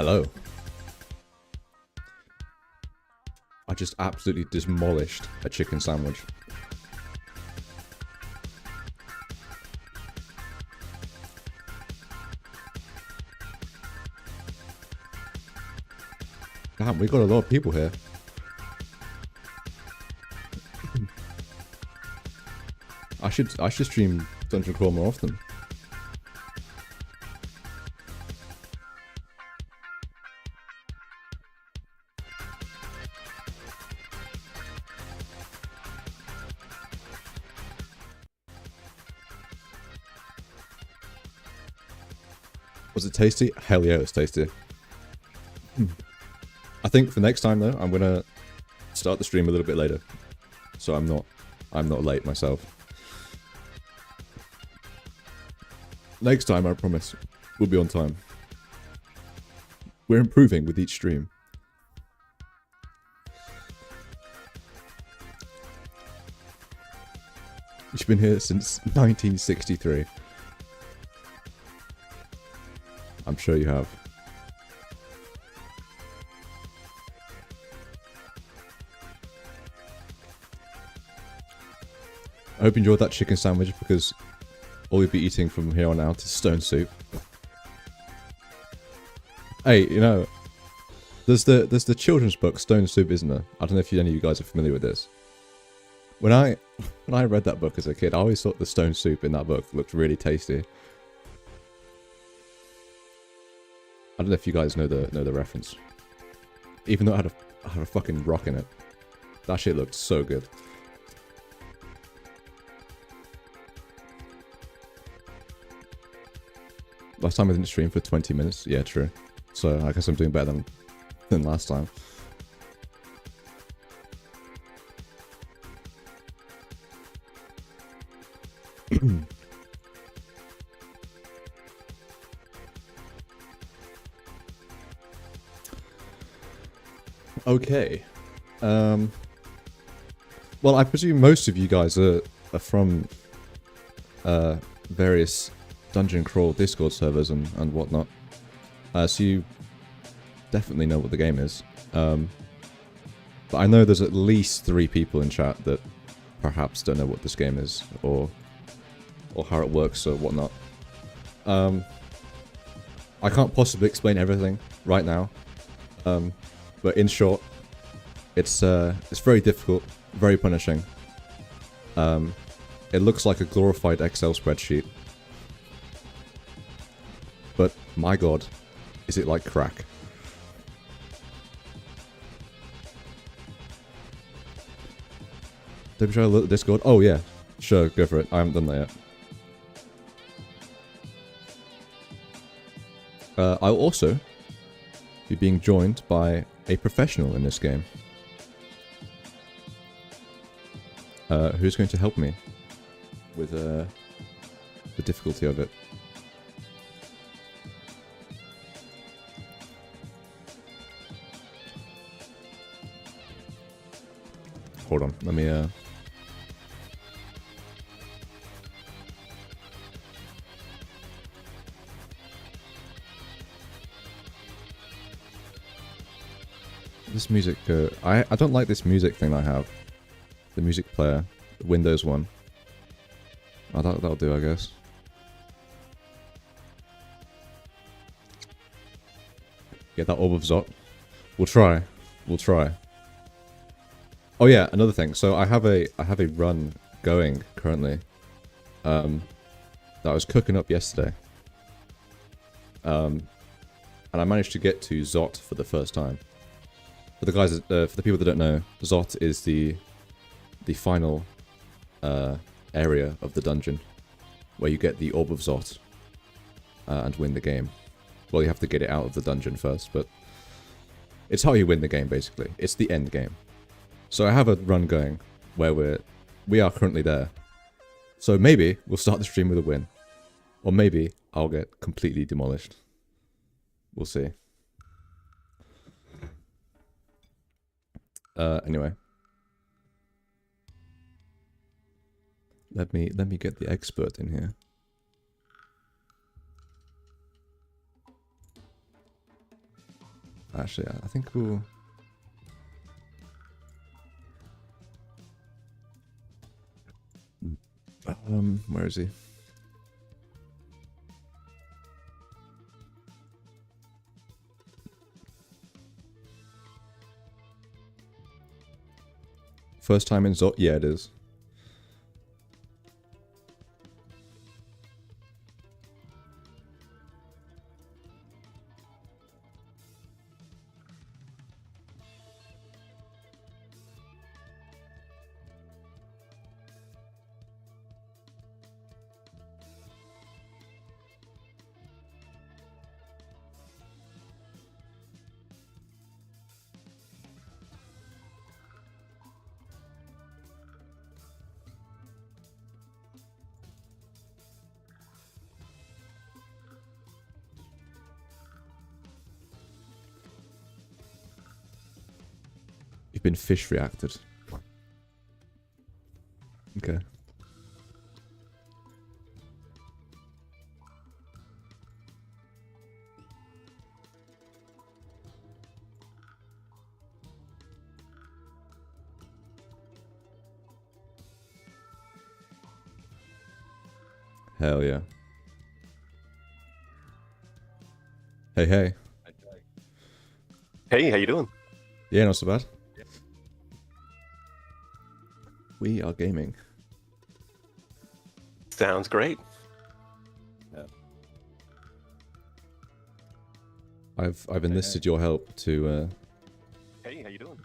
Hello. I just absolutely demolished a chicken sandwich. Damn, we got a lot of people here. I should stream Dungeon Crawl more often. Was it tasty? Hell yeah, it was tasty. I think for next time though, I'm gonna start the stream a little bit later, so I'm not late myself. Next time, I promise, we'll be on time. We're improving with each stream. You've been here since 1963. I'm sure you have. I hope you enjoyed that chicken sandwich because all you'll be eating from here on out is stone soup. Hey, you know, there's the children's book Stone Soup, isn't there? I don't know if any of you guys are familiar with this. When I read that book as a kid, I always thought the stone soup in that book looked really tasty. I don't know if you guys know the reference. Even though it had a fucking rock in it. That shit looked so good. Last time I didn't stream for 20 minutes. Yeah, true. So I guess I'm doing better than last time. Okay. Well, I presume most of you guys are from various Dungeon Crawl Discord servers and whatnot. So you definitely know what the game is. But I know there's at least 3 people in chat that perhaps don't know what this game is or how it works or whatnot. I can't possibly explain everything right now. But in short, it's very difficult, very punishing. It looks like a glorified Excel spreadsheet. But my god, is it like crack? Did you try Discord? Oh yeah, sure, go for it. I haven't done that yet. I'll also be being joined by a professional in this game. Who's going to help me with the difficulty of it. Hold on, let me this music, I don't like this music thing I have. The music player, the Windows one. Oh, that'll do, I guess. Get that orb of Zot. We'll try. We'll try. Oh yeah, another thing. So I have a run going currently. That I was cooking up yesterday. And I managed to get to Zot for the first time. For the guys, for the people that don't know, Zot is the final area of the dungeon where you get the Orb of Zot and win the game. Well, you have to get it out of the dungeon first, but it's how you win the game, basically. It's the end game. So I have a run going where we are currently there. So maybe we'll start the stream with a win. Or maybe I'll get completely demolished. We'll see. Anyway. Let me get the expert in here. Actually, I think we'll... where is he? First time in Zot? Yeah, it is. You've been fish reacted. Okay. Hell yeah. Hey, hey. Hey, how you doing? Yeah, not so bad. We are gaming. Sounds great. Yeah. I've enlisted your help to Hey, how you doing?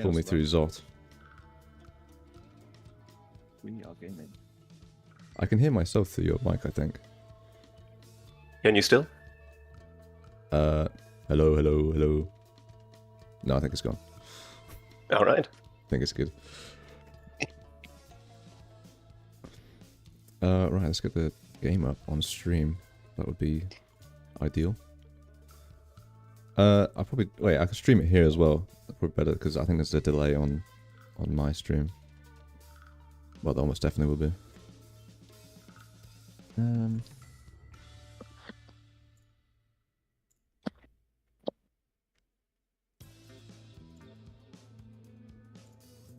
pull me through Zot. We are gaming. I can hear myself through your mic, I think. Can you still? Hello, hello, hello. No, I think it's gone. All right. I think it's good. Right, let's get the game up on stream. That would be ideal. I'll probably... Wait, I can stream it here as well. That's probably better, because I think there's a delay on my stream. Well, there almost definitely will be.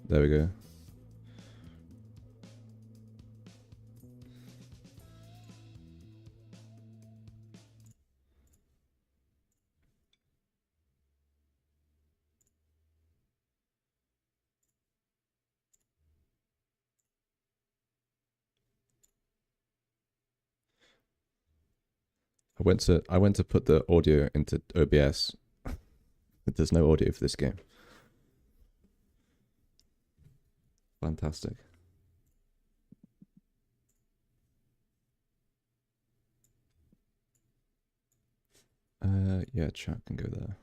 There we go. I went to put the audio into OBS. There's no audio for this game. Fantastic. Yeah, chat can go there.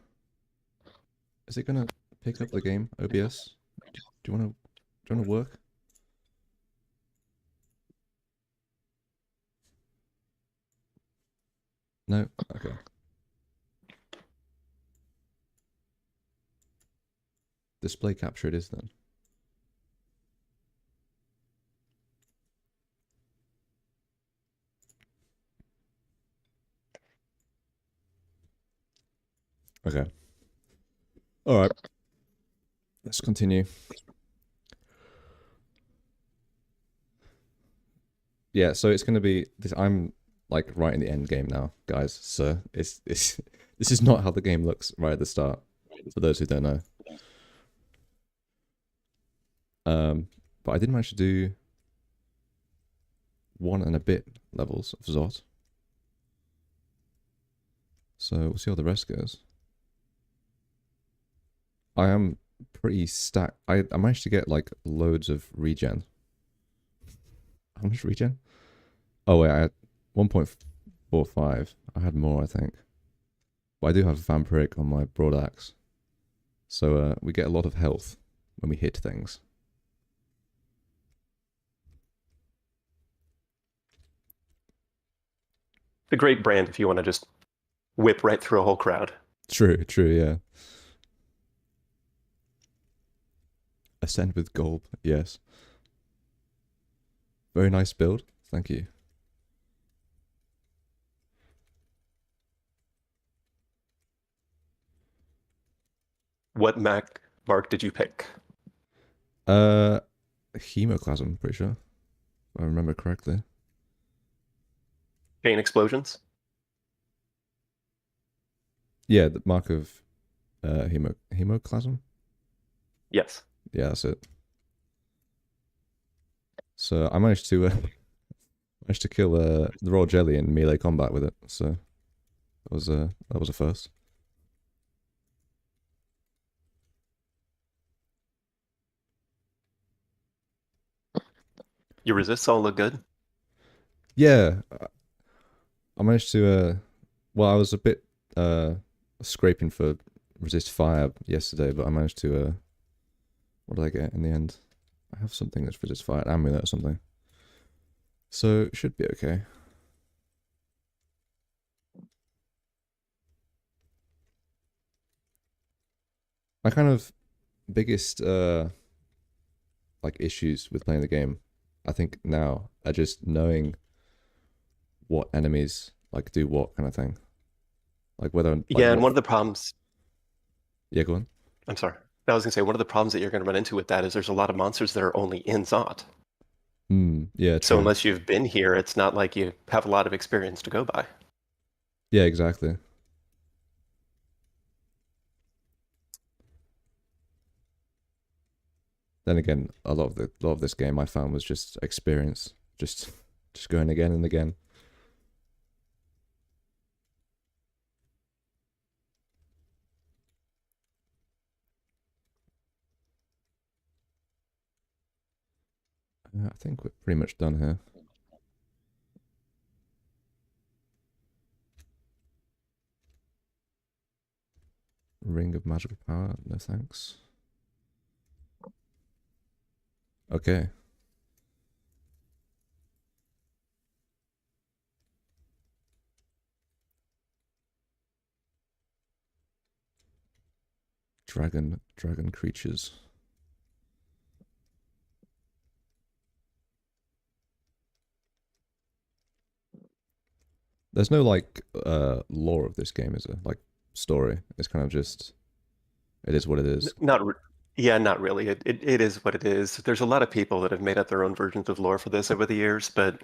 Is it gonna pick up the game, OBS? Do you wanna work? No? Okay. Display capture it is then. Okay. Alright. Let's continue. Yeah, so it's gonna be this. I'm like right in the end game now, guys. So it's this is not how the game looks right at the start. For those who don't know. But I did manage to do 1 and a bit levels of Zot. So we'll see how the rest goes. I am pretty stacked. I managed to get like loads of regen. How much regen? Oh wait, I had 1.45. I had more, I think. But I do have vampiric on my broad axe. So we get a lot of health when we hit things. It's a great brand if you want to just whip right through a whole crowd. True, yeah. Ascend with Golb, yes. Very nice build, thank you. what Mac mark did you pick? Hemoclasm, pretty sure. If I remember correctly. Chain explosions? Yeah, the mark of hemoclasm. Yes. Yeah, that's it. So I managed to kill the royal jelly in melee combat with it. So that was a first. Your resists all look good? Yeah, I managed to. Well, I was a bit scraping for resist fire yesterday, but I managed to. What did I get in the end? I have something that's resist fire, an amulet or something. So it should be okay. My kind of biggest like issues with playing the game, I think now, are just knowing what enemies like do what kind of thing. Like whether like Yeah, and what. one of the problems, Yeah, go on. I'm sorry. I was gonna say one of the problems that you're gonna run into with that is there's a lot of monsters that are only in Zot. Yeah, So true. unless you've been here, it's not like you have a lot of experience to go by. Yeah, exactly. Then again, a lot of this game I found was just experience, just going again and again. I think we're pretty much done here. Ring of magical power, no thanks. Okay. Dragon creatures. There's no like lore of this game, is it? Like story. It's kind of just it is what it is. Not, yeah, not really. It is what it is. There's a lot of people that have made up their own versions of lore for this over the years, but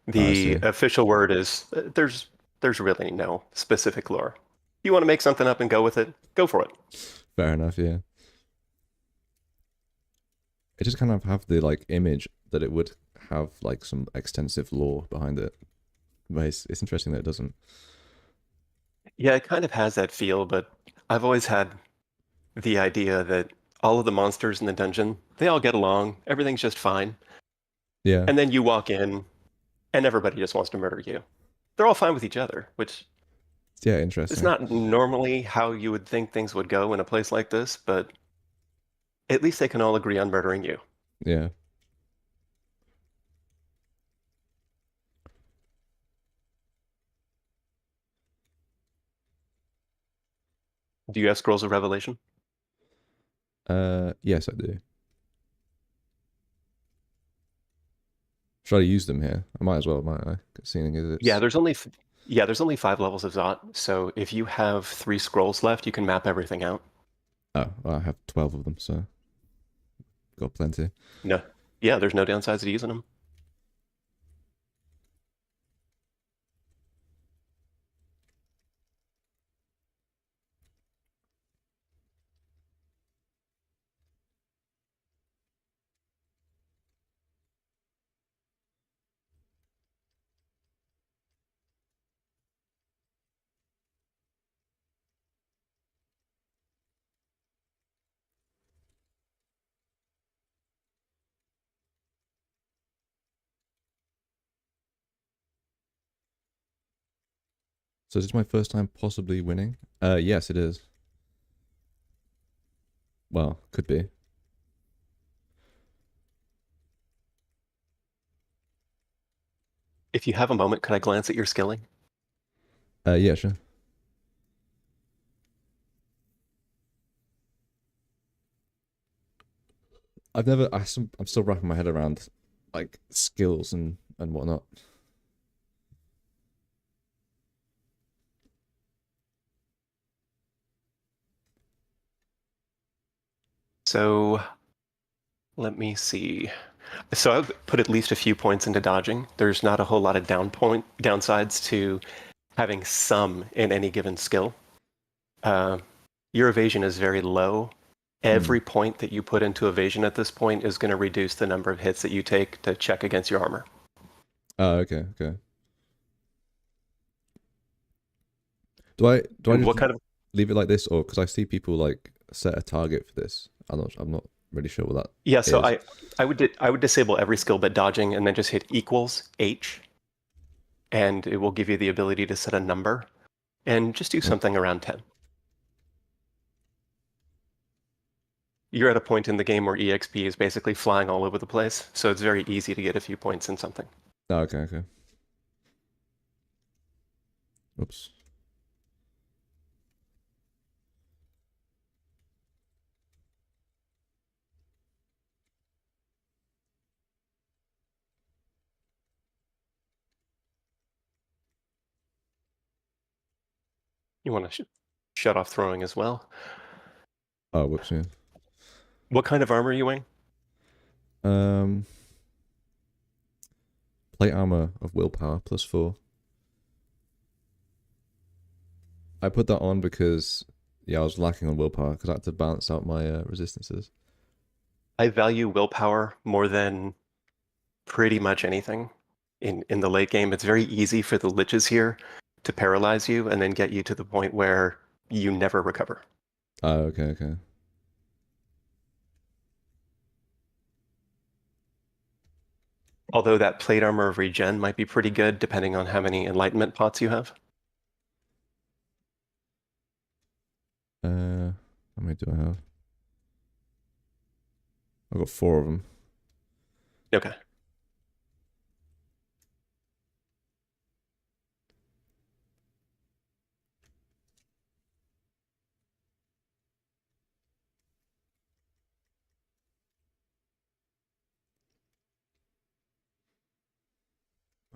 Oh, I the see. official word is there's really no specific lore. You want to make something up and go with it, go for it. Fair enough, yeah. It just kind of have the like image that it would have like some extensive lore behind it. But it's interesting that it doesn't. Yeah, it kind of has that feel, but I've always had the idea that all of the monsters in the dungeon, they all get along, everything's just fine. Yeah. And then you walk in and everybody just wants to murder you. They're all fine with each other, which Yeah, is interesting. not normally how you would think things would go in a place like this, but at least they can all agree on murdering you. Yeah. Do you have Scrolls of Revelation? Yes, I do. Should I use them here? I might as well, might I? Seeing as Yeah, it's. there's only 5 levels of Zot, so if you have 3 scrolls left, you can map everything out. Oh, well, I have 12 of them, so got plenty. No, yeah, there's no downsides to using them. So is this my first time possibly winning? Yes, it is. Well, could be. If you have a moment, could I glance at your skilling? Yeah, sure. I've never. I'm still wrapping my head around like skills and whatnot. So let me see. So I would put at least a few points into dodging. There's not a whole lot of downsides to having some in any given skill. Your evasion is very low. Every point that you put into evasion at this point is going to reduce the number of hits that you take to check against your armor. Oh, okay, okay. Do I just What kind of leave it like this, or because I see people like set a target for this? I'm not really sure what that. Yeah, so is. I would disable every skill but dodging, and then just hit equals H, and it will give you the ability to set a number, and just do something around 10. You're at a point in the game where EXP is basically flying all over the place, so it's very easy to get a few points in something. Oh, okay, okay. Oops. You want to shut off throwing as well. Oh, whoops, yeah. What kind of armor are you wearing? Plate armor of willpower +4. I put that on because, yeah, I was lacking on willpower because I had to balance out my resistances. I value willpower more than pretty much anything in the late game. It's very easy for the liches here to paralyze you and then get you to the point where you never recover. Oh, okay, okay. Although that plate armor of regen might be pretty good depending on how many enlightenment pots you have. How many do I have? I've got 4 of them. Okay.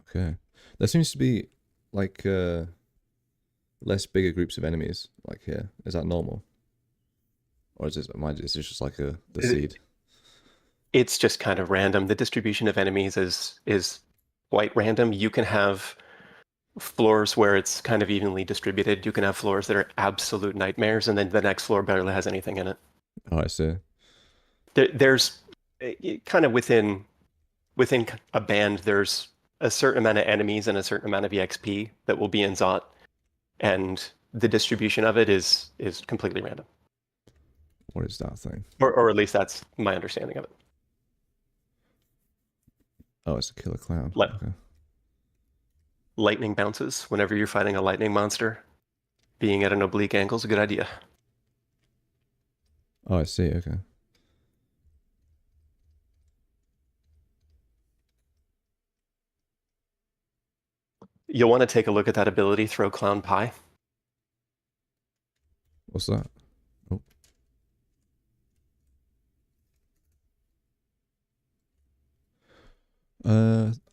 Okay. There seems to be like less bigger groups of enemies like here. Is that normal? Or is it just like the seed? It's just kind of random. The distribution of enemies is quite random. You can have floors where it's kind of evenly distributed. You can have floors that are absolute nightmares, and then the next floor barely has anything in it. Oh, I see. There's kind of within a band, there's a certain amount of enemies and a certain amount of EXP that will be in Zot, and the distribution of it is completely random. What is that thing? Or at least that's my understanding of it. Oh, it's a killer clown. Like- Okay. Lightning bounces whenever you're fighting a lightning monster. Being at an oblique angle is a good idea. Oh, I see. Okay. You'll want to take a look at that ability, Throw Clown Pie. What's that?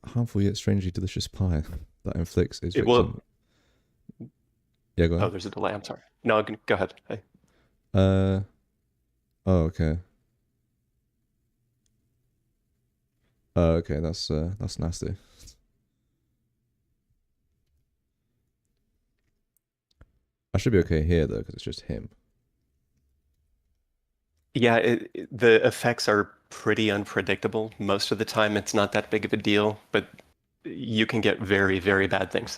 Harmful yet strangely delicious pie that inflicts its victim. Yeah, go ahead. Oh, there's a delay. I'm sorry. No, go ahead. Hey. Oh, okay. Oh, okay. That's nasty. I should be okay here though, because it's just him. Yeah, the effects are pretty unpredictable. Most of the time, it's not that big of a deal, but you can get very, very bad things.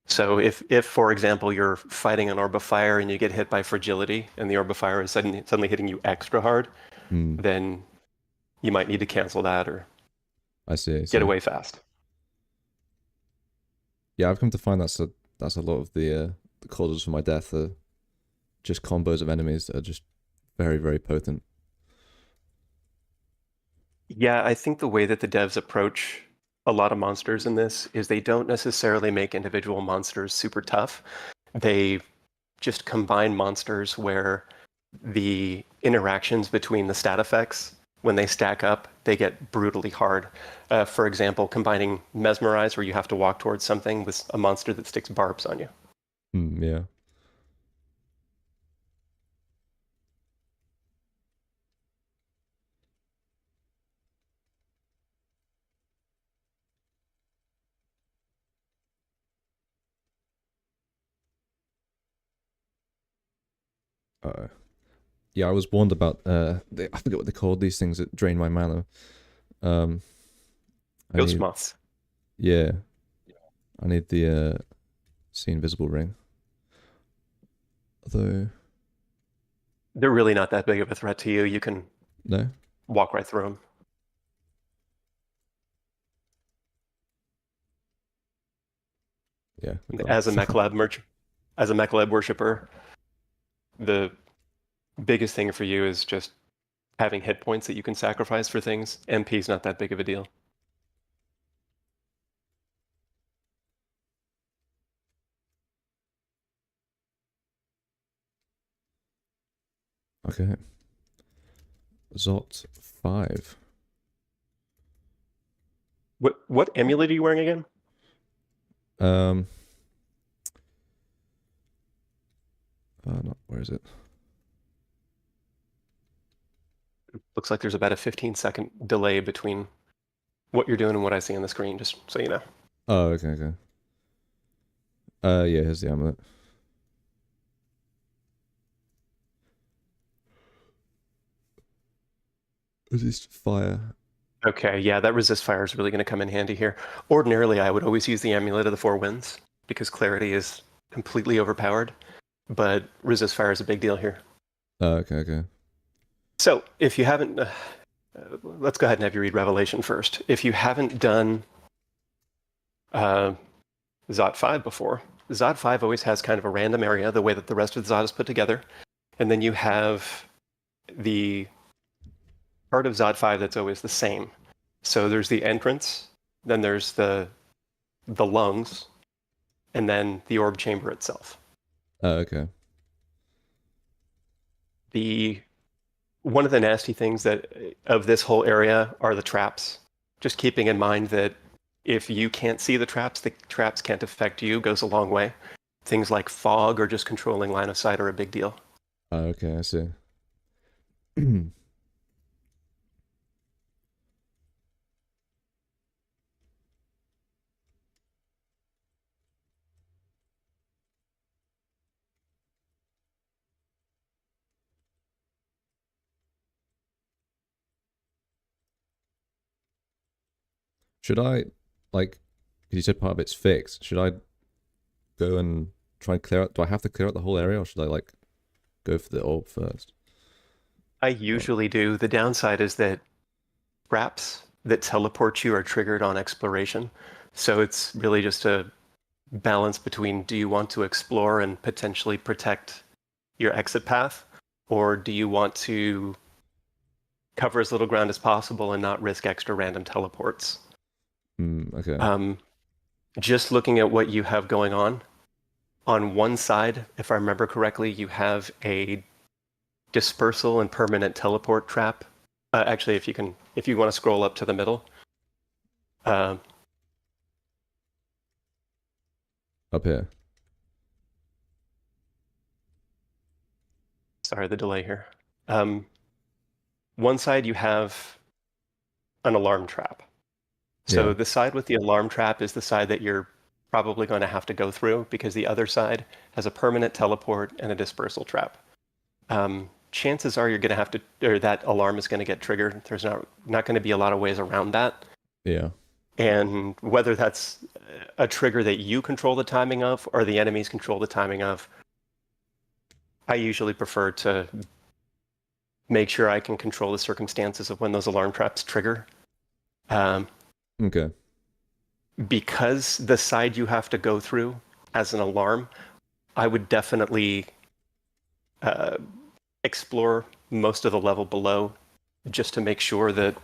So if for example, you're fighting an orb of fire and you get hit by fragility, and the orb of fire is suddenly hitting you extra hard, then you might need to cancel that or I see. get away fast. Yeah, I've come to find that's a lot of the causes for my death are just combos of enemies that are just very, very potent. Yeah, I think the way that the devs approach a lot of monsters in this is they don't necessarily make individual monsters super tough. They just combine monsters where the interactions between the stat effects, when they stack up, they get brutally hard. For example, combining Mesmerize, where you have to walk towards something, with a monster that sticks barbs on you. Yeah. Yeah, I was warned about I forget what they called these things that drain my mana. Um, I Ghost need moths. yeah, I need the see invisible ring. Although They're really not that big of a threat to you. You can no, walk right through them. yeah, we got As a it. mech lab worshiper, the biggest thing for you is just having hit points that you can sacrifice for things. MP is not that big of a deal. Okay, Zot 5. What amulet are you wearing again? Um, where is it? Looks like there's about a 15-second delay between what you're doing and what I see on the screen, just so you know. Oh, okay, okay. Yeah, here's the amulet. Resist fire. Okay, yeah, that resist fire is really going to come in handy here. Ordinarily, I would always use the Amulet of the Four Winds because clarity is completely overpowered, but resist fire is a big deal here. Okay, okay. So, if you haven't, let's go ahead and have you read Revelation first. If you haven't done Zot 5 before, Zot 5 always has kind of a random area, the way that the rest of the Zot is put together. And then you have the part of Zod 5 that's always the same. So there's the entrance, then there's the lungs, and then the orb chamber itself. Okay. One of the nasty things of this whole area are the traps. Just keeping in mind that if you can't see the traps can't affect you goes a long way. Things like fog or just controlling line of sight are a big deal. Okay, I see. Should I, like, 'cause you said part of it's fixed. Should I go and try and clear out? Do I have to clear out the whole area, or should I like go for the orb first? I usually do. The downside is that traps that teleport you are triggered on exploration. So it's really just a balance between, do you want to explore and potentially protect your exit path, or do you want to cover as little ground as possible and not risk extra random teleports? Okay. Just looking at what you have going on one side, if I remember correctly, you have a dispersal and permanent teleport trap. Actually, if you want to scroll up to the middle, Up here. sorry, the delay here. One side you have an alarm trap. So Yeah. the side with the alarm trap is the side that you're probably going to have to go through because the other side has a permanent teleport and a dispersal trap. Chances are you're going to have to, or that alarm is going to get triggered. There's not going to be a lot of ways around that. Yeah. And whether that's a trigger that you control the timing of or the enemies control the timing of, I usually prefer to make sure I can control the circumstances of when those alarm traps trigger. Okay. Because the side you have to go through as an alarm, I would definitely explore most of the level below just to make sure that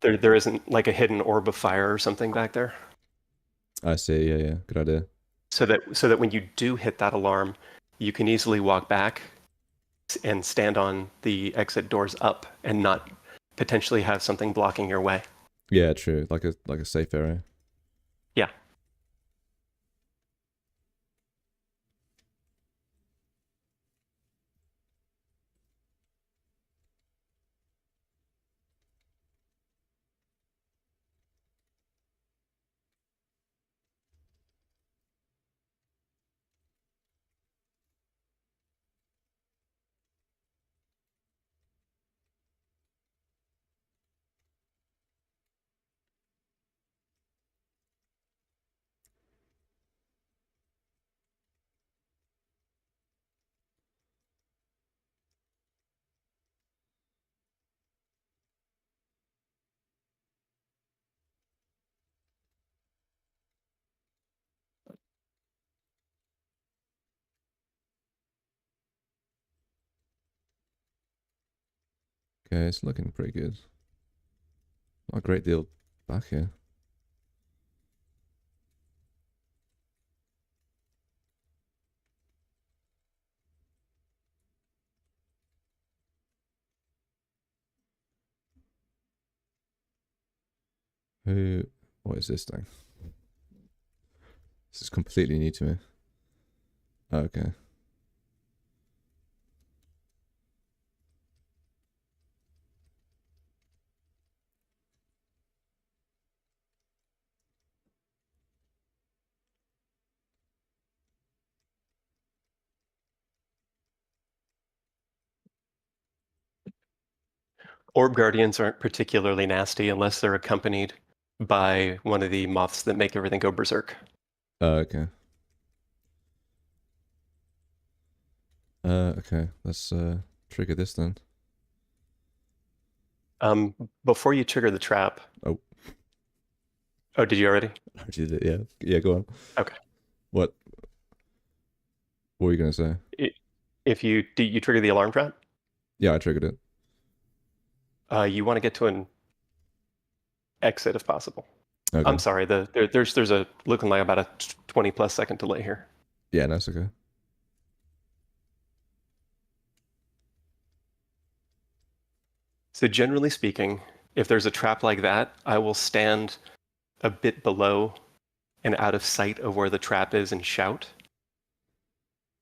there isn't like a hidden orb of fire or something back there. I see. Yeah, yeah. Good idea. So that when you do hit that alarm, you can easily walk back and stand on the exit doors up and not potentially have something blocking your way. Yeah, true. Like a safe area. Yeah. Okay, it's looking pretty good. Not a great deal back here. What is this thing? This is completely new to me. Okay. Orb guardians aren't particularly nasty unless they're accompanied by one of the moths that make everything go berserk. Okay. Okay. Let's trigger this then. Before you trigger the trap. Oh. Oh, did you already? I did it. Yeah. Yeah. Go on. Okay. What? What were you gonna say? If you trigger the alarm trap, Yeah, I triggered it. you want to get to an exit if possible. Okay. I'm sorry. There's a looking like about a 20+ second delay here. Yeah, that's okay. So generally speaking, if there's a trap like that, I will stand a bit below and out of sight of where the trap is and shout.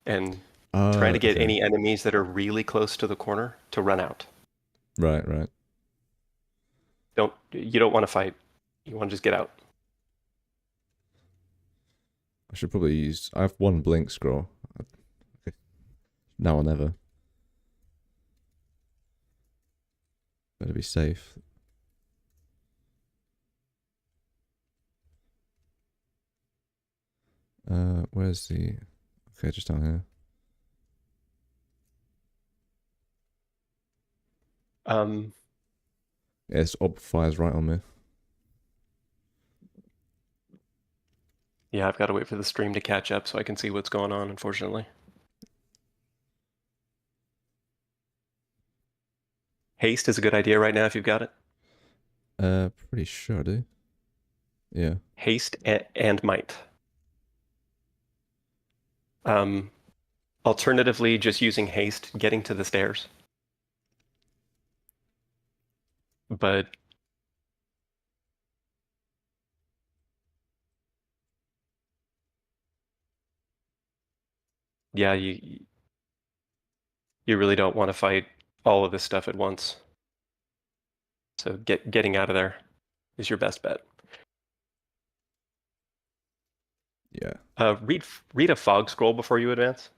And try to get Okay. any enemies that are really close to the corner to run out. Right, right. You don't want to fight. You want to just get out. I should probably use. I have one blink scroll. Okay. Now or never. Better be safe. Where's the? Okay, just down here. Yes, Ob fires right on me. Yeah, I've got to wait for the stream to catch up so I can see what's going on, unfortunately. Haste is a good idea right now if you've got it. Pretty sure I do. Yeah. Haste and might. Alternatively, just using haste, getting to the stairs. But yeah, you really don't want to fight all of this stuff at once. So getting out of there is your best bet. Yeah. Read a fog scroll before you advance.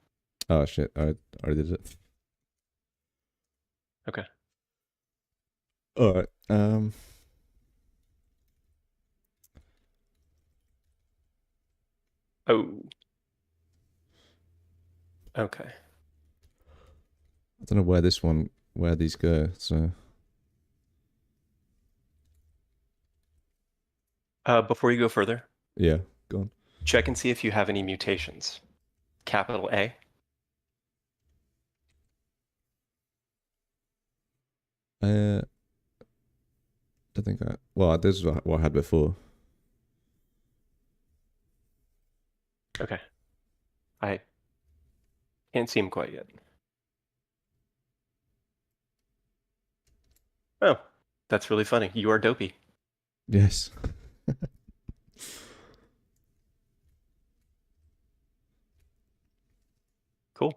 Oh shit! I already did it. Okay. All right. Oh. Okay. I don't know where these go. So. Before you go further, Yeah. Go on. check and see if you have any mutations. Capital A. Don't think I. Well, this is what I had before. Okay. I can't see him quite yet. Oh, that's really funny. You are dopey. Yes. Cool.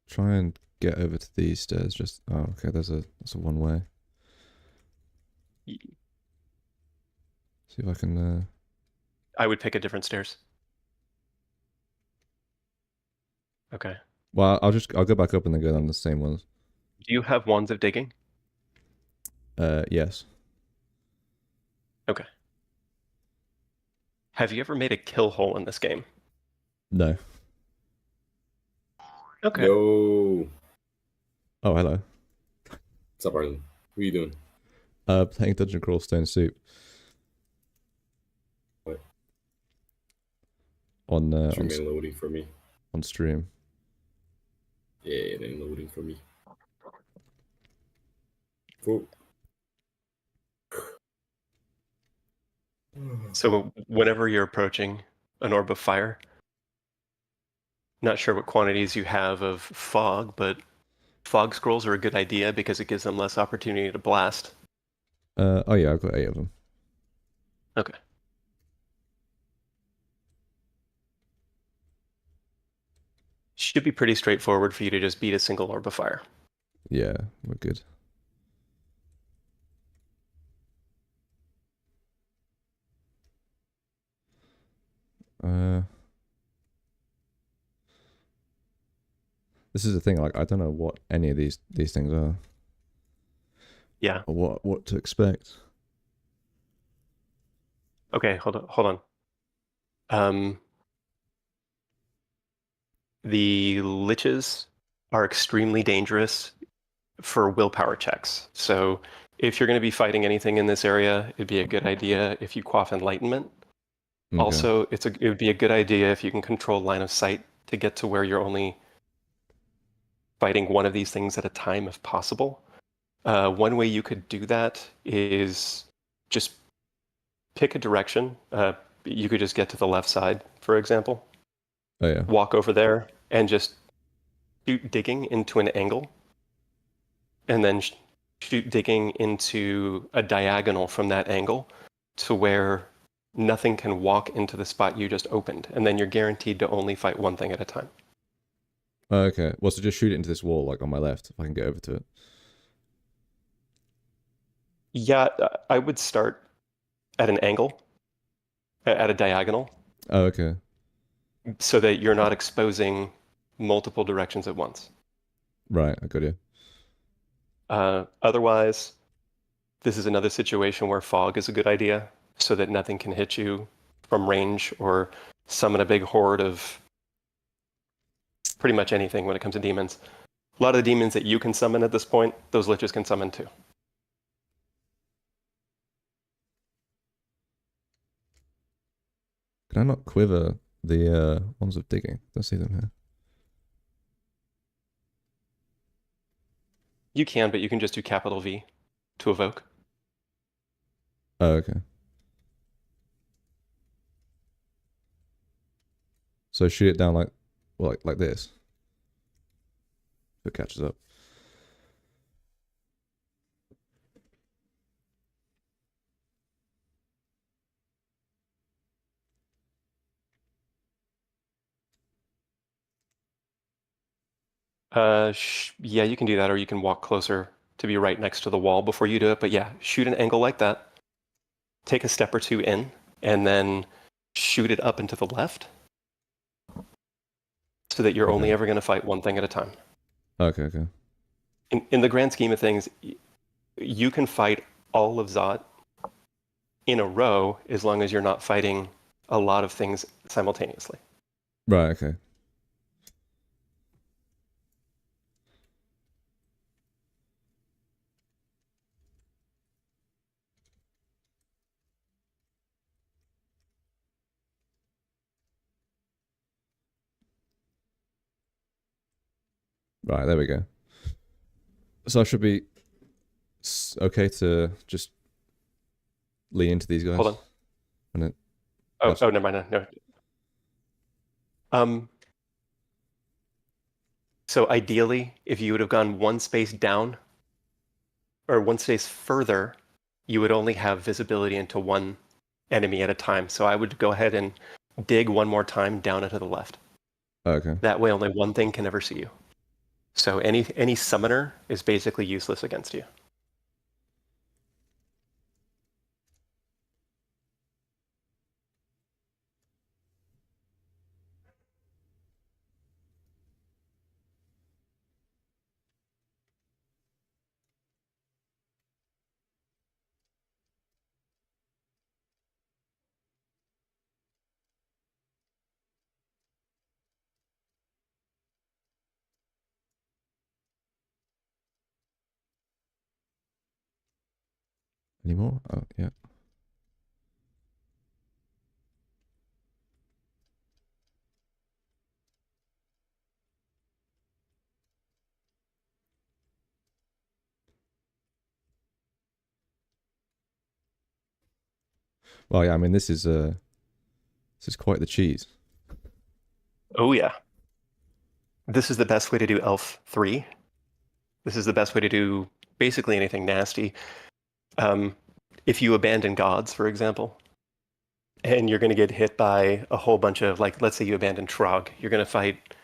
Try and get over to these stairs. Just okay. That's a one way. See if I can. I would pick a different stairs. Okay. Well, I'll go back up and then go down the same ones. Do you have wands of digging? Yes. Okay. Have you ever made a kill hole in this game? No. Okay. Yo, Oh, hello. what's up, Arlen? What are you doing? Playing Dungeon Crawl Stone Soup. What? On Stream loading for me. on stream. Yeah, it ain't loading for me. Cool. So whenever you're approaching an orb of fire, not sure what quantities you have of fog, but fog scrolls are a good idea because it gives them less opportunity to blast. Oh yeah, I've got 8 of them. Okay. Should be pretty straightforward for you to just beat a single orb of fire. Yeah, we're good. This is the thing, like I don't know what any of these things are. Yeah. Or what to expect. Okay, hold on. The liches are extremely dangerous for willpower checks. So if you're going to be fighting anything in this area, it'd be a good idea if you quaff enlightenment. Okay. Also, it would be a good idea if you can control line of sight to get to where you're only fighting one of these things at a time if possible. One way you could do that is just pick a direction. You could just get to the left side, for example. Oh yeah. Walk over there and just shoot digging into an angle, and then shoot digging into a diagonal from that angle to where nothing can walk into the spot you just opened, and then you're guaranteed to only fight one thing at a time. Oh, okay. Well, so just shoot it into this wall, like on my left, if I can get over to it. Yeah, I would start at an angle, at a diagonal, Oh, okay. so that you're not exposing multiple directions at once. Right, I got you. Otherwise, this is another situation where fog is a good idea, so that nothing can hit you from range or summon a big horde of pretty much anything when it comes to demons. A lot of the demons that you can summon at this point, those liches can summon too. Can I not quiver the ones of digging? Don't see them here. You can, but you can just do capital V to evoke. Oh, okay. So shoot it down like, well, like this. If it catches up. Yeah, you can do that, or you can walk closer to be right next to the wall before you do it. But yeah, shoot an angle like that. Take a step or two in, and then shoot it up and to the left, so that you're only Okay. ever going to fight one thing at a time. Okay, okay. In the grand scheme of things, you can fight all of Zot in a row as long as you're not fighting a lot of things simultaneously. Right, okay. Right, there we go. So I should be okay to just lean into these guys. Hold on. And it, Oh, never mind. No. So ideally, if you would have gone one space down or one space further, you would only have visibility into one enemy at a time. So I would go ahead and dig one more time down and to the left. okay. That way, only one thing can ever see you. So any summoner is basically useless against you. Any more? Oh, yeah. Well, yeah, I mean, this is quite the cheese. Oh yeah. This is the best way to do Elf 3. This is the best way to do basically anything nasty. If you abandon gods, for example, and you're going to get hit by a whole bunch of, like, let's say you abandon Trog, you're going to fight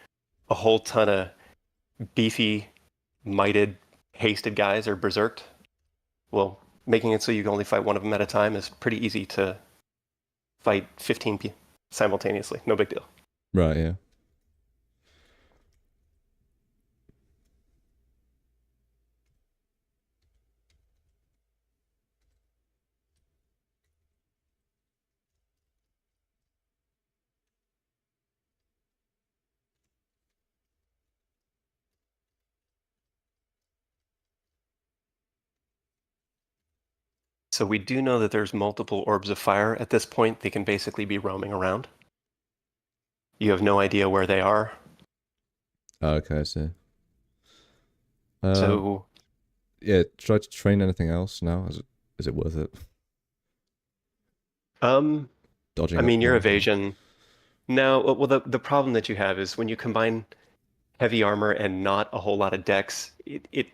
a whole ton of beefy, mighted, hasted guys or berserked. Well, making it so you can only fight one of them at a time is pretty easy to fight 15 simultaneously. No big deal. Right, yeah. So we do know that there's multiple orbs of fire at this point. They can basically be roaming around. You have no idea where they are. Oh, okay, I see. So yeah, try to train anything else now. Is it worth it? Dodging I mean, up your more? evasion. No, well, the problem that you have is when you combine heavy armor and not a whole lot of dex, it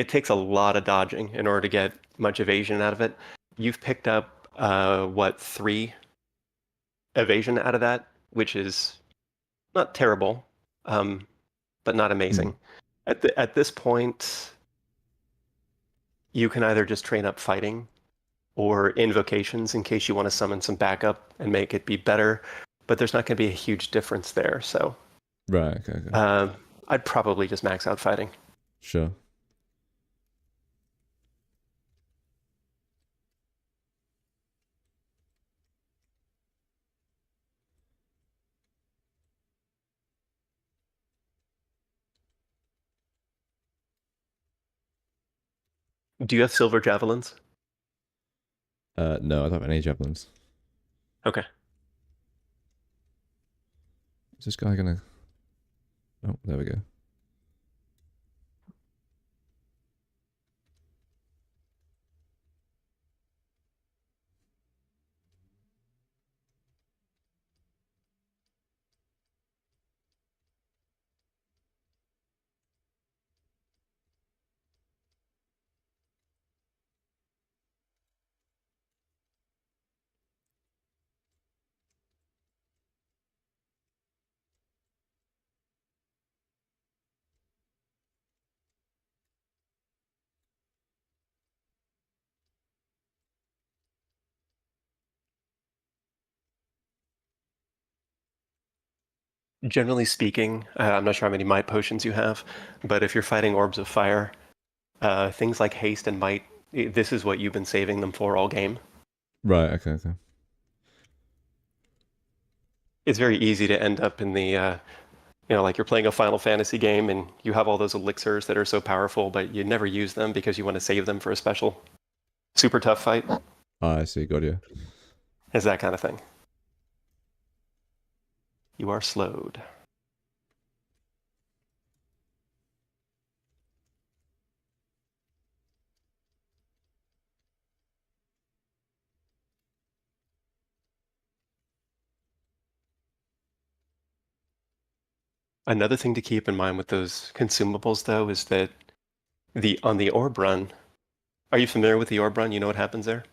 takes a lot of dodging in order to get much evasion out of it. You've picked up what, 3 evasion out of that, which is not terrible, but not amazing. At this point, you can either just train up fighting or invocations in case you want to summon some backup and make it be better, but there's not going to be a huge difference there. So Right, okay. I'd probably just max out fighting. Sure. Do you have silver javelins? No, I don't have any javelins. Okay. Is this guy gonna... Oh, there we go. Generally speaking, I'm not sure how many might potions you have, but if you're fighting orbs of fire, things like haste and might, this is what you've been saving them for all game. Right, okay. It's very easy to end up in the, like you're playing a Final Fantasy game and you have all those elixirs that are so powerful, but you never use them because you want to save them for a special super tough fight. I see, got you. It's that kind of thing. You are slowed. Another thing to keep in mind with those consumables, though, is that on the orb run, are you familiar with the orb run? You know what happens there?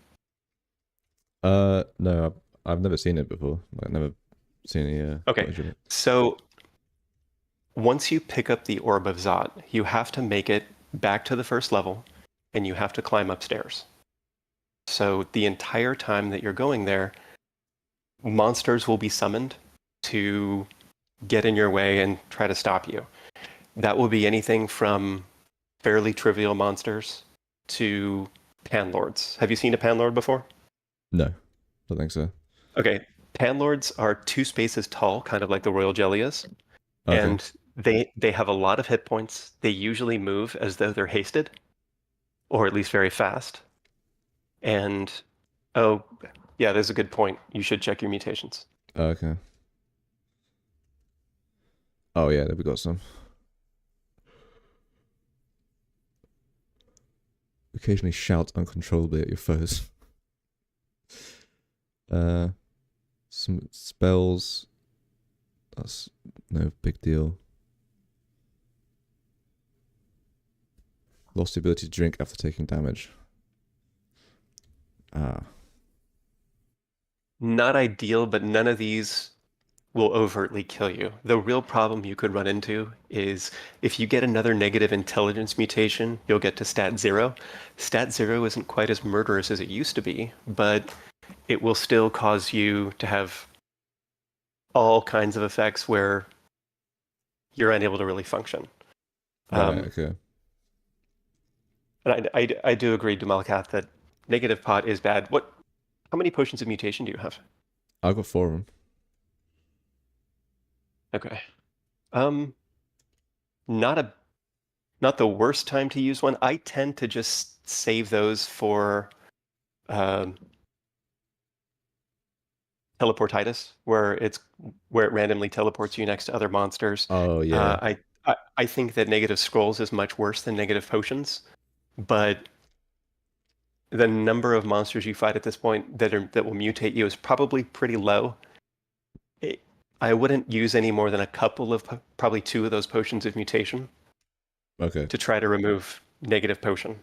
No, I've never seen it before. Like, never seen any Okay, footage of it. so once you pick up the Orb of Zot, you have to make it back to the first level, and you have to climb upstairs. So the entire time that you're going there, monsters will be summoned to get in your way and try to stop you. That will be anything from fairly trivial monsters to panlords. Have you seen a panlord before? No, don't think so. Okay, panlords are 2 spaces tall, kind of like the royal jelly is. Okay. And they have a lot of hit points. They usually move as though they're hasted, or at least very fast. And oh, yeah, there's a good point. You should check your mutations. Okay. Oh yeah, we got some. Occasionally shout uncontrollably at your foes. Some spells. That's no big deal. Lost the ability to drink after taking damage. Not ideal, but none of these will overtly kill you. The real problem you could run into is if you get another negative intelligence mutation, you'll get to stat 0. Stat 0 isn't quite as murderous as it used to be, but it will still cause you to have all kinds of effects where you're unable to really function. Right, okay. And I do agree, Dumalkath, that negative pot is bad. How many potions of mutation do you have? I've got 4 of them. Okay. Not the worst time to use one. I tend to just save those for teleportitis, where it randomly teleports you next to other monsters. Oh yeah. I think that negative scrolls is much worse than negative potions, but the number of monsters you fight at this point that will mutate you is probably pretty low. I wouldn't use any more than a couple of, probably 2 of those potions of mutation. Okay. To try to remove negative potion.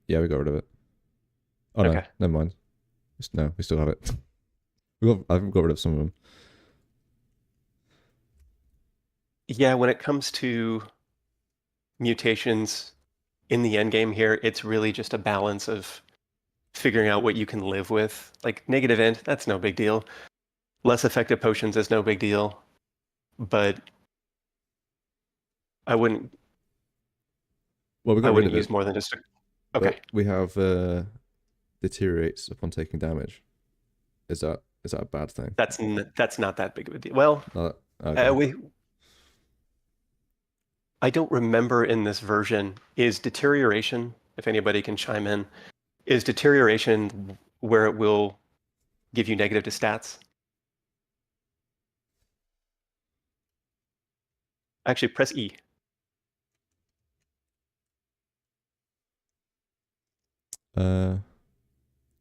Yeah, we got rid of it. Oh no, Okay. never mind. No, we still have it. I haven't got rid of some of them. Yeah, when it comes to mutations in the end game here, it's really just a balance of figuring out what you can live with. Like negative int, that's no big deal. Less effective potions is no big deal. But I wouldn't Well, we got rid of use it. more than just okay. But we have deteriorates upon taking damage. Is that a bad thing? That's not that big of a deal. Well, okay. I don't remember in this version, is deterioration, if anybody can chime in, is deterioration where it will give you negative to stats? Actually, press E.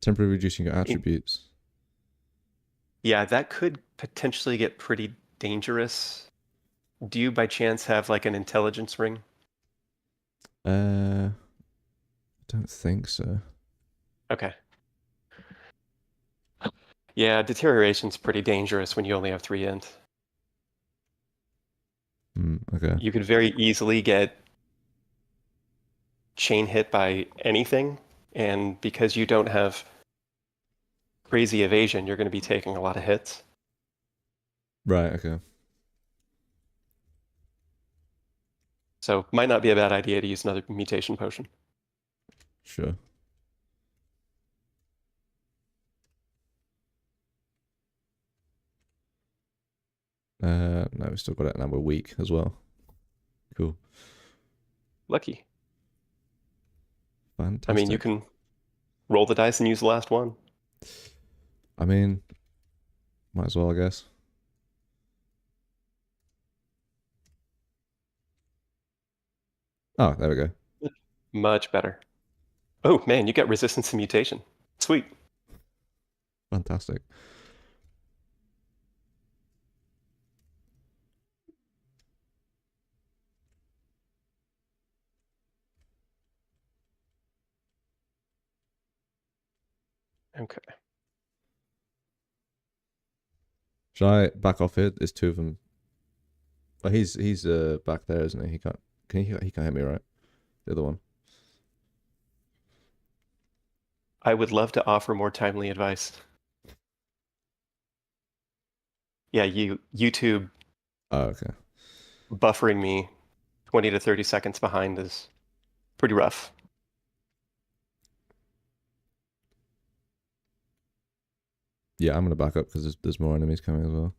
Temporarily reducing your attributes. Yeah, that could potentially get pretty dangerous. Do you by chance have like an intelligence ring? I don't think so. Okay. Yeah, deterioration's pretty dangerous when you only have 3 int. Okay. You could very easily get chain hit by anything, and because you don't have crazy evasion, you're going to be taking a lot of hits. Right, okay. So might not be a bad idea to use another mutation potion. Sure. No, we still got it and we're weak as well. Cool. Lucky. Fantastic. I mean, you can roll the dice and use the last one. I mean, might as well, I guess. Oh, there we go. Much better. Oh, man, you got resistance to mutation. Sweet. Fantastic. Okay. Should I back off here? There's 2 of them. Oh, he's back there, isn't he? He can't hit me, right? The other one. I would love to offer more timely advice. Yeah, YouTube Oh, okay. buffering me 20 to 30 seconds behind is pretty rough. Yeah, I'm gonna back up because there's more enemies coming as well.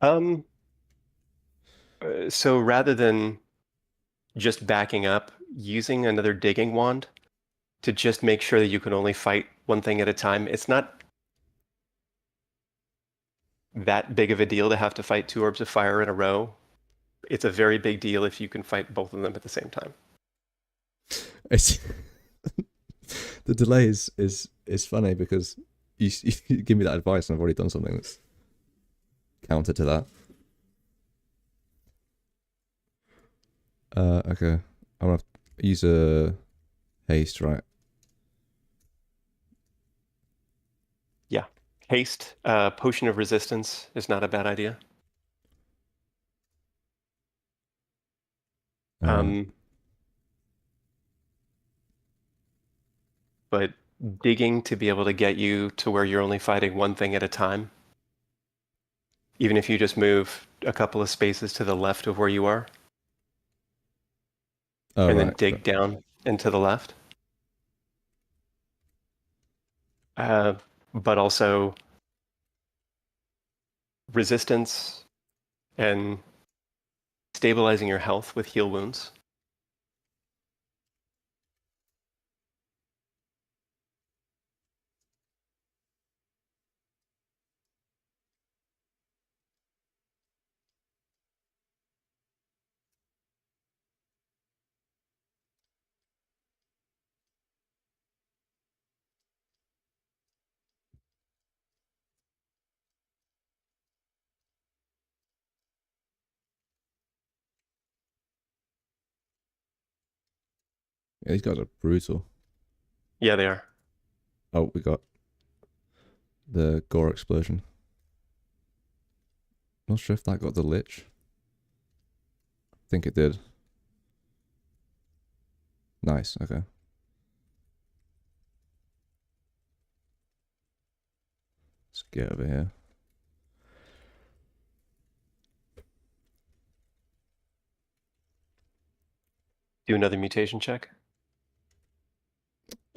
Oh. So rather than just backing up, using another digging wand to just make sure that you can only fight one thing at a time, it's not that big of a deal to have to fight 2 orbs of fire in a row. it's a very big deal if you can fight both of them at the same time. It's the delay is funny because you give me that advice and I've already done something that's counter to that. Okay. I'm gonna use a haste, right? Yeah. Haste, potion of resistance is not a bad idea. But digging to be able to get you to where you're only fighting one thing at a time, even if you just move a couple of spaces to the left of where you are, and then dig down and to the left. But also resistance and stabilizing your health with heal wounds. Yeah, these guys are brutal. Yeah, they are. Oh, we got the gore explosion. Not sure if that got the lich. I think it did. Nice, okay. Let's get over here. Do another mutation check.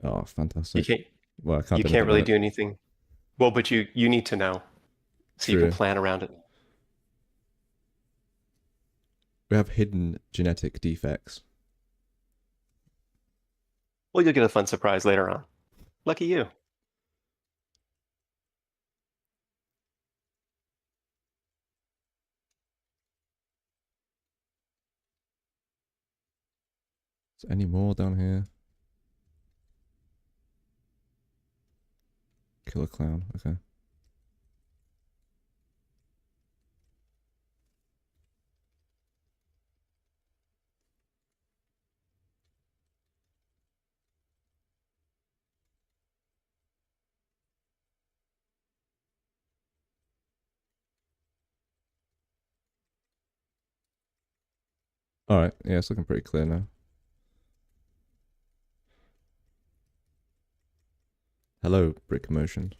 Oh, fantastic. Well, I can't You do can't really anything do anything. Well, but you need to know, so you True. can plan around it. We have hidden genetic defects. Well, you'll get a fun surprise later on. Lucky you. Is there any more down here? Kill a clown, okay. Alright, yeah, it's looking pretty clear now. Hello, brick motion.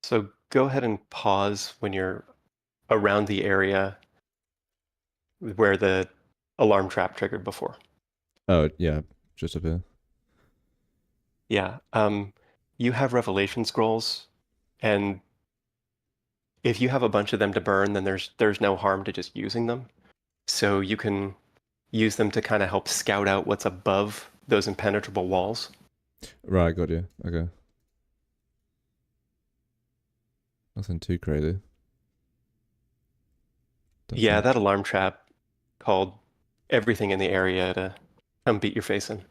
So go ahead and pause when you're around the area where the alarm trap triggered before. Oh, yeah, just up here. Yeah. You have revelation scrolls, and if you have a bunch of them to burn, then there's no harm to just using them. So you can use them to kind of help scout out what's above those impenetrable walls. Right, got you. Okay. Nothing too crazy. Yeah, that alarm trap called everything in the area to come beat your face in.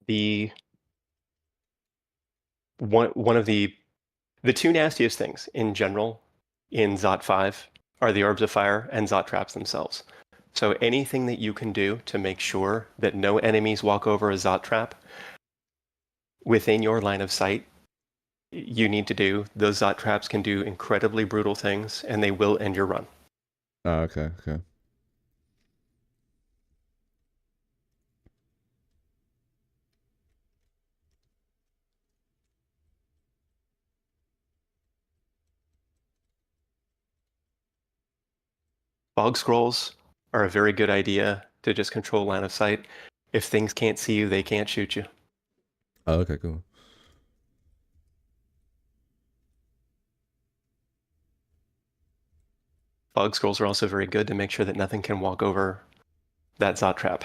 The one of the two nastiest things in general in Zot 5 are the orbs of fire and Zot traps themselves. So anything that you can do to make sure that no enemies walk over a Zot trap within your line of sight, you need to do. Those Zot traps can do incredibly brutal things, and they will end your run. Oh, okay, okay. Fog scrolls are a very good idea to just control line of sight. If things can't see you, they can't shoot you. Oh, okay, cool. Fog scrolls are also very good to make sure that nothing can walk over that Zot trap.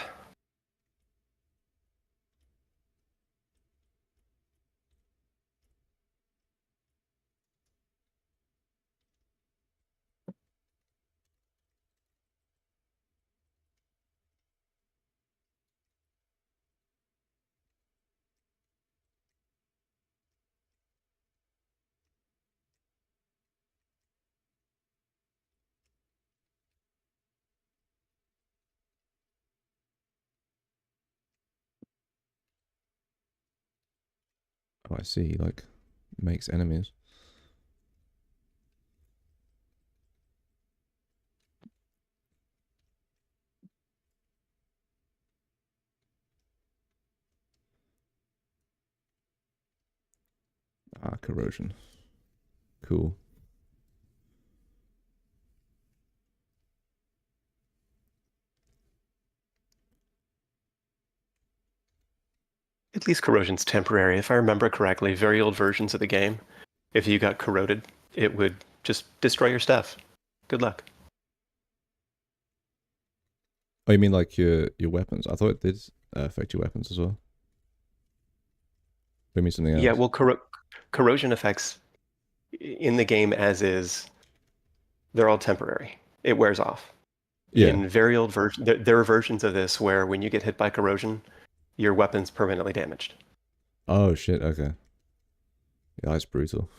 Oh, I see. Like, makes enemies. Ah, corrosion. Cool. At least corrosion's temporary. If I remember correctly, very old versions of the game, if you got corroded, it would just destroy your stuff. Good luck. Oh, you mean like your weapons? I thought it did affect your weapons as well. Or you mean something else? Yeah, well, corrosion effects in the game as is, they're all temporary. It wears off. Yeah. In very old versions, there are versions of this where when you get hit by corrosion, your weapon's permanently damaged. Oh shit. Okay. Yeah, that's brutal.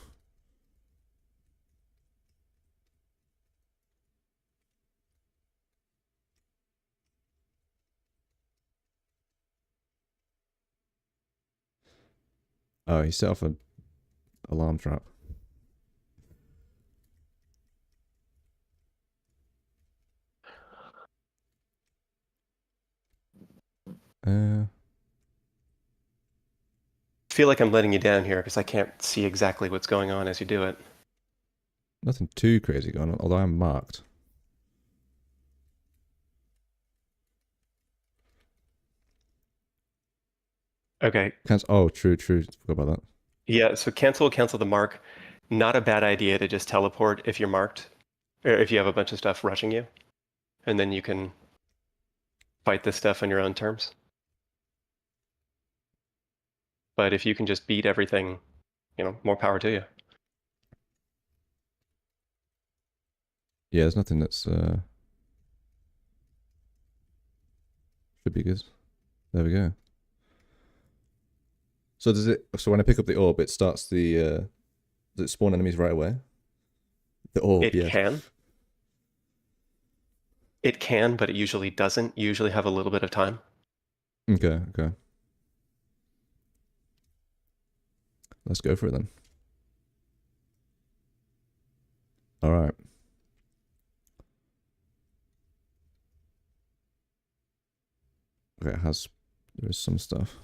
Oh, he set off an alarm trap. I feel like I'm letting you down here because I can't see exactly what's going on as you do it. Nothing too crazy going on, although I'm marked. Okay. Oh, true. Forgot about that. Yeah, so cancel the mark. Not a bad idea to just teleport if you're marked, or if you have a bunch of stuff rushing you, and then you can fight this stuff on your own terms. But if you can just beat everything, more power to you. Yeah, there's nothing that's should be good. There we go. So so when I pick up the orb, it starts does it spawn enemies right away? The orb, It yeah. can. It can, but it usually doesn't. You usually have a little bit of time. Okay. Let's go for it then. All right. Okay, there is some stuff.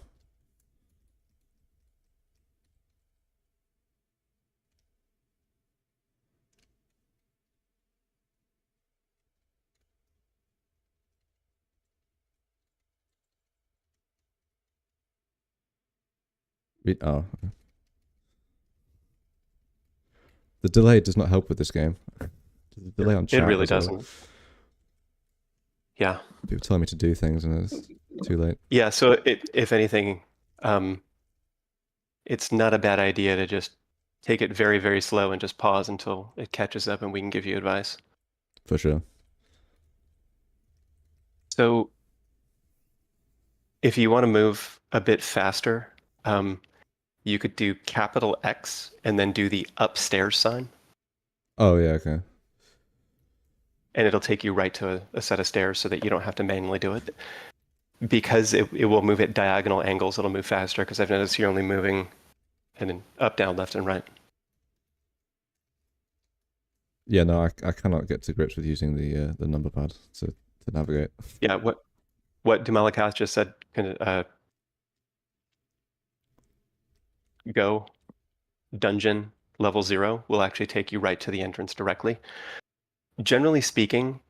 Oh. Okay. The delay does not help with this game. The delay on chat It really as well. doesn't. Yeah. People telling me to do things and it's too late. Yeah, so if anything, it's not a bad idea to just take it very, very slow and just pause until it catches up and we can give you advice. For sure. So if you want to move a bit faster, you could do capital X and then do the upstairs sign, Oh, yeah, okay. and it'll take you right to a set of stairs so that you don't have to manually do it. Because it will move at diagonal angles, it'll move faster, because I've noticed you're only moving and then up, down, left, and right. Yeah, no, I cannot get to grips with using the number pad to navigate. Yeah, what Dumalakath just said, go dungeon level 0 will actually take you right to the entrance directly. Generally speaking,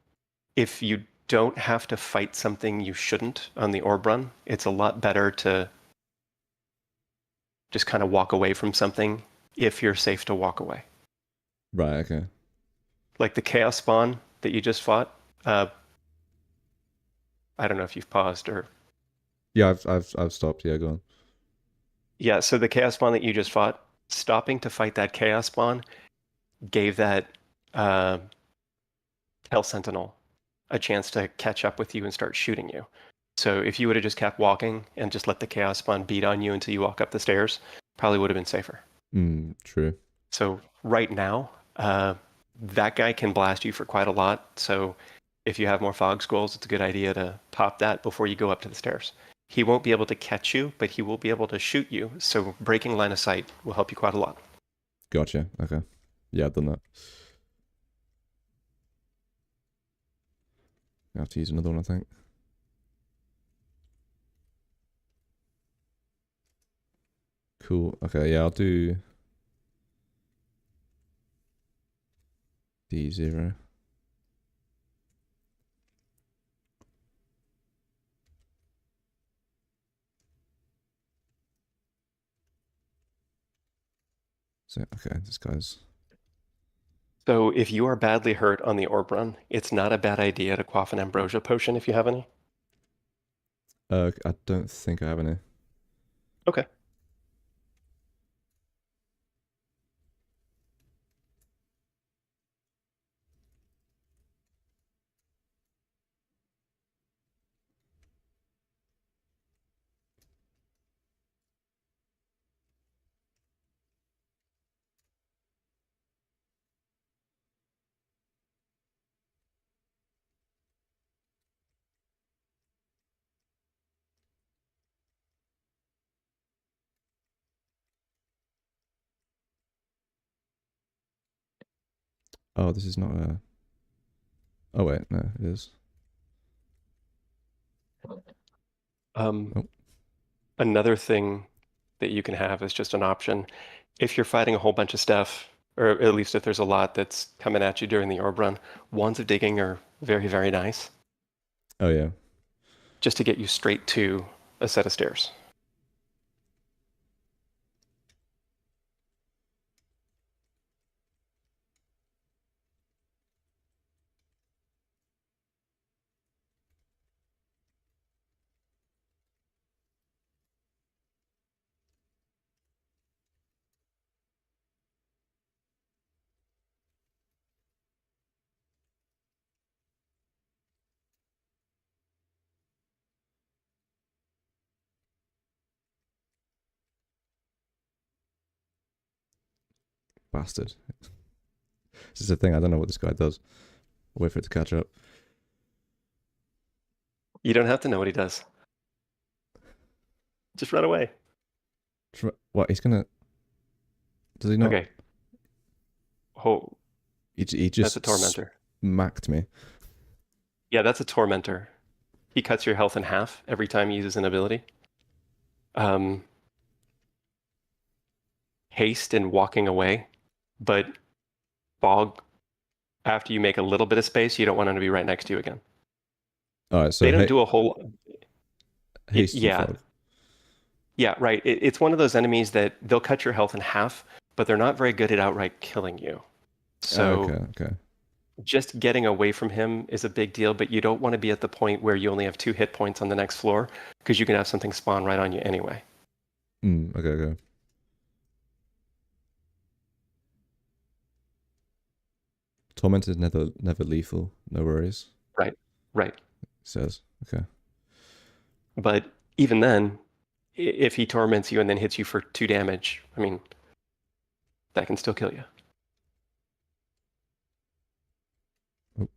if you don't have to fight something you shouldn't on the orb run, it's a lot better to just kind of walk away from something if you're safe to walk away. Right, okay. Like the chaos spawn that you just fought. I don't know if you've paused or. Yeah, I've stopped. Yeah, go on. Yeah, so the chaos spawn that you just fought, stopping to fight that chaos spawn gave that Hell Sentinel a chance to catch up with you and start shooting you. So if you would have just kept walking and just let the chaos spawn beat on you until you walk up the stairs, probably would have been safer. True. So right now, that guy can blast you for quite a lot. So if you have more fog scrolls, it's a good idea to pop that before you go up to the stairs. He won't be able to catch you, but he will be able to shoot you. So breaking line of sight will help you quite a lot. Gotcha. Okay. Yeah, I've done that. I have to use another one, I think. Cool. Okay, yeah, I'll do D0. So, okay, this guy's... So if you are badly hurt on the orb run, it's not a bad idea to quaff an ambrosia potion if you have any. I don't think I have any. Okay. Oh, this is not a... Oh, wait, no, it is. Oh. Another thing that you can have is just an option. If you're fighting a whole bunch of stuff, or at least if there's a lot that's coming at you during the orb run, wands of digging are very, very nice. Oh, yeah. Just to get you straight to a set of stairs. Bastard. This is the thing, I don't know what this guy does. I'll wait for it to catch up. You don't have to know what he does. Just run away. What, he's gonna... Does he not? Okay. Oh, He just that's a tormentor. smacked me. Yeah, that's a tormentor. He cuts your health in half every time he uses an ability. Haste and walking away, but fog, after you make a little bit of space, you don't want him to be right next to you again. Alright, so They don't do a whole... haste and yeah. fog. Yeah, right. It's one of those enemies that they'll cut your health in half, but they're not very good at outright killing you. So Okay. just getting away from him is a big deal, but you don't want to be at the point where you only have 2 hit points on the next floor, because you can have something spawn right on you anyway. Okay. Torment is never lethal, no worries. Right. It says. Okay. But even then, if he torments you and then hits you for 2 damage, I mean, that can still kill you. Oh.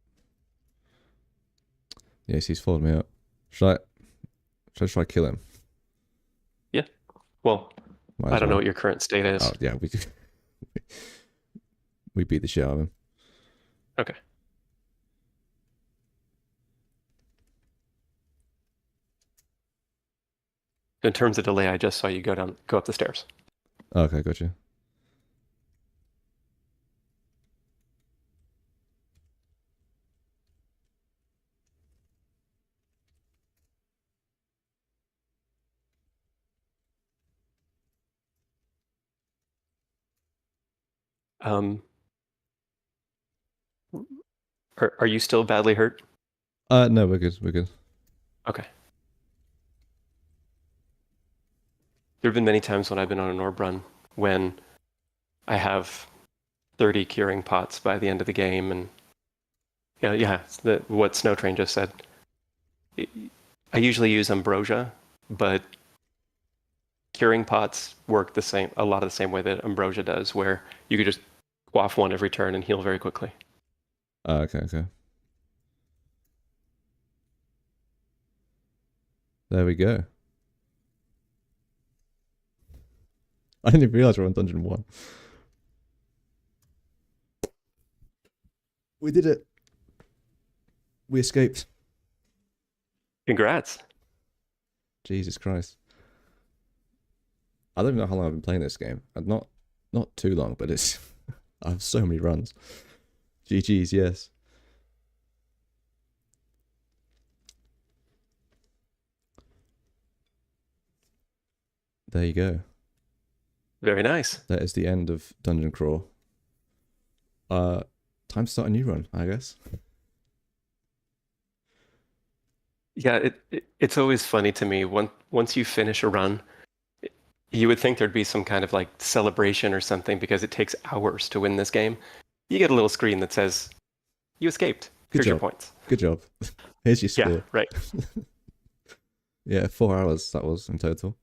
Yes, he's followed me up. Should I try to kill him? Yeah. Well, Might I as don't know well. what your current state is. Oh, yeah, we beat the shit out of him. Okay. In terms of delay, I just saw you go up the stairs. Okay, gotcha. Are you still badly hurt? No, we're good. We're good. Okay. There have been many times when I've been on an orb run when I have 30 curing pots by the end of the game, and what Snow Train just said. I usually use ambrosia, but curing pots work a lot of the same way that ambrosia does, where you could just quaff one every turn and heal very quickly. Okay, okay. There we go. I didn't even realize we're on Dungeon 1. We did it. We escaped. Congrats. Jesus Christ. I don't even know how long I've been playing this game. Not too long, but it's I have so many runs. GG's, yes. There you go. Very nice. That is the end of Dungeon Crawl. Time to start a new run, I guess. Yeah, it's always funny to me once you finish a run, you would think there'd be some kind of like celebration or something because it takes hours to win this game. You get a little screen that says, "You escaped. Here's your points." Good job. Here's your score. Yeah, right. Yeah, 4 hours that was in total.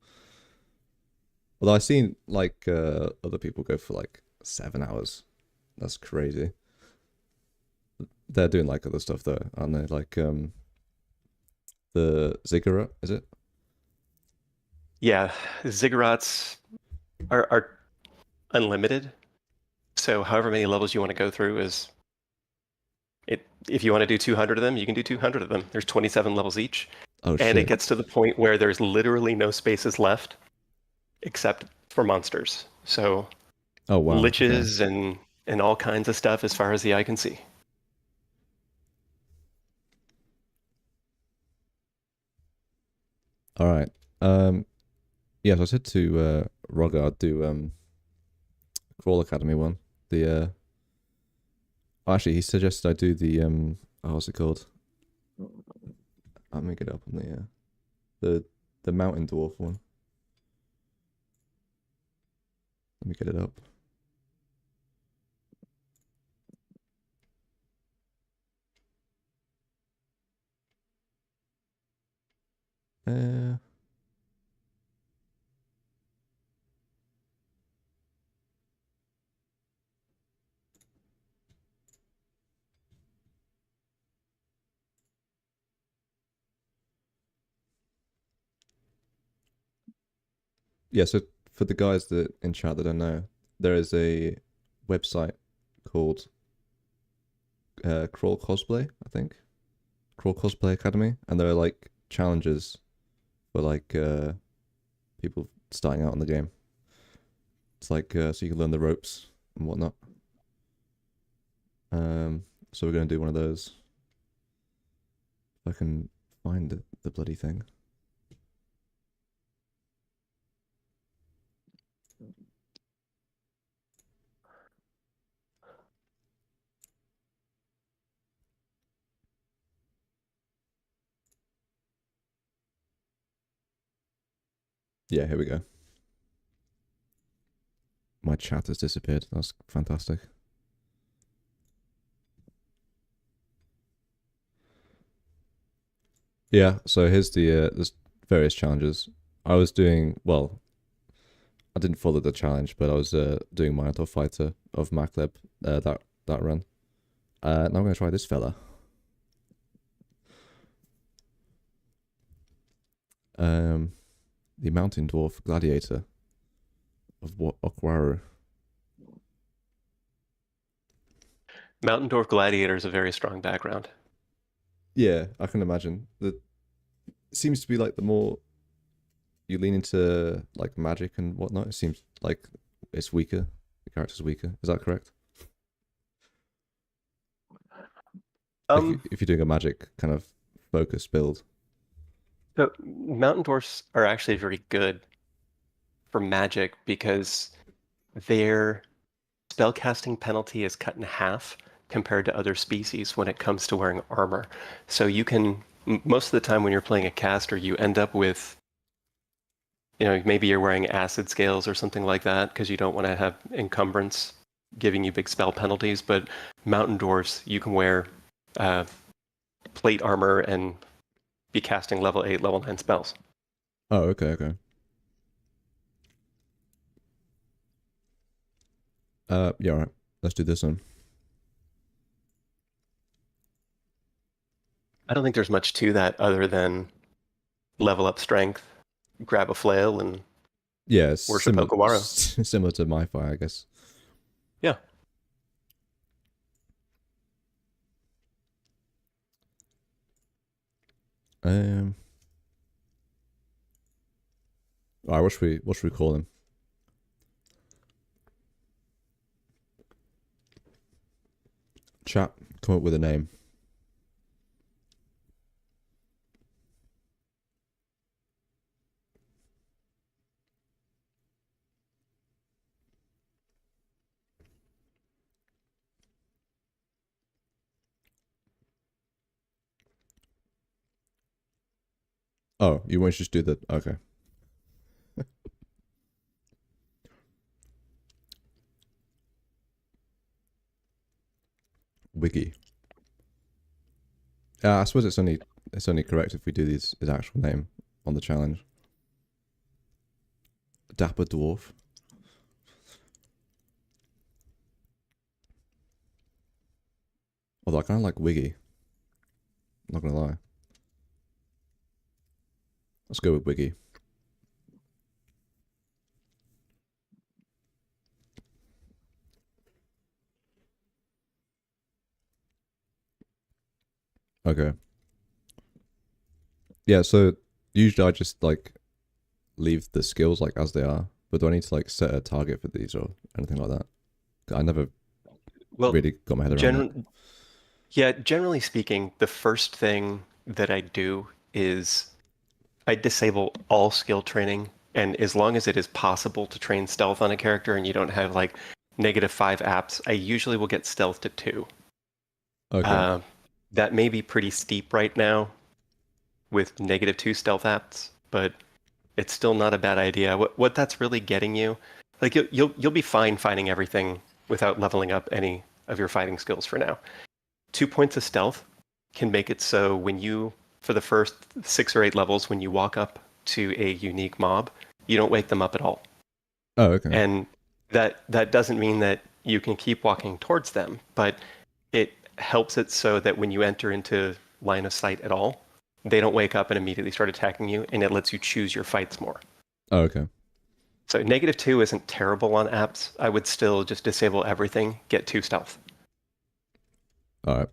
Although I've seen like other people go for like 7 hours. That's crazy. They're doing like other stuff though, aren't they? Like the ziggurat, is it? Yeah, ziggurats are unlimited. So however many levels you want to go through is it. If you want to do 200 of them, you can do 200 of them. There's 27 levels each. Oh, and shit. it gets to the point where there's literally no spaces left except for monsters. So Oh, wow. liches and all kinds of stuff as far as the eye can see. All right. Yeah, so I said to Roger I'd do Crawl Academy one. The actually he suggested I do the what's it called? Let me get it up on the Mountain Dwarf one. Let me get it up. Yeah, so for the guys that in chat that don't know, there is a website called Crawl Cosplay, I think. Crawl Cosplay Academy, and there are like challenges for like people starting out in the game. It's like so you can learn the ropes and whatnot. So we're gonna do one of those. If I can find the bloody thing. Yeah, here we go. My chat has disappeared. That's fantastic. Yeah, so here's the there's various challenges. I was doing, well, I didn't follow the challenge, but I was doing Minotaur Fighter of Macleb that run. Now I'm gonna try this fella. The Mountain Dwarf Gladiator of Okwaru. Mountain Dwarf Gladiator is a very strong background. Yeah, I can imagine. It seems to be like the more you lean into like magic and whatnot, it seems like it's weaker. The character's weaker. Is that correct? If you're doing a magic kind of focus build. So Mountain Dwarfs are actually very good for magic because their spellcasting penalty is cut in half compared to other species when it comes to wearing armor. So you can, most of the time when you're playing a caster, you end up with, maybe you're wearing acid scales or something like that because you don't want to have encumbrance giving you big spell penalties. But mountain dwarves, you can wear plate armor and be casting level 8, level 9 spells. Oh, okay. Yeah, all right. Let's do this one. I don't think there's much to that other than level up strength, grab a flail, and Yeah, it's worship similar, Okawara. similar to my fire, I guess. Yeah. All right, what should we call him? Chat, come up with a name. Oh, you want to just do the okay. Wiki. I suppose it's only correct if we do his actual name on the challenge. Dapper dwarf. Although I kind of like Wiggy. Not gonna lie. Let's go with Wiggy. Okay. Yeah, so usually I just like leave the skills like as they are, but do I need to like set a target for these or anything like that? I never really got my head around that. Yeah, generally speaking, the first thing that I do is I disable all skill training, and as long as it is possible to train stealth on a character and you don't have like -5 apps, I usually will get stealth to 2. Okay. That may be pretty steep right now with -2 stealth apps, but it's still not a bad idea. What that's really getting you, like you'll be fine fighting everything without leveling up any of your fighting skills for now. 2 points of stealth can make it so when you, for the first 6 or 8 levels, when you walk up to a unique mob, you don't wake them up at all. Oh, okay. And that doesn't mean that you can keep walking towards them, but it helps it so that when you enter into line of sight at all, they don't wake up and immediately start attacking you, and it lets you choose your fights more. Oh, okay. So -2 isn't terrible on apps. I would still just disable everything, get 2 stealth. All right.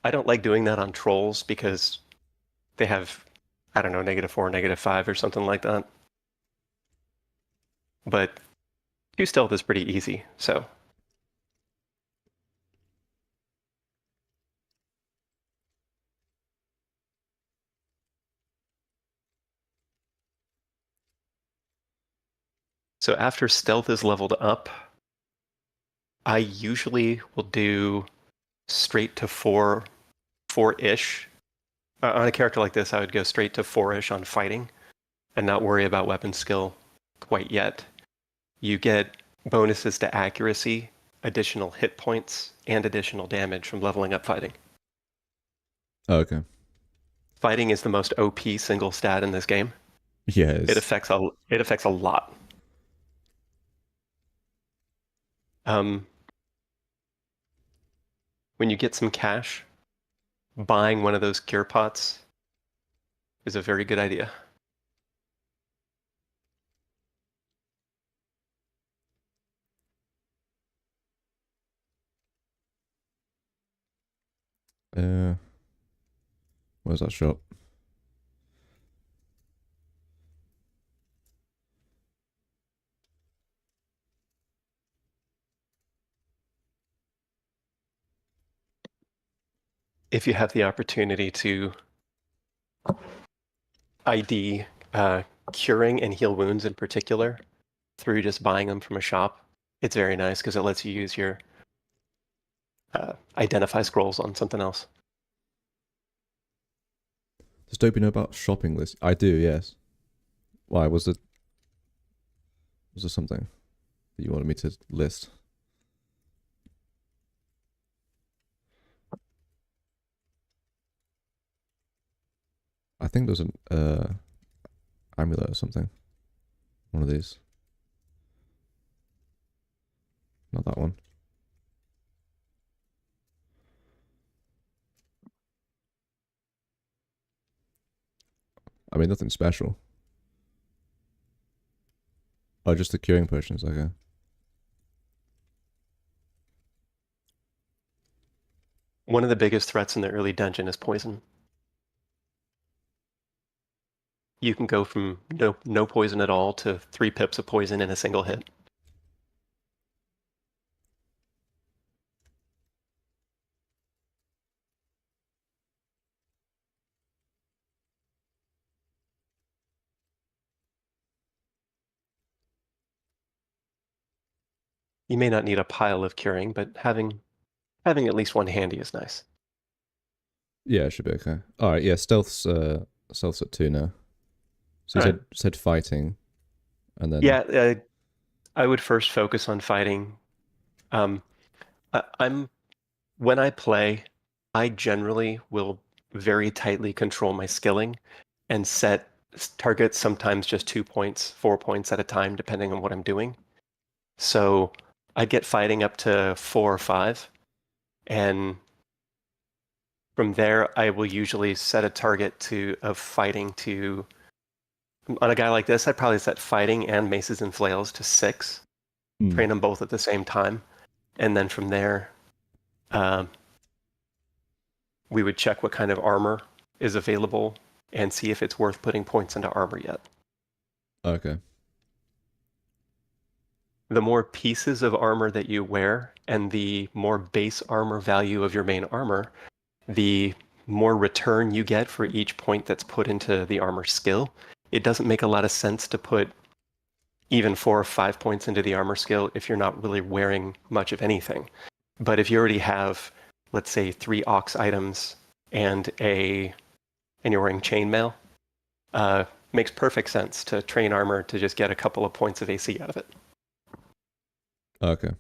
I don't like doing that on trolls because they have, I don't know, -4, -5 or something like that. But 2 stealth is pretty easy, so. So after stealth is leveled up, I usually will do straight to 4-ish. On a character like this, I would go straight to 4-ish on fighting and not worry about weapon skill quite yet. You get bonuses to accuracy, additional hit points, and additional damage from leveling up fighting. Oh, okay. Fighting is the most OP single stat in this game. Yeah, it affects a lot. When you get some cash, buying one of those cure pots is a very good idea. Where's that shop? If you have the opportunity to ID curing and heal wounds in particular through just buying them from a shop, It's very nice because it lets you use your identify scrolls on something else. Does Dopey know about shopping lists? I do, yes. Why, was there something that you wanted me to list? I think there's an amulet or something. One of these. Not that one. I mean, nothing special. Oh, just the curing potions, okay. One of the biggest threats in the early dungeon is poison. You can go from no poison at all to 3 pips of poison in a single hit. You may not need a pile of curing, but having at least one handy is nice. Yeah, it should be okay. Alright, yeah, stealth's at 2 now. So you said fighting, and then... Yeah, I would first focus on fighting. When I play, I generally will very tightly control my skilling and set targets sometimes just 2 points, 4 points at a time, depending on what I'm doing. So I get fighting up to 4 or 5, and from there I will usually set a target of fighting to. On a guy like this, I'd probably set fighting and maces and flails to 6, train them both at the same time, and then from there, we would check what kind of armor is available and see if it's worth putting points into armor yet. Okay. The more pieces of armor that you wear and the more base armor value of your main armor, the more return you get for each point that's put into the armor skill. It doesn't make a lot of sense to put even 4 or 5 points into the armor skill if you're not really wearing much of anything. But if you already have, let's say, 3 ox items and you're wearing chainmail, makes perfect sense to train armor to just get a couple of points of AC out of it. Okay.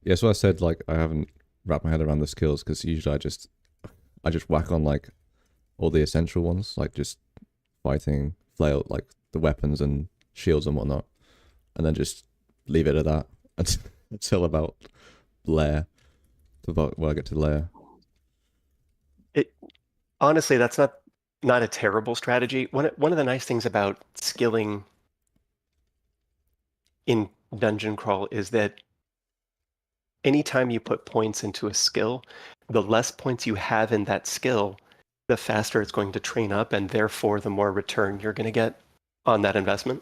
Yeah, so I said, like, I haven't wrapped my head around the skills, because usually I just whack on, like, all the essential ones, like just fighting, flail, like the weapons and shields and whatnot, and then just leave it at that until about lair, about when I get to lair. Honestly, that's not a terrible strategy. One of the nice things about skilling in dungeon crawl is that anytime you put points into a skill, the less points you have in that skill, the faster it's going to train up, and therefore the more return you're going to get on that investment.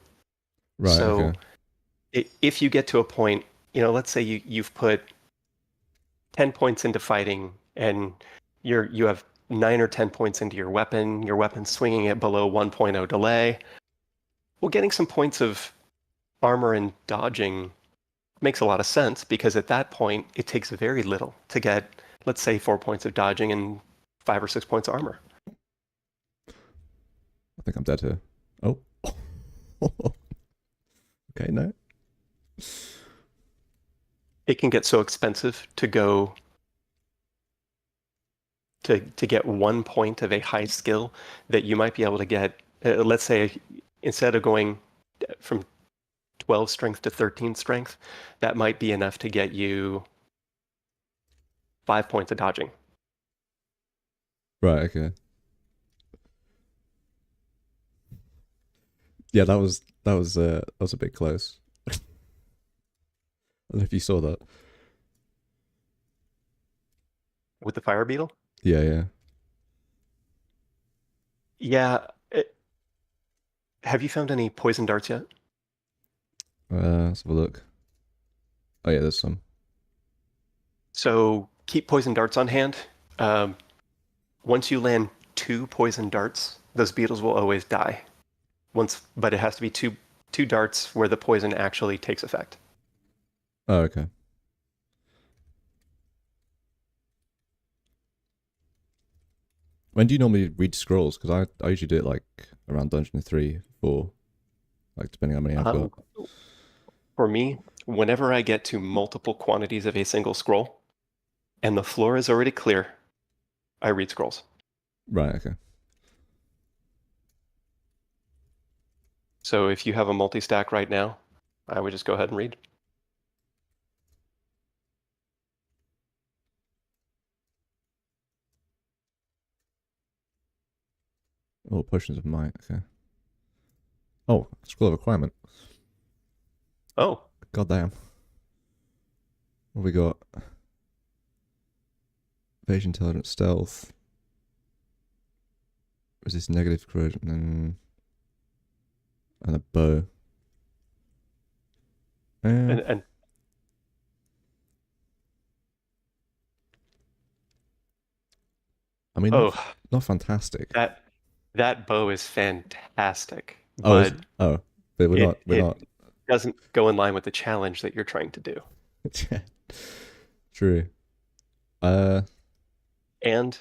Right. So okay. If you get to a point, let's say you've put 10 points into fighting and you have 9 or 10 points into your weapon's swinging it below 1.0 delay. Well, getting some points of armor and dodging makes a lot of sense, because at that point it takes very little to get, let's say, 4 points of dodging and 5 or 6 points of armor. I think I'm dead here. Oh. Okay, no. It can get so expensive to go to get 1 point of a high skill that you might be able to get, let's say, instead of going from 12 strength to 13 strength, that might be enough to get you 5 points of dodging. Right, okay. Yeah, that was a bit close. I don't know if you saw that. With the fire beetle? Yeah. Yeah. Have you found any poison darts yet? Let's have a look. Oh yeah, there's some. So keep poison darts on hand. Once you land 2 poison darts, those beetles will always die. But it has to be two darts where the poison actually takes effect. Oh, okay. When do you normally read scrolls? Because I usually do it like around dungeon 3, 4, like depending on how many I've got. For me, whenever I get to multiple quantities of a single scroll and the floor is already clear, I read scrolls. Right, okay. So if you have a multi-stack right now, I would just go ahead and read. Oh, potions of might, okay. Oh, scroll of requirement. Oh, God damn. What have we got? Evasion, intelligence, stealth. Resist negative corrosion, and a bow. and I mean, oh, not fantastic. that bow is fantastic, Oh, but but we're it not. doesn't go in line with the challenge that you're trying to do. True. And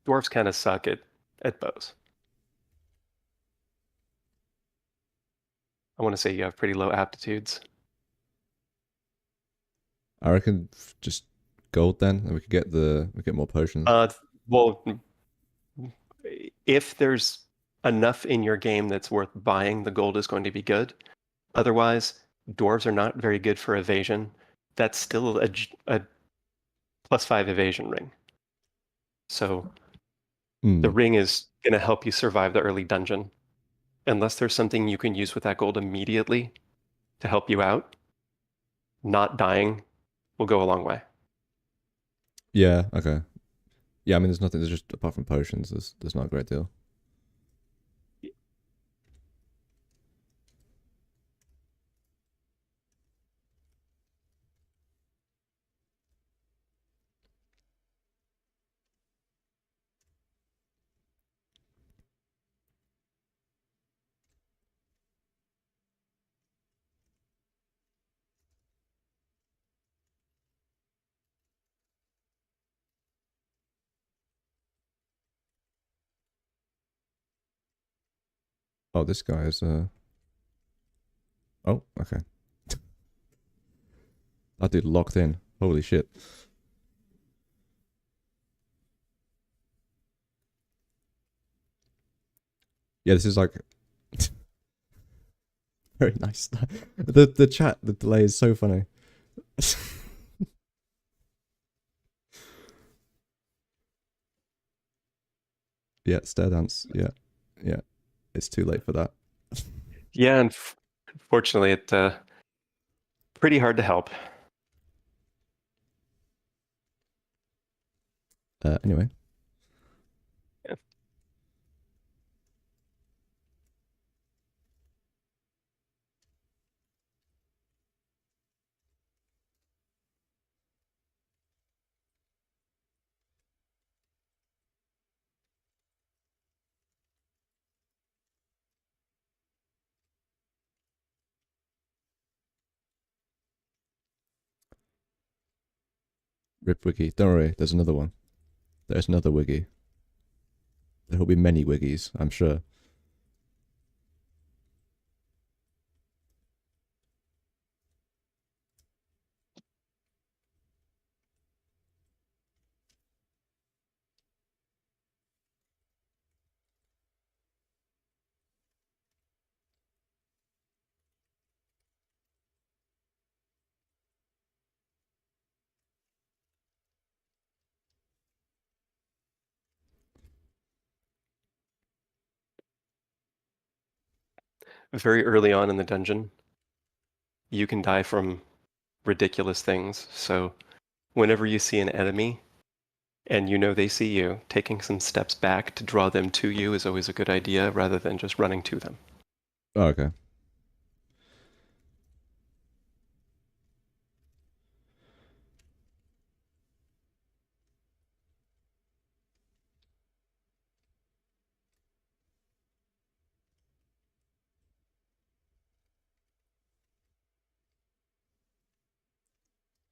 dwarves kind of suck at bows. I want to say you have pretty low aptitudes. I reckon just gold then, and we get more potions. Well, if there's enough in your game that's worth buying, the gold is going to be good. Otherwise, dwarves are not very good for evasion. That's still a +5 evasion ring. So the ring is going to help you survive the early dungeon. Unless there's something you can use with that gold immediately to help you out, not dying will go a long way. Yeah, okay. Yeah, I mean, there's just, apart from potions, there's not a great deal. Oh, this guy is, oh, okay. That dude locked in. Holy shit. Yeah, this is like very nice. The chat, the delay is so funny. Yeah, stare dance. Yeah. It's too late for that. Yeah, and unfortunately, it's pretty hard to help. Anyway. Yeah. Rip Wiggy. Don't worry, there's another one. There's another Wiggy. There will be many Wiggies, I'm sure. Very early on in the dungeon, you can die from ridiculous things. So whenever you see an enemy and you know they see you, taking some steps back to draw them to you is always a good idea rather than just running to them. Oh, okay.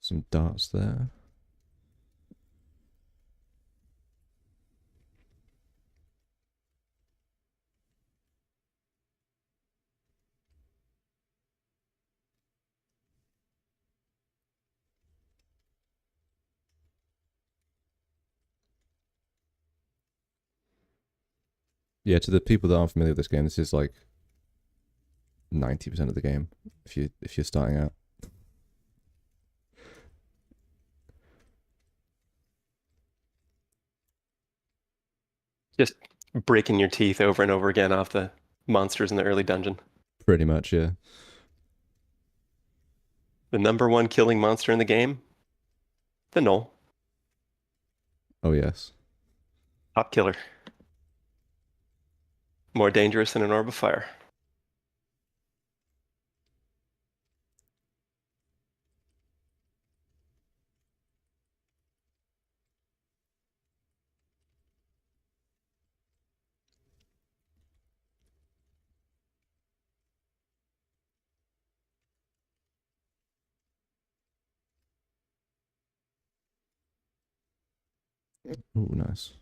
Some darts there. Yeah, to the people that aren't familiar with this game, this is like 90% of the game if you're starting out. Just breaking your teeth over and over again off the monsters in the early dungeon. Pretty much, yeah. The number one killing monster in the game, the Knoll. Oh yes. Top killer. More dangerous than an orb of fire. Oh, nice.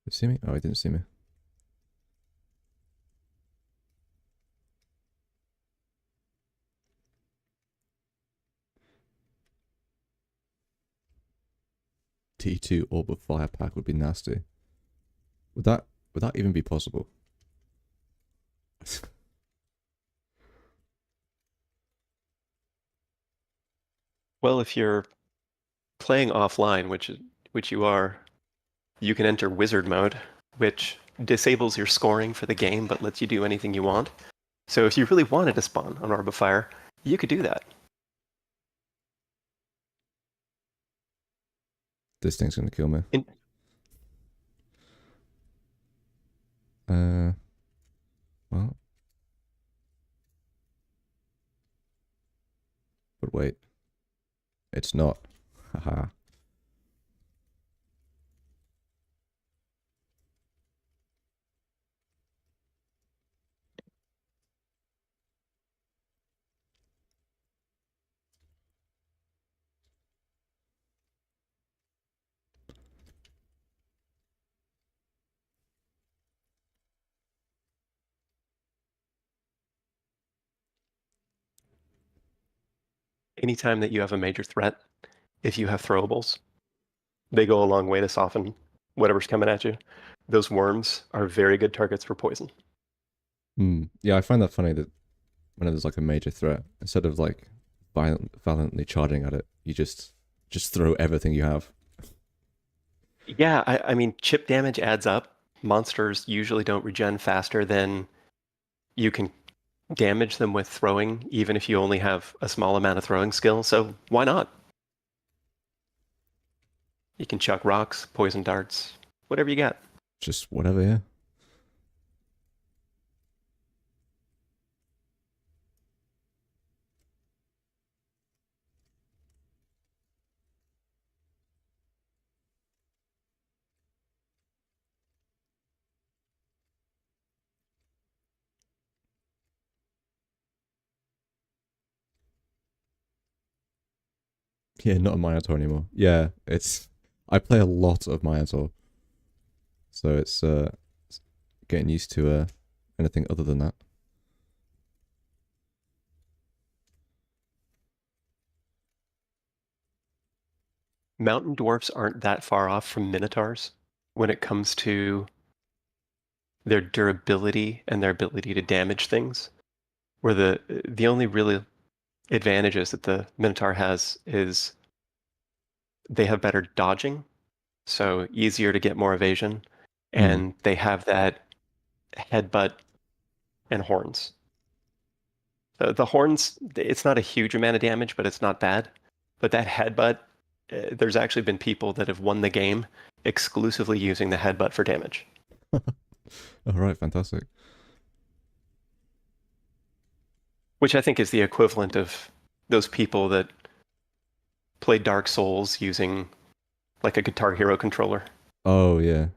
Did he see me? Oh, he didn't see me. T2 Orb of Fire pack would be nasty. Would that even be possible? Well, if you're playing offline, which you are, you can enter wizard mode, which disables your scoring for the game but lets you do anything you want. So if you really wanted to spawn an Orb of Fire, you could do that. This thing's gonna kill me. Well. But wait. It's not. Haha. Anytime that you have a major threat, if you have throwables, they go a long way to soften whatever's coming at you. Those worms are very good targets for poison. Yeah, I find that funny that when there's like a major threat, instead of like violently charging at it, you just throw everything you have. Yeah, I mean, chip damage adds up. Monsters usually don't regen faster than you can damage them with throwing, even if you only have a small amount of throwing skill. So why not? You can chuck rocks, poison darts, whatever you got. Just whatever, yeah. Yeah, not a Minotaur anymore. Yeah, I play a lot of Minotaur. So it's getting used to anything other than that. Mountain dwarfs aren't that far off from minotaurs when it comes to their durability and their ability to damage things. Where the only really advantages that the minotaur has is they have better dodging, so easier to get more evasion, and they have that headbutt and horns. The horns, it's not a huge amount of damage, but it's not bad. But that headbutt, there's actually been people that have won the game exclusively using the headbutt for damage. All right, fantastic. Which I think is the equivalent of those people that play Dark Souls using like a Guitar Hero controller. Oh yeah,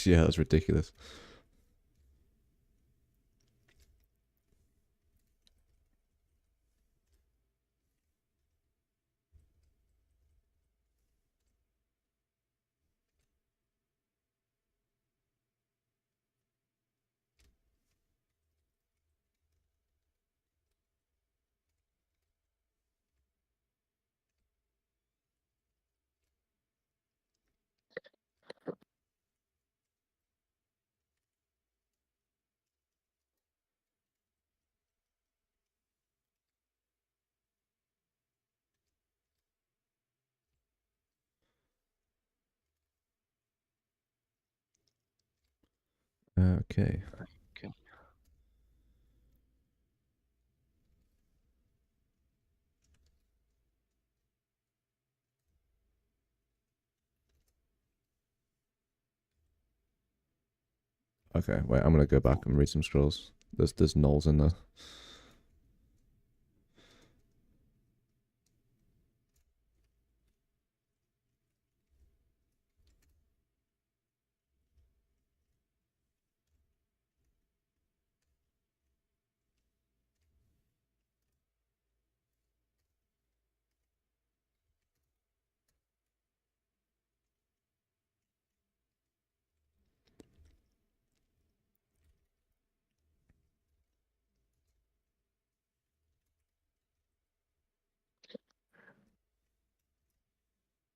yeah, that's ridiculous. Okay. Okay. Okay, wait, I'm gonna go back and read some scrolls. There's nulls in there.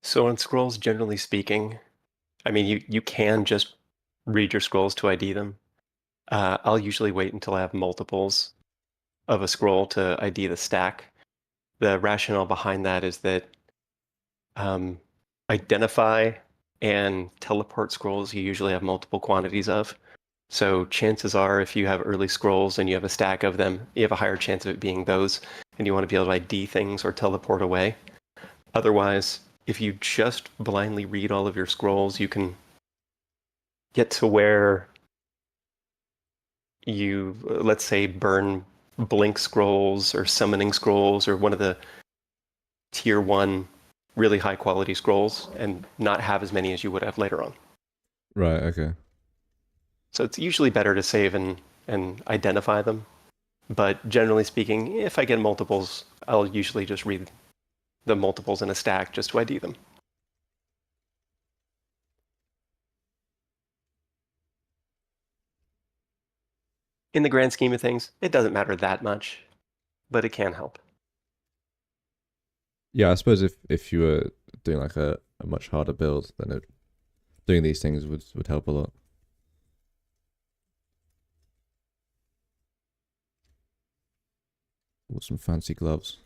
So on scrolls, generally speaking, I mean, you can just read your scrolls to ID them. I'll usually wait until I have multiples of a scroll to ID the stack. The rationale behind that is that um, identify and teleport scrolls you usually have multiple quantities of. So chances are, if you have early scrolls and you have a stack of them, you have a higher chance of it being those, and you want to be able to ID things or teleport away. Otherwise, if you just blindly read all of your scrolls, you can get to where you, let's say, burn blink scrolls or summoning scrolls or one of the tier 1 really high quality scrolls and not have as many as you would have later on. Right. Okay. So it's usually better to save and identify them. But generally speaking, if I get multiples, I'll usually just read the multiples in a stack just to ID them. In the grand scheme of things, it doesn't matter that much, but it can help. Yeah, I suppose if you were doing like a much harder build, then doing these things would help a lot. With some fancy gloves.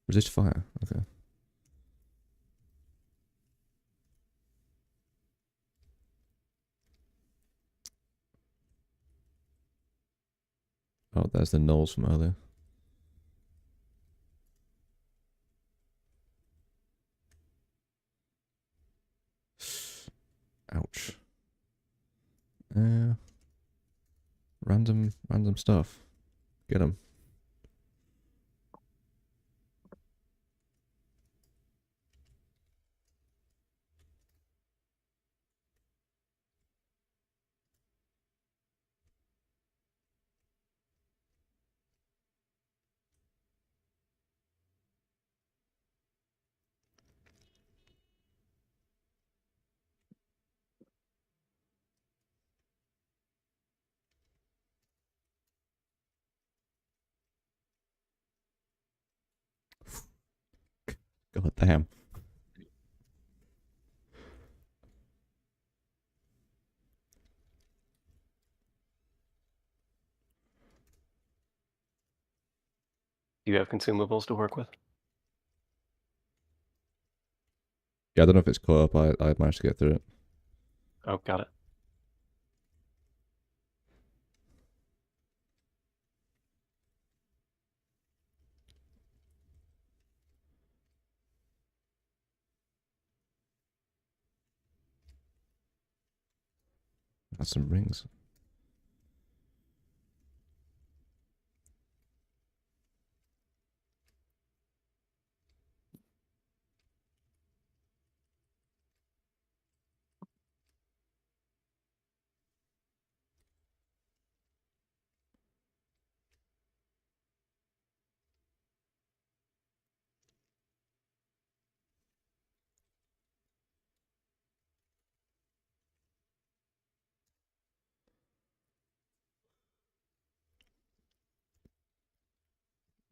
Resist fire. Okay. Oh, there's the gnolls from earlier. Ouch. Random stuff. Get them. God damn. Do you have consumables to work with? Yeah, I don't know if it's caught up. I managed to get through it. Oh, got it. Got some rings.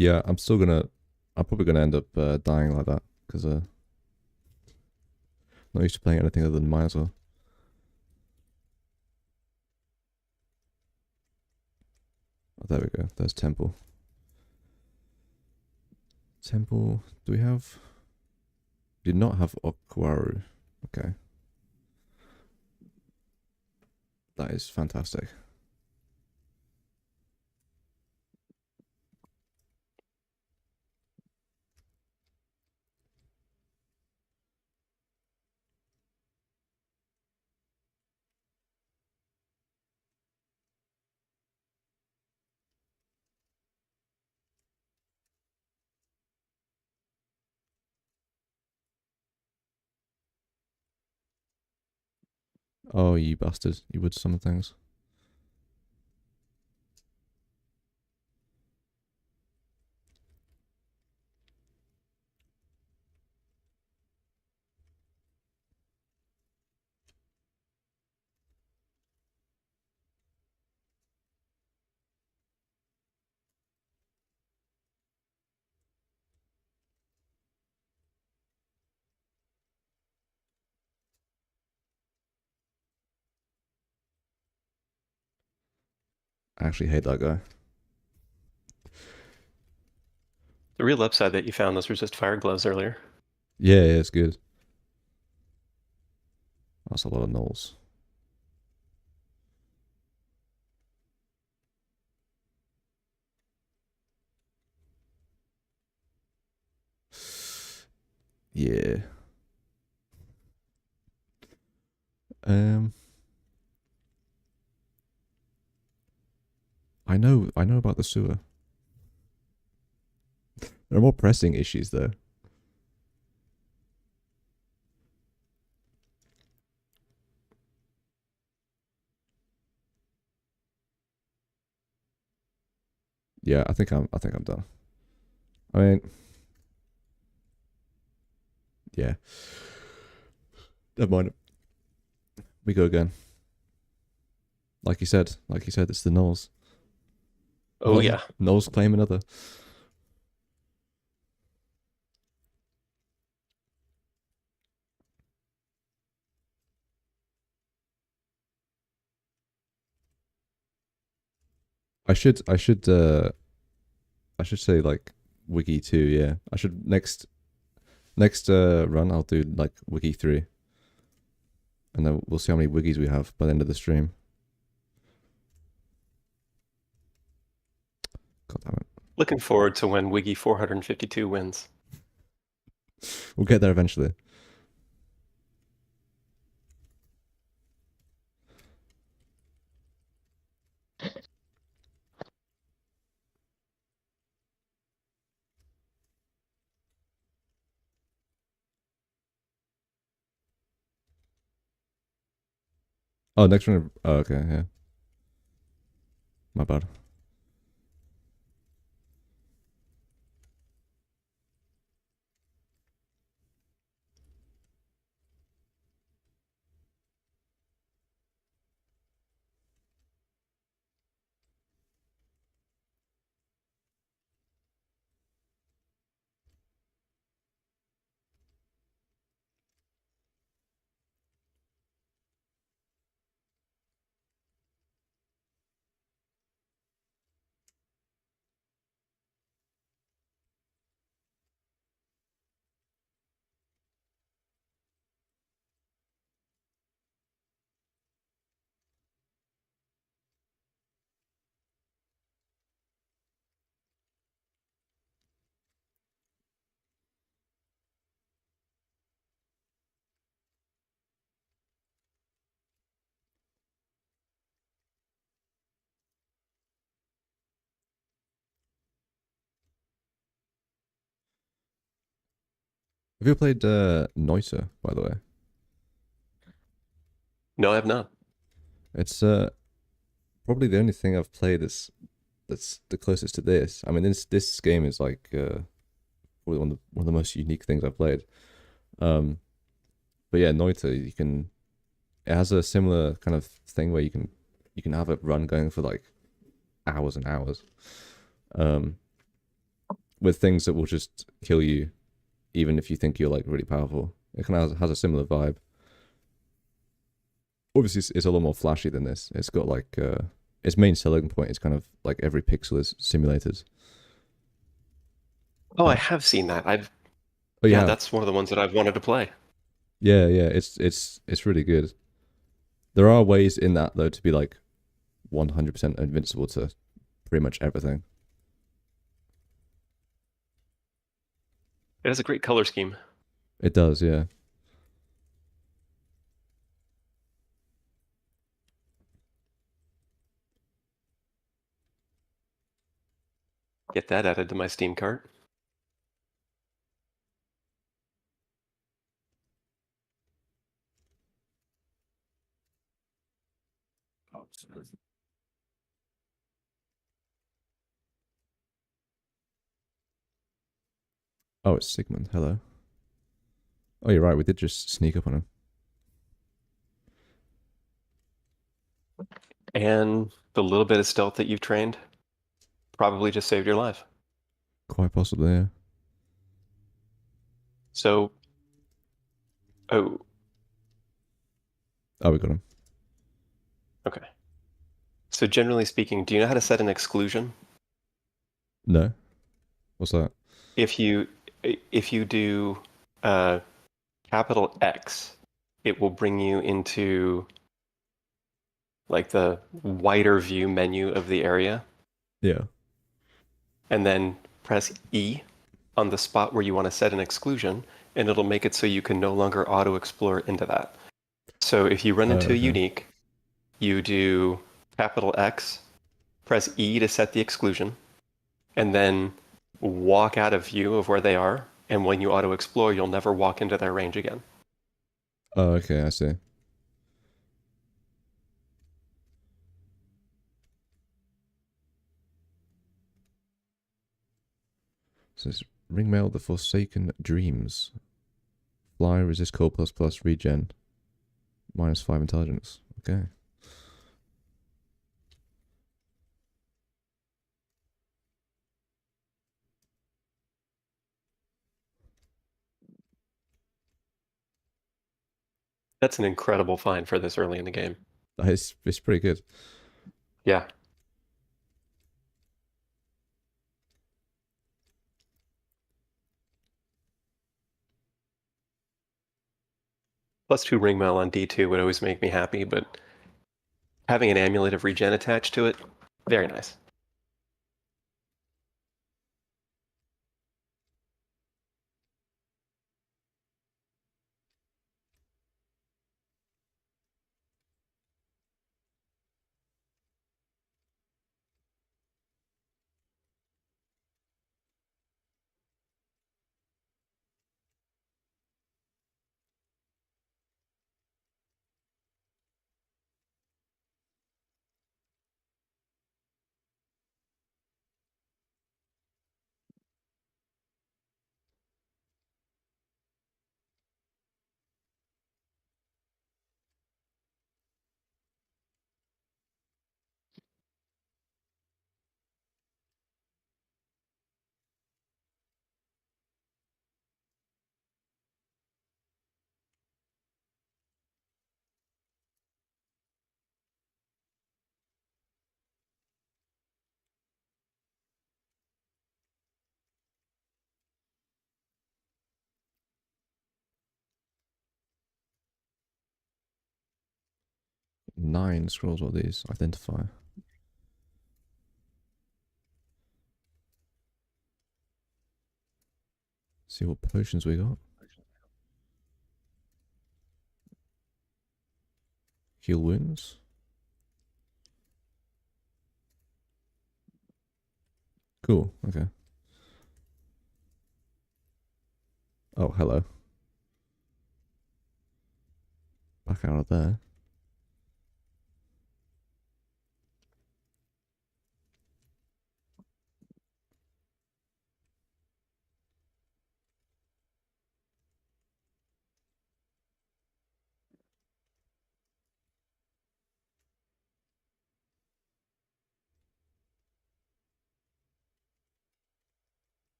Yeah, I'm probably gonna end up dying like that because not used to playing anything other than Miser. Oh, there we go. There's Temple. Temple. Do we have? Did not have Okwaru. Okay. That is fantastic. Oh, you bastard. You would summon things. I actually hate that guy. The real upside that you found those resist fire gloves earlier. Yeah, it's good. That's a lot of nulls. Yeah. I know about the sewer. There are more pressing issues though. Yeah, I think I'm done. I mean, yeah. Never mind. We go again. Like you said, it's the nulls. Oh yeah. Nulls claim another. I should say like Wiki 2, yeah. I should next run I'll do like Wiki 3. And then we'll see how many wiggies we have by the end of the stream. God damn it. Looking forward to when Wiggy 452 wins. We'll get there eventually. Oh, next one. Oh, okay, yeah. My bad. Have you ever played Noita, by the way? No, I have not. It's probably the only thing I've played that's the closest to this. I mean, this game is like probably one of the most unique things I've played. But yeah, Noita, it has a similar kind of thing where you can have a run going for like hours and hours. with things that will just kill you, even if you think you're like really powerful. It kind of has a similar vibe. Obviously, it's a lot more flashy than this. It's got like its main selling point is kind of like every pixel is simulated. Oh, I But have seen that. I've oh Yeah, yeah, that's one of the ones that I've wanted to play. yeah, yeah. It's really good. There are ways in that though to be like 100% invincible to pretty much everything. It has a great color scheme. It does, yeah. Get that added to my Steam cart. Oh, so- Oh, it's Sigmund. Hello. Oh, you're right. We did just sneak up on him. And the little bit of stealth that you've trained probably just saved your life. Quite possibly, yeah. So, oh, Oh, we got him. okay. So generally speaking, do you know how to set an exclusion? No. What's that? If you do capital X, it will bring you into like the wider view menu of the area, Yeah. and then press E on the spot where you want to set an exclusion, and it'll make it so you can no longer auto explore into that. So if you run into a Okay. unique, you do capital X, press E to set the exclusion, and then walk out of view of where they are. And when you auto explore, you'll never walk into their range again. Oh, okay. I see. So it's Ringmail the Forsaken Dreams. Fly, resist cold ++ regen. -5 intelligence. Okay. That's an incredible find for this early in the game. It's pretty good. Yeah. +2 ringmail on D2 would always make me happy, but having an amulet of regen attached to it, very nice. Nine scrolls. What are these? Identify. See what potions we got. Heal wounds. Cool. Okay. Oh, hello. Back out of there.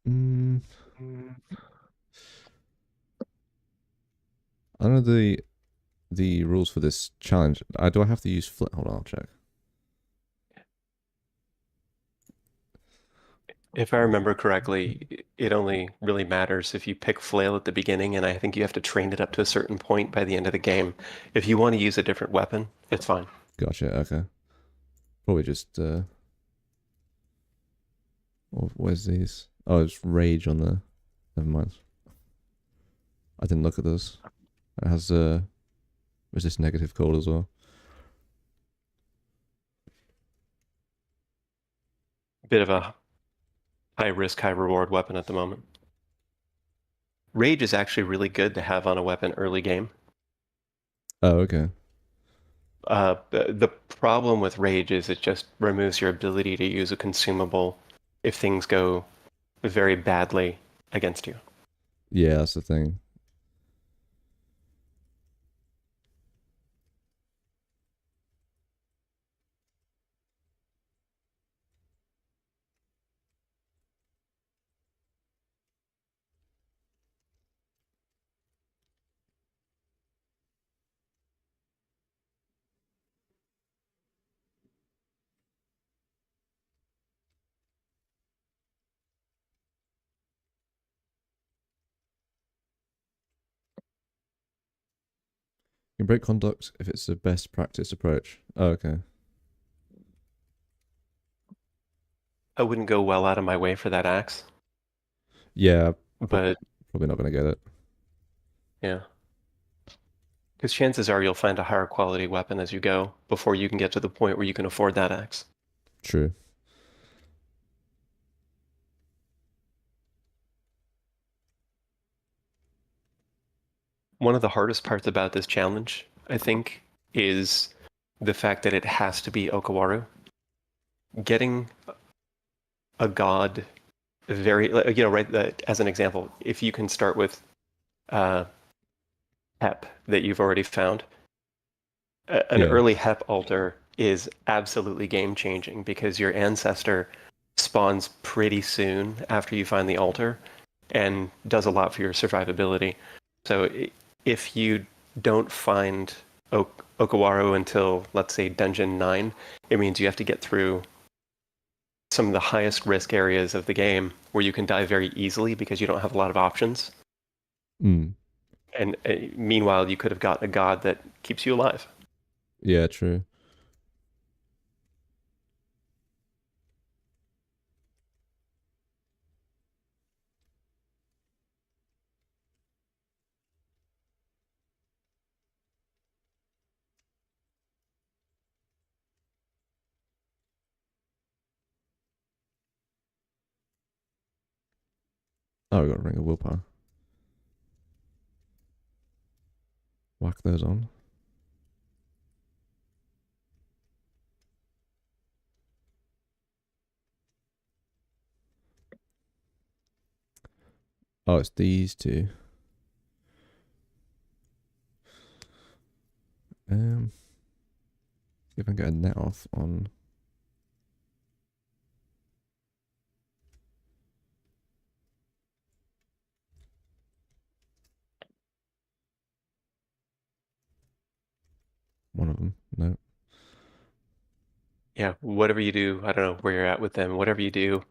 Mm, Mm, I don't know the rules for this challenge. Do I have to use flip? Hold on, I'll check. If I remember correctly, it only really matters if you pick flail at the beginning, and I think you have to train it up to a certain point by the end of the game. If you want to use a different weapon, it's fine. Gotcha. Okay. Probably just where's these? Oh, it's rage on the. Never mind. I didn't look at this. It has resist negative cold as well. Bit of a high risk, high reward weapon at the moment. Rage is actually really good to have on a weapon early game. Oh, okay. The problem with rage is it just removes your ability to use a consumable if things go very badly against you. Yeah, that's the thing. You can break conduct if it's the best practice approach. Oh, okay. I wouldn't go well out of my way for that axe, Yeah, but probably not gonna get it. yeah. Because chances are you'll find a higher quality weapon as you go before you can get to the point where you can afford that axe. True. One of the hardest parts about this challenge, I think, is the fact that it has to be Okawaru. Getting a god very, right, as an example, if you can start with HEP that you've already found, an Yeah. early HEP altar is absolutely game changing because your ancestor spawns pretty soon after you find the altar and does a lot for your survivability. So if you don't find Okawaru until, let's say, Dungeon 9, it means you have to get through some of the highest risk areas of the game where you can die very easily because you don't have a lot of options. Mm. And meanwhile, you could have gotten a god that keeps you alive. Yeah, true. Oh, we got a ring of willpower. Whack those on. Oh, it's these two. See if I can get a net off on. One of them. No. Yeah, whatever you do, I don't know where you're at with them, whatever you do,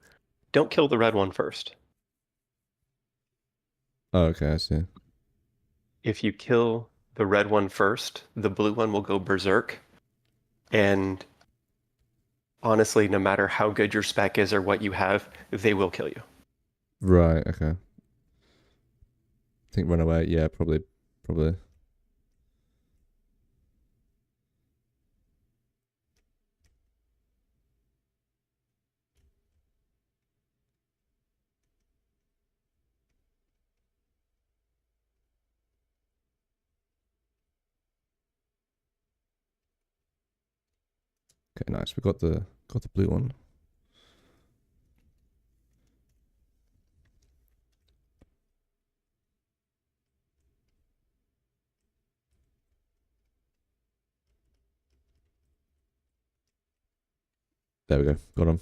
don't kill the red one first. Oh, okay, I see. If you kill the red one first, the blue one will go berserk. And honestly, no matter how good your spec is or what you have, they will kill you. Right, okay. I think run away. Yeah, probably. Probably. Okay, nice. We got the blue one. There we go. Got him.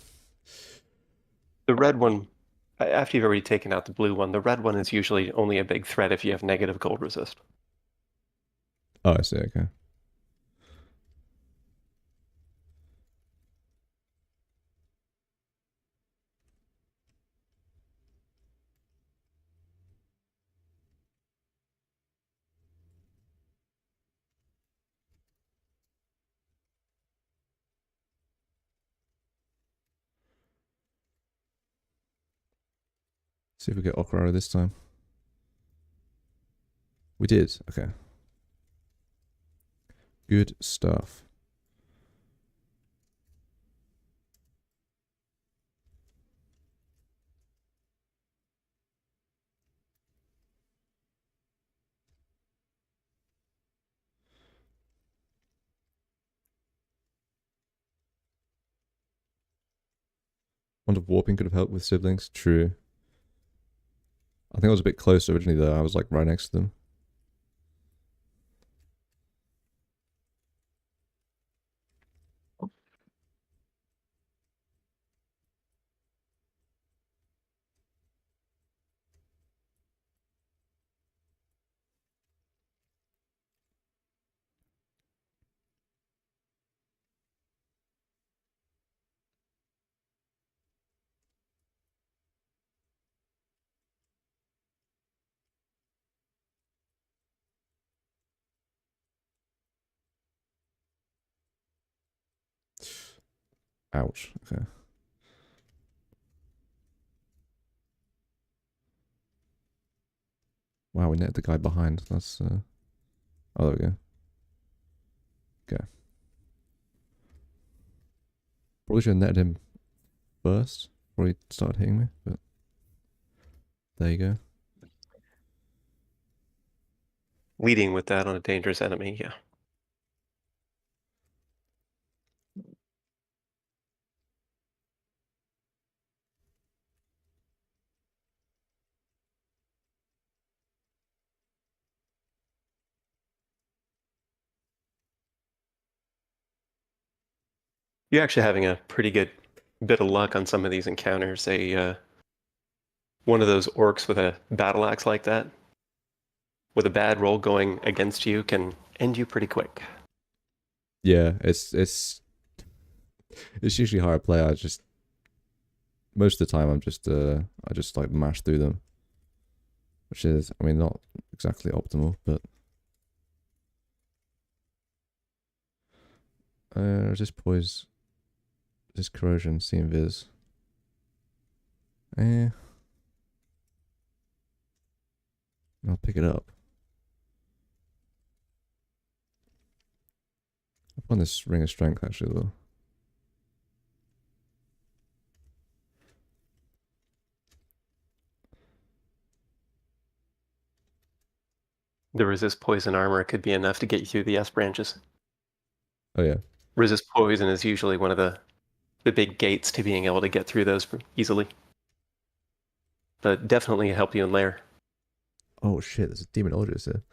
The red one After you've already taken out the blue one, the red one is usually only a big threat if you have negative gold resist. Oh, I see. Okay. See if we get Okra this time. We did. Okay. Good stuff. Wonder if warping could have helped with siblings. True. I think I was a bit close originally though. I was like right next to them. Ouch. Okay. Wow, we netted the guy behind. That's oh, there we go. Okay. Probably should have netted him first before he started hitting me, but there you go. Leading with that on a dangerous enemy, yeah. You're actually having a pretty good bit of luck on some of these encounters. One of those orcs with a battle axe like that, with a bad roll going against you, can end you pretty quick. Yeah, it's usually how I play. I just most of the time I just like mash through them, which is, I mean, not exactly optimal, but just poise, this corrosion, seeing viz. I'll pick it up. I find this ring of strength actually though. The resist poison armor could be enough to get you through the S branches. Oh yeah. Resist poison is usually one of the big gates to being able to get through those easily. But definitely help you in lair. Oh shit, there's a demonologist here.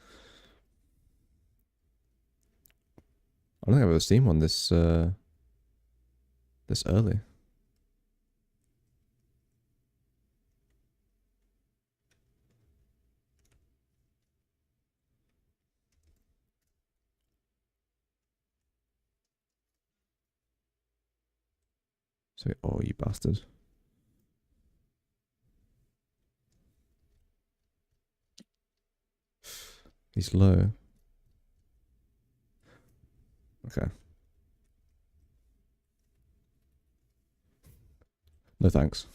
I don't think I've ever seen one this this early. So, oh, you bastard. He's low. Okay. No thanks.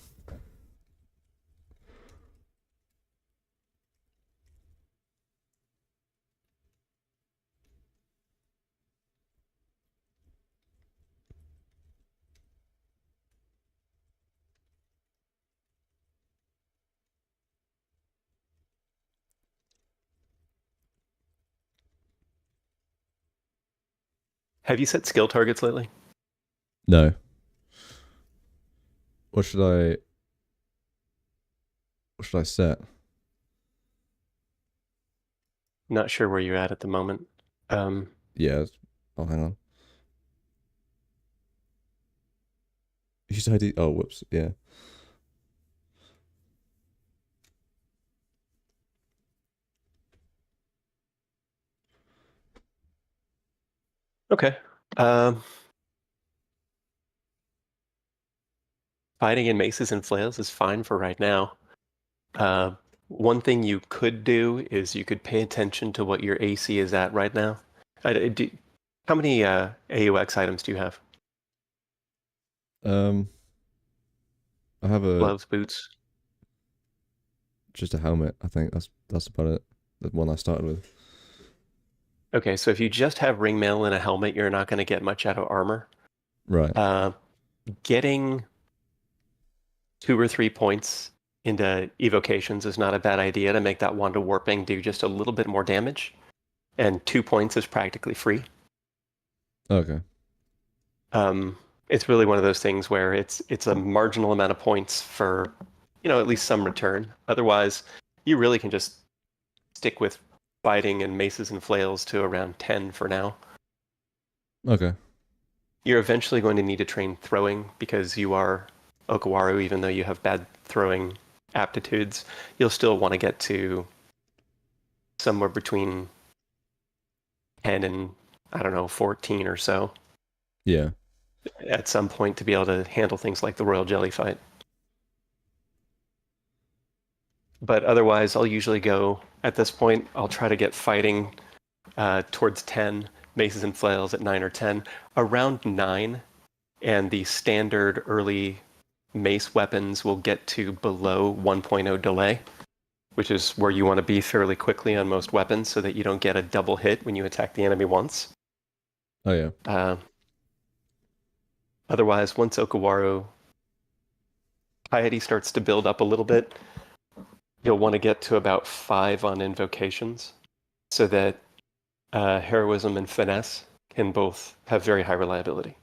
Have you set skill targets lately? No. What should I set? Not sure where you're at the moment. Yeah. Oh, hang on. You said oh, whoops. Yeah. Okay. Fighting in maces and flails is fine for right now. One thing you could do is you could pay attention to what your AC is at right now. How many AUX items do you have? I have Gloves, boots. just a helmet. I think that's about it. The one I started with. Okay, so if you just have ring mail and a helmet, you're not going to get much out of armor. Right. Getting 2 or 3 points into evocations is not a bad idea to make that wand of warping do just a little bit more damage. And 2 points is practically free. Okay. It's really one of those things where it's a marginal amount of points for, at least some return. Otherwise, you really can just stick with fighting and maces and flails to around 10 for now. Okay. You're eventually going to need to train throwing because you are Okawaru, even though you have bad throwing aptitudes. You'll still want to get to somewhere between 10 and, I don't know, 14 or so Yeah. at some point to be able to handle things like the Royal Jelly fight. But otherwise, I'll usually go, at this point, I'll try to get fighting towards 10, maces and flails at 9 or 10. Around 9, and the standard early mace weapons will get to below 1.0 delay, which is where you want to be fairly quickly on most weapons so that you don't get a double hit when you attack the enemy once. Oh yeah. Otherwise, once Okawaru piety starts to build up a little bit, you'll want to get to about 5 on invocations so that heroism and finesse can both have very high reliability.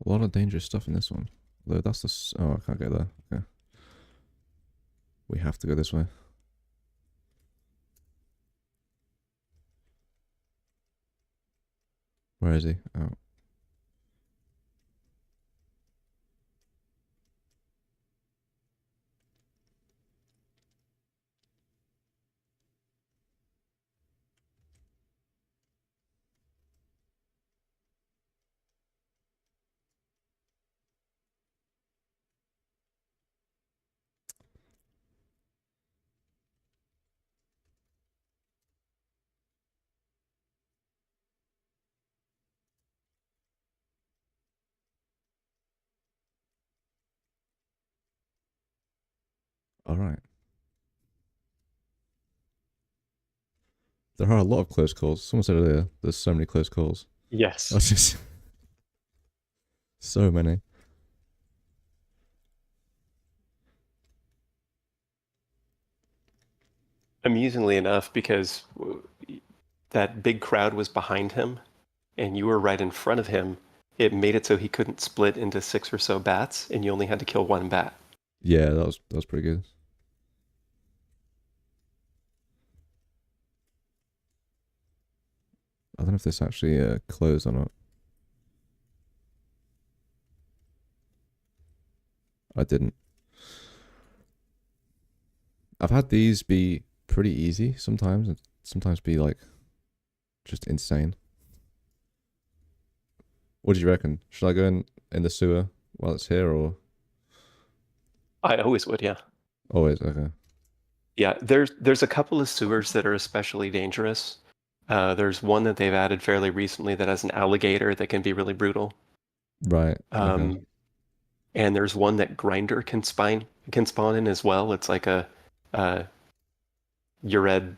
A lot of dangerous stuff in this one. Though that's the. Oh, I can't go there. Okay. We have to go this way. Where is he? Oh. All right. There are a lot of close calls. Someone said earlier, there's so many close calls. Yes. That's just so many. Amusingly enough, because that big crowd was behind him and you were right in front of him, it made it so he couldn't split into 6 or so bats, and you only had to kill 1 bat. Yeah, that was pretty good. I don't know if this actually closed or not. I didn't. I've had these be pretty easy sometimes, and sometimes be like just insane. What do you reckon? Should I go in the sewer while it's here, or I always would, yeah. always? Okay. Yeah, there's a couple of sewers that are especially dangerous. There's one that they've added fairly recently that has an alligator that can be really brutal. Right. Okay. And there's one that Grinder can spawn in as well. It's like a Ured,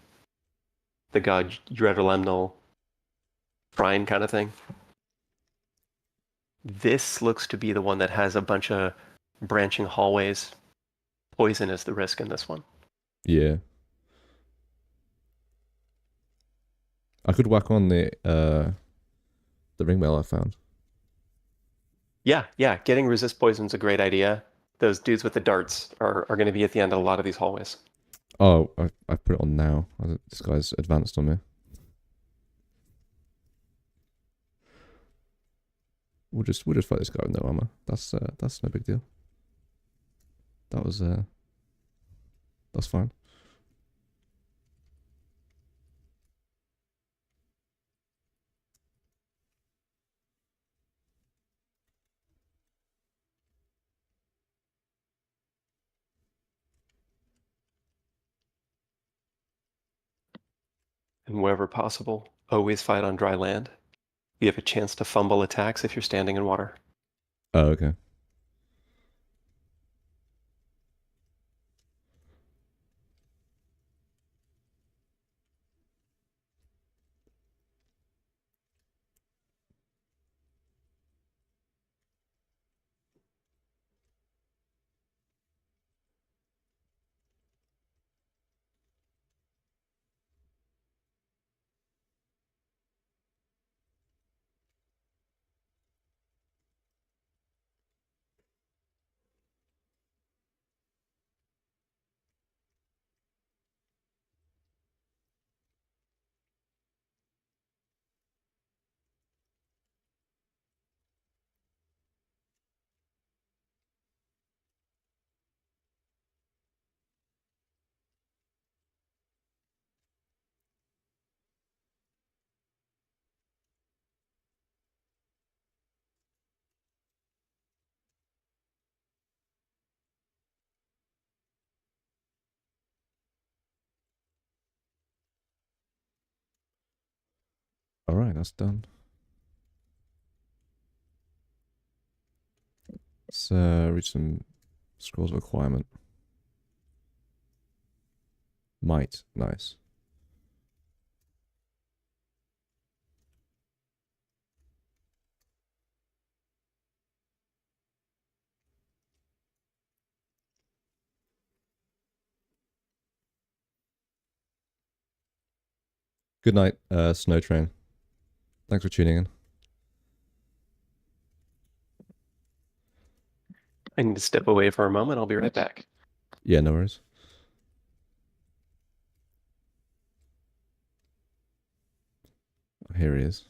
the god Ured shrine kind of thing. This looks to be the one that has a bunch of branching hallways. Poison is the risk in this one. Yeah. I could whack on the ring mail I found. Yeah. Getting resist poison is a great idea. Those dudes with the darts are going to be at the end of a lot of these hallways. Oh, I put it on now. This guy's advanced on me. We'll just fight this guy with no armor. That's no big deal. That's fine. And wherever possible, always fight on dry land. You have a chance to fumble attacks if you're standing in water. Oh, okay. All right, that's done. Let's read some scrolls of acquirement. Might, nice. Good night, Snow Train. Thanks for tuning in. I need to step away for a moment. I'll be right back. Yeah, no worries. Here he is.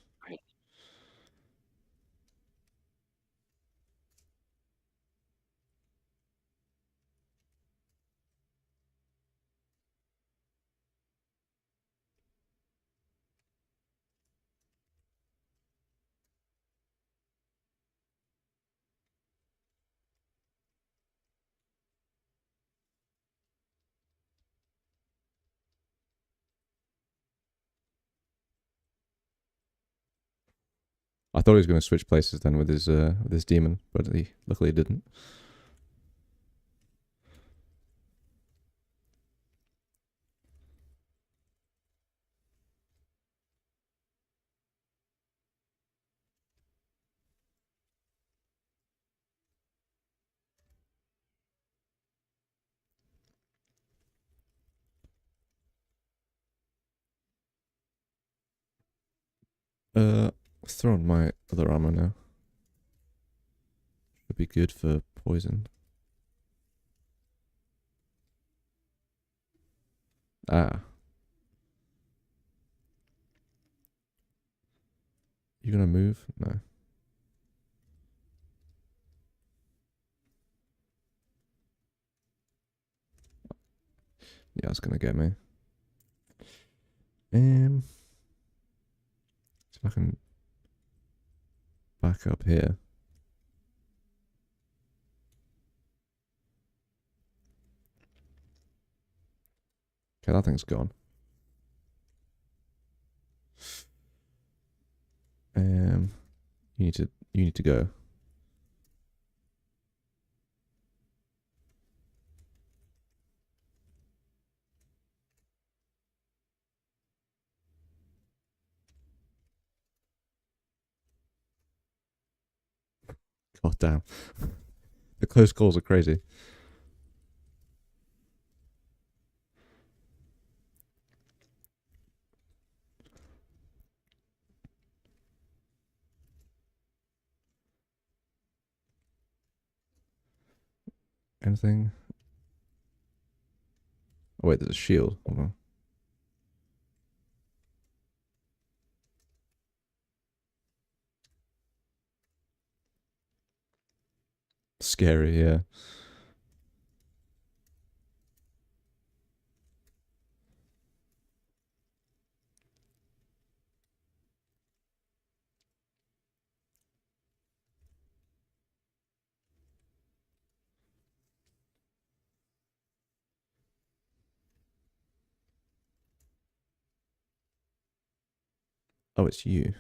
I thought he was going to switch places then with his demon, but he luckily didn't. Throw on my other armor now. Should be good for poison. Ah. You gonna move? No. Yeah, it's gonna get me. See if I can back up here. Okay, that thing's gone. You need to go. God damn. The close calls are crazy. Anything? Oh wait, there's a shield. Hold on. Scary, yeah. Oh, it's you.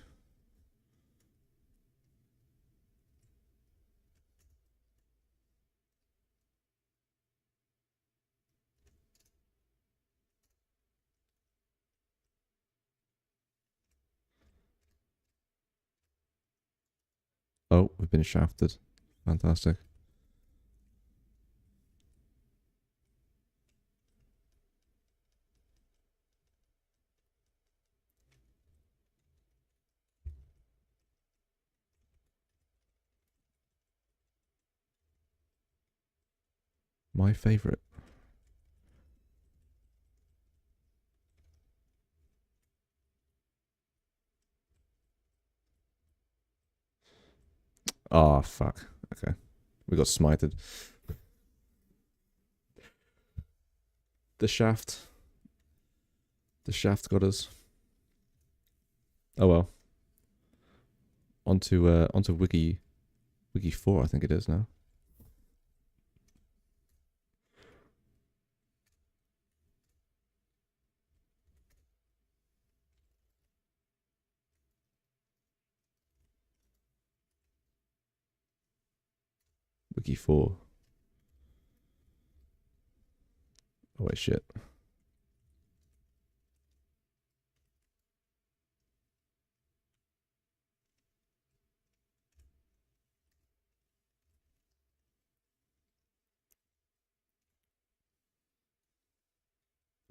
Oh, we've been shafted. Fantastic. My favorite. Oh, fuck. Okay. We got smited. The shaft. The shaft got us. Oh well. Onto Wiki 4, I think it is now. Wiki 4. Oh wait, shit.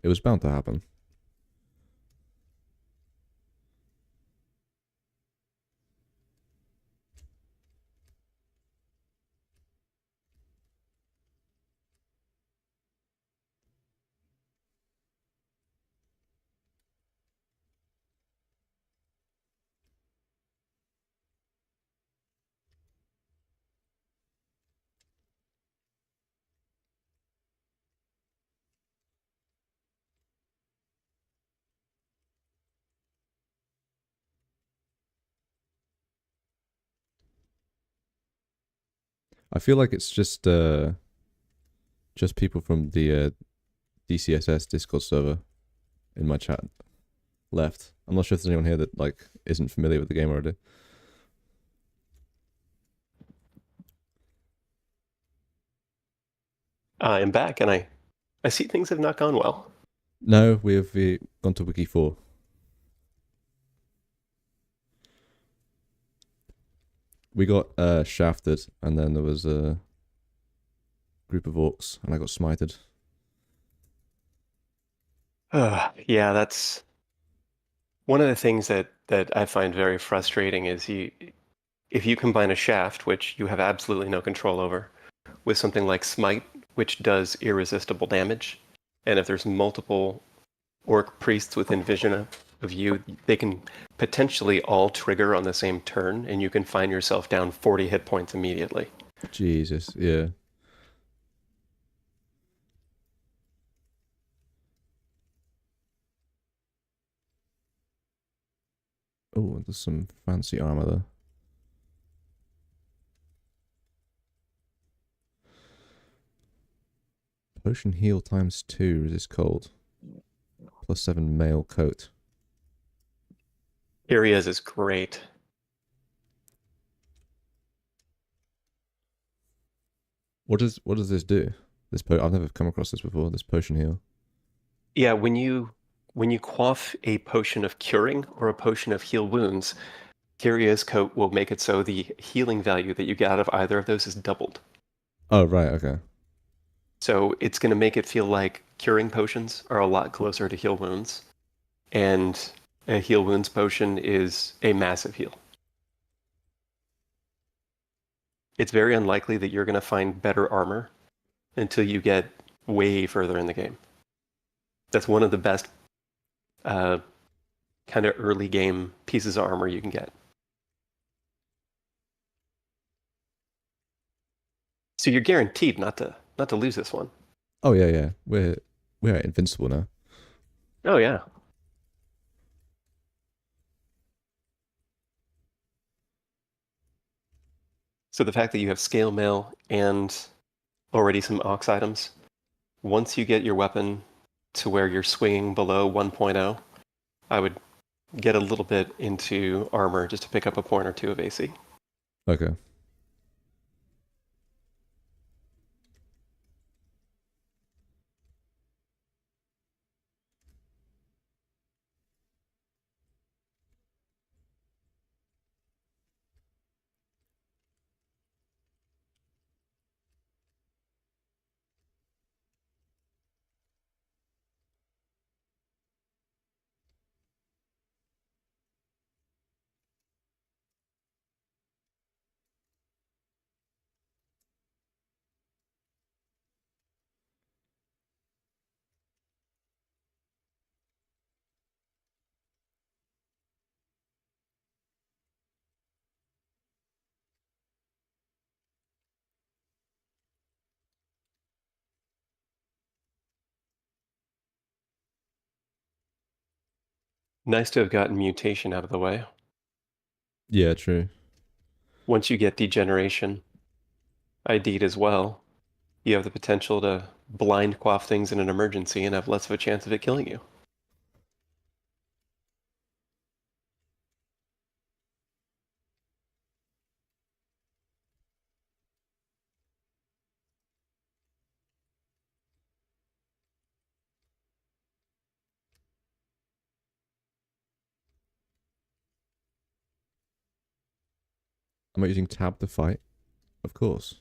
It was bound to happen. I feel like it's just people from the DCSS Discord server in my chat left. I'm not sure if there's anyone here that like isn't familiar with the game already. I'm back, and I see things have not gone well. No, we've gone to Wiki 4. We got shafted, and then there was a group of orcs, and I got smited. Yeah, that's one of the things that I find very frustrating is if you combine a shaft, which you have absolutely no control over, with something like smite, which does irresistible damage, and if there's multiple orc priests within vision of you, they can potentially all trigger on the same turn, and you can find yourself down 40 hit points immediately. Jesus, yeah. Oh, there's some fancy armor there. Potion heal times 2, resist cold. +7 mail coat. Areas is great. What does this do? I've never come across this before. This potion heal. Yeah, when you quaff a potion of curing or a potion of heal wounds, Kyria's coat will make it so the healing value that you get out of either of those is doubled. Oh right, okay. So it's going to make it feel like curing potions are a lot closer to heal wounds, and a heal wounds potion is a massive heal. It's very unlikely that you're going to find better armor until you get way further in the game. That's one of the best kind of early game pieces of armor you can get. So you're guaranteed not to lose this one. Oh yeah, yeah. We're invincible now. Oh yeah. So the fact that you have scale mail and already some ox items, once you get your weapon to where you're swinging below 1.0, I would get a little bit into armor just to pick up a point or two of AC. Okay. Nice to have gotten mutation out of the way. Yeah, true. Once you get degeneration ID'd as well, you have the potential to blind quaff things in an emergency and have less of a chance of it killing you. Am I using tab to fight? Of course.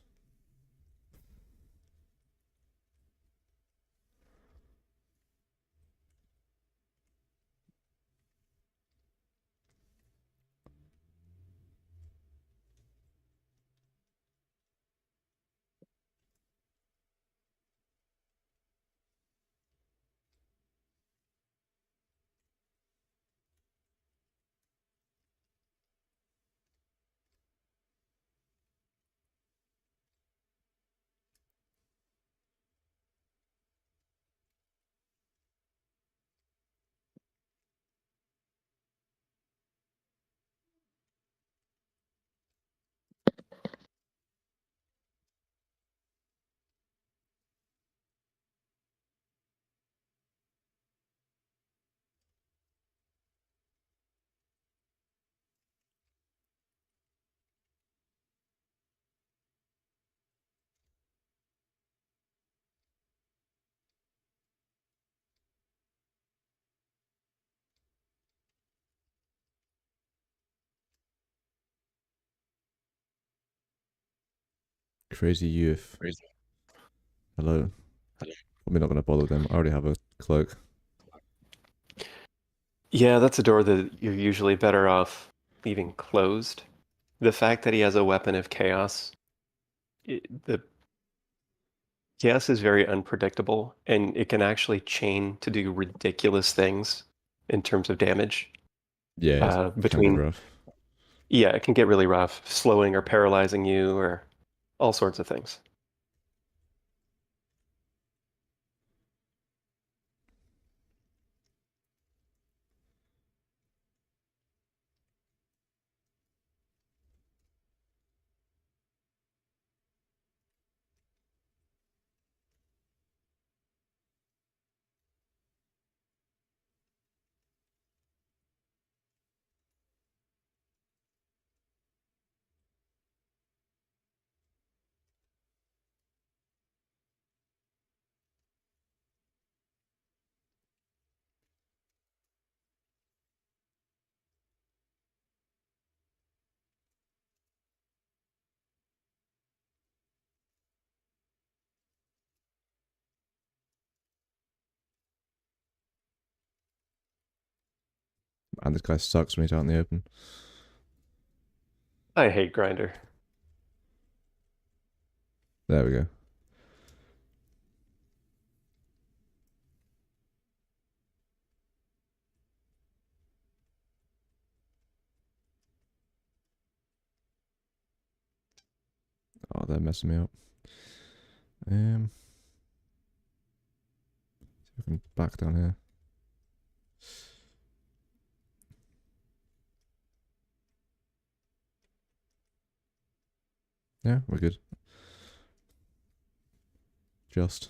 Crazy youth. Hello. Probably not going to bother them. I already have a cloak. Yeah, that's a door that you're usually better off leaving closed. The fact that he has a weapon of chaos, the chaos is very unpredictable, and it can actually chain to do ridiculous things in terms of damage. Yeah, it can be Between rough. Yeah, it can get really rough, slowing or paralyzing you, or all sorts of things. And this guy sucks when he's out in the open. I hate Grinder. There we go. Oh, they're messing me up. See if I can back down here. Yeah, we're good. Just.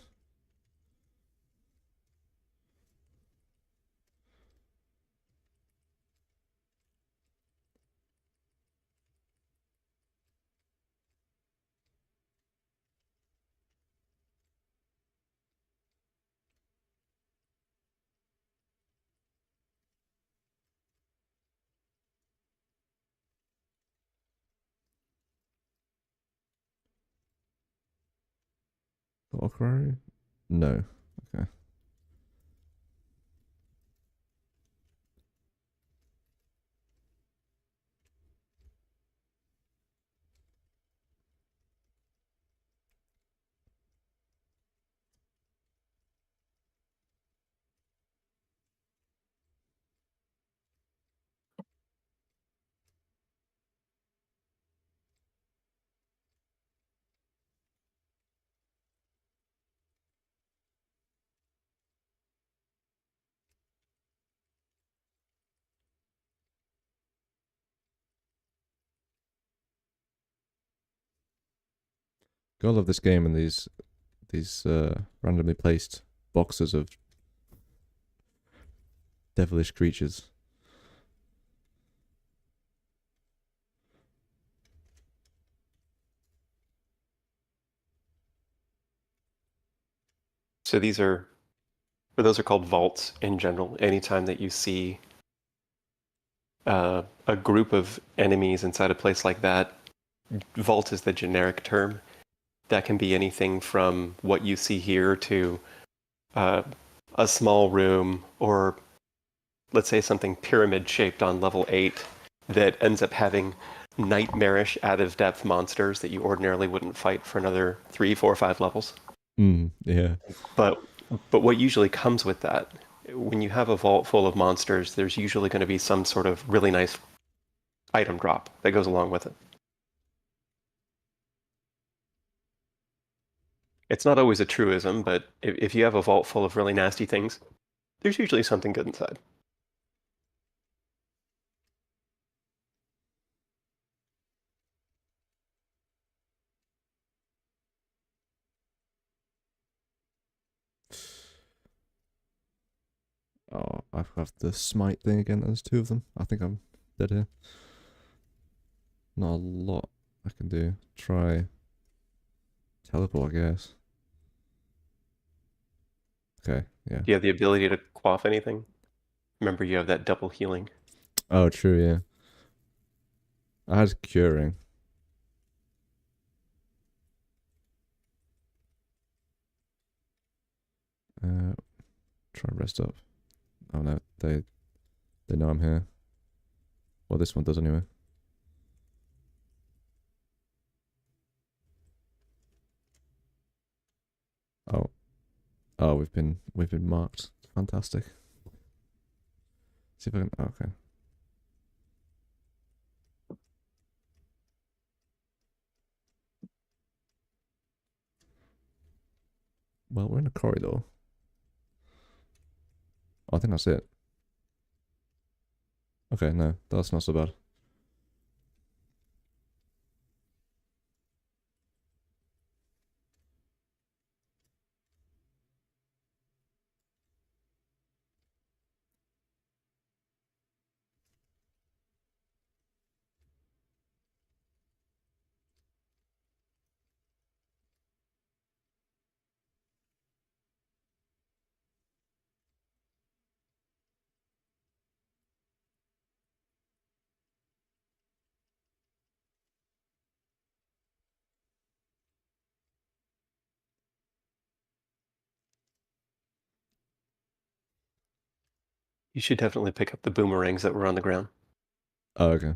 Aquari? No. Okay. Gotta love this game and these randomly placed boxes of devilish creatures. So these are, or those are called vaults in general. Anytime that you see a group of enemies inside a place like that, vault is the generic term. That can be anything from what you see here to a small room, or let's say something pyramid shaped on level 8 that ends up having nightmarish out of depth monsters that you ordinarily wouldn't fight for another 3, 4, 5 levels. Yeah. But what usually comes with that, when you have a vault full of monsters, there's usually going to be some sort of really nice item drop that goes along with it. It's not always a truism, but if you have a vault full of really nasty things, there's usually something good inside. Oh, I've got the smite thing again. There's 2 of them. I think I'm dead here. Not a lot I can do. Try teleport, I guess. Okay, yeah. Do you have the ability to quaff anything? Remember, you have that double healing. Oh, true, yeah. I had curing. Try and rest up. Oh no, they know I'm here. Well, this one does anyway. Oh, oh, we've been marked. Fantastic. See if I can. Okay. Well, we're in a corridor. I think that's it. Okay, no, that's not so bad. You should definitely pick up the boomerangs that were on the ground. Oh, okay.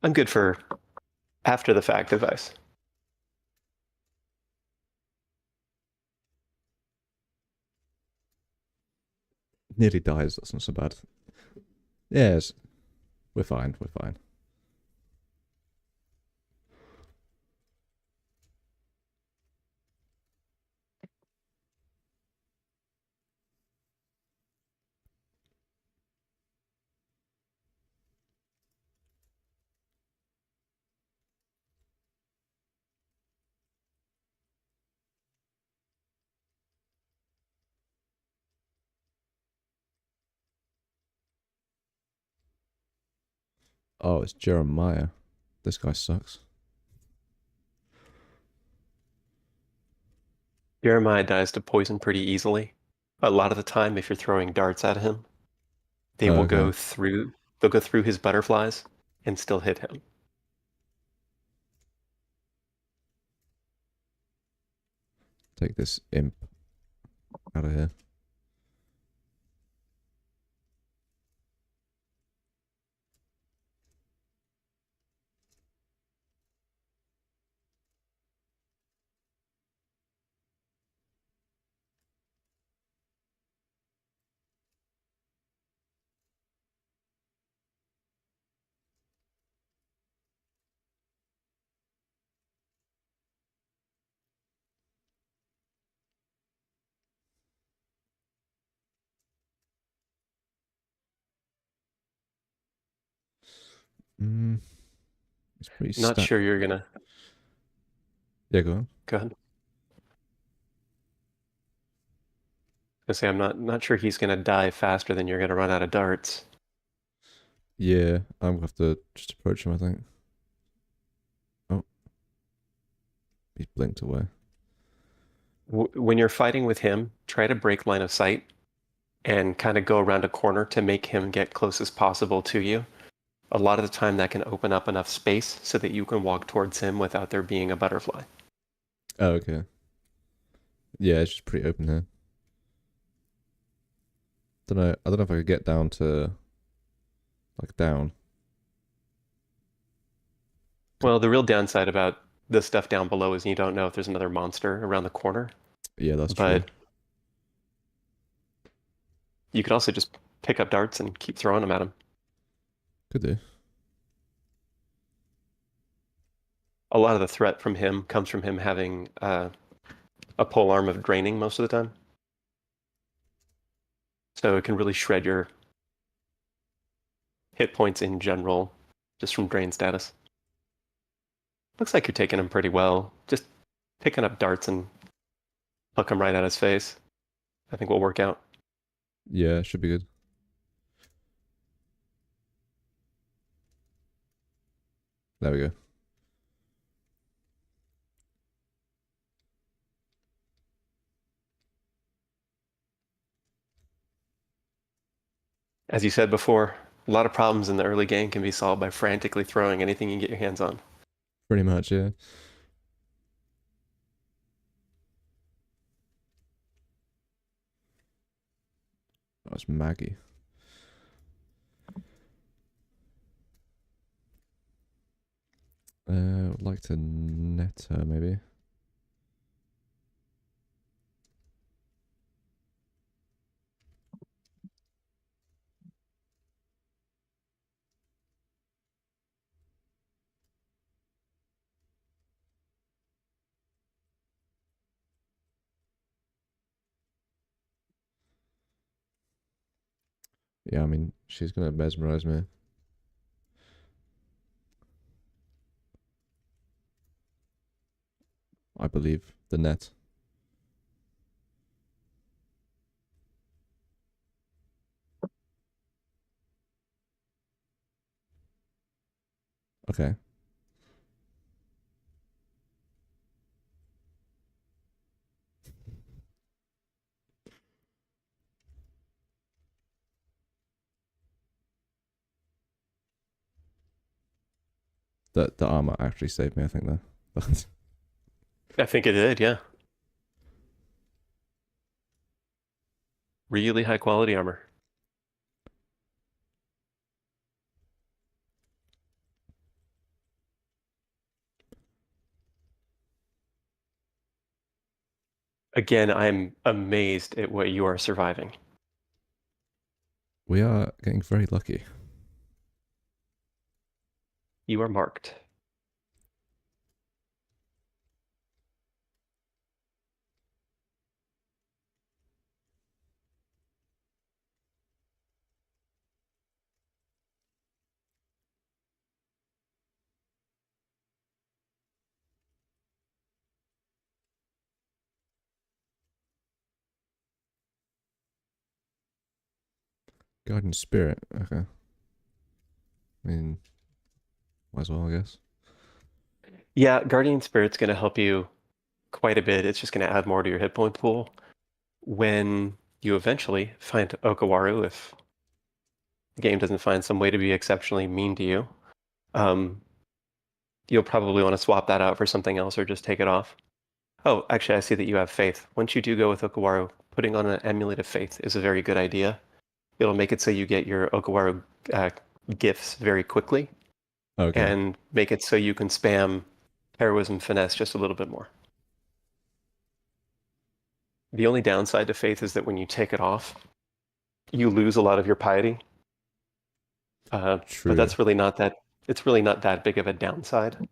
I'm good for after the fact advice. Nearly dies. That's not so bad. Yes, we're fine. We're fine. Oh, it's Jeremiah. This guy sucks. Jeremiah dies to poison pretty easily. A lot of the time, if you're throwing darts at him, they Oh, will okay. go through. They'll go through his butterflies and still hit him. Take this imp out of here. Mm, it's pretty Not stacked. sure you're gonna. Yeah, go on. Go ahead. I say I'm not sure he's gonna die faster than you're gonna run out of darts. Yeah, I'm gonna have to just approach him, I think. Oh, he's blinked away. When you're fighting with him, try to break line of sight and kind of go around a corner to make him get close as possible to you. A lot of the time that can open up enough space so that you can walk towards him without there being a butterfly. Oh, okay. Yeah, it's just pretty open here. Don't know. I don't know if I could get down to like down. Well, the real downside about the stuff down below is you don't know if there's another monster around the corner, Yeah, that's true. but you could also just pick up darts and keep throwing them at him. Could do. A lot of the threat from him comes from him having a pole arm of draining most of the time. So it can really shred your hit points in general just from drain status. Looks like you're taking him pretty well. Just picking up darts and pluck him right at his face. I think will work out. Yeah, should be good. There we go. As you said before, a lot of problems in the early game can be solved by frantically throwing anything you can get your hands on. Pretty much, yeah. Oh, it's Maggie. Would like to net her, maybe. Yeah, I mean, she's gonna mesmerize me. I believe the net. Okay. The armor actually saved me, I think, though. I think it did, yeah. Really high quality armor. Again, I'm amazed at what you are surviving. We are getting very lucky. You are marked. Guardian Spirit. Okay. I mean, might as well, I guess. Yeah, Guardian Spirit's going to help you quite a bit. It's just going to add more to your hit point pool. When you eventually find Okawaru, if the game doesn't find some way to be exceptionally mean to you, you'll probably want to swap that out for something else or just take it off. Oh, actually, I see that you have Faith. Once you do go with Okawaru, putting on an Amulet of Faith is a very good idea. It'll make it so you get your Okawaru gifts very quickly, Okay. and make it so you can spam Heroism Finesse just a little bit more. The only downside to Faith is that when you take it off, you lose a lot of your piety. True. But that's really not that. It's really not that big of a downside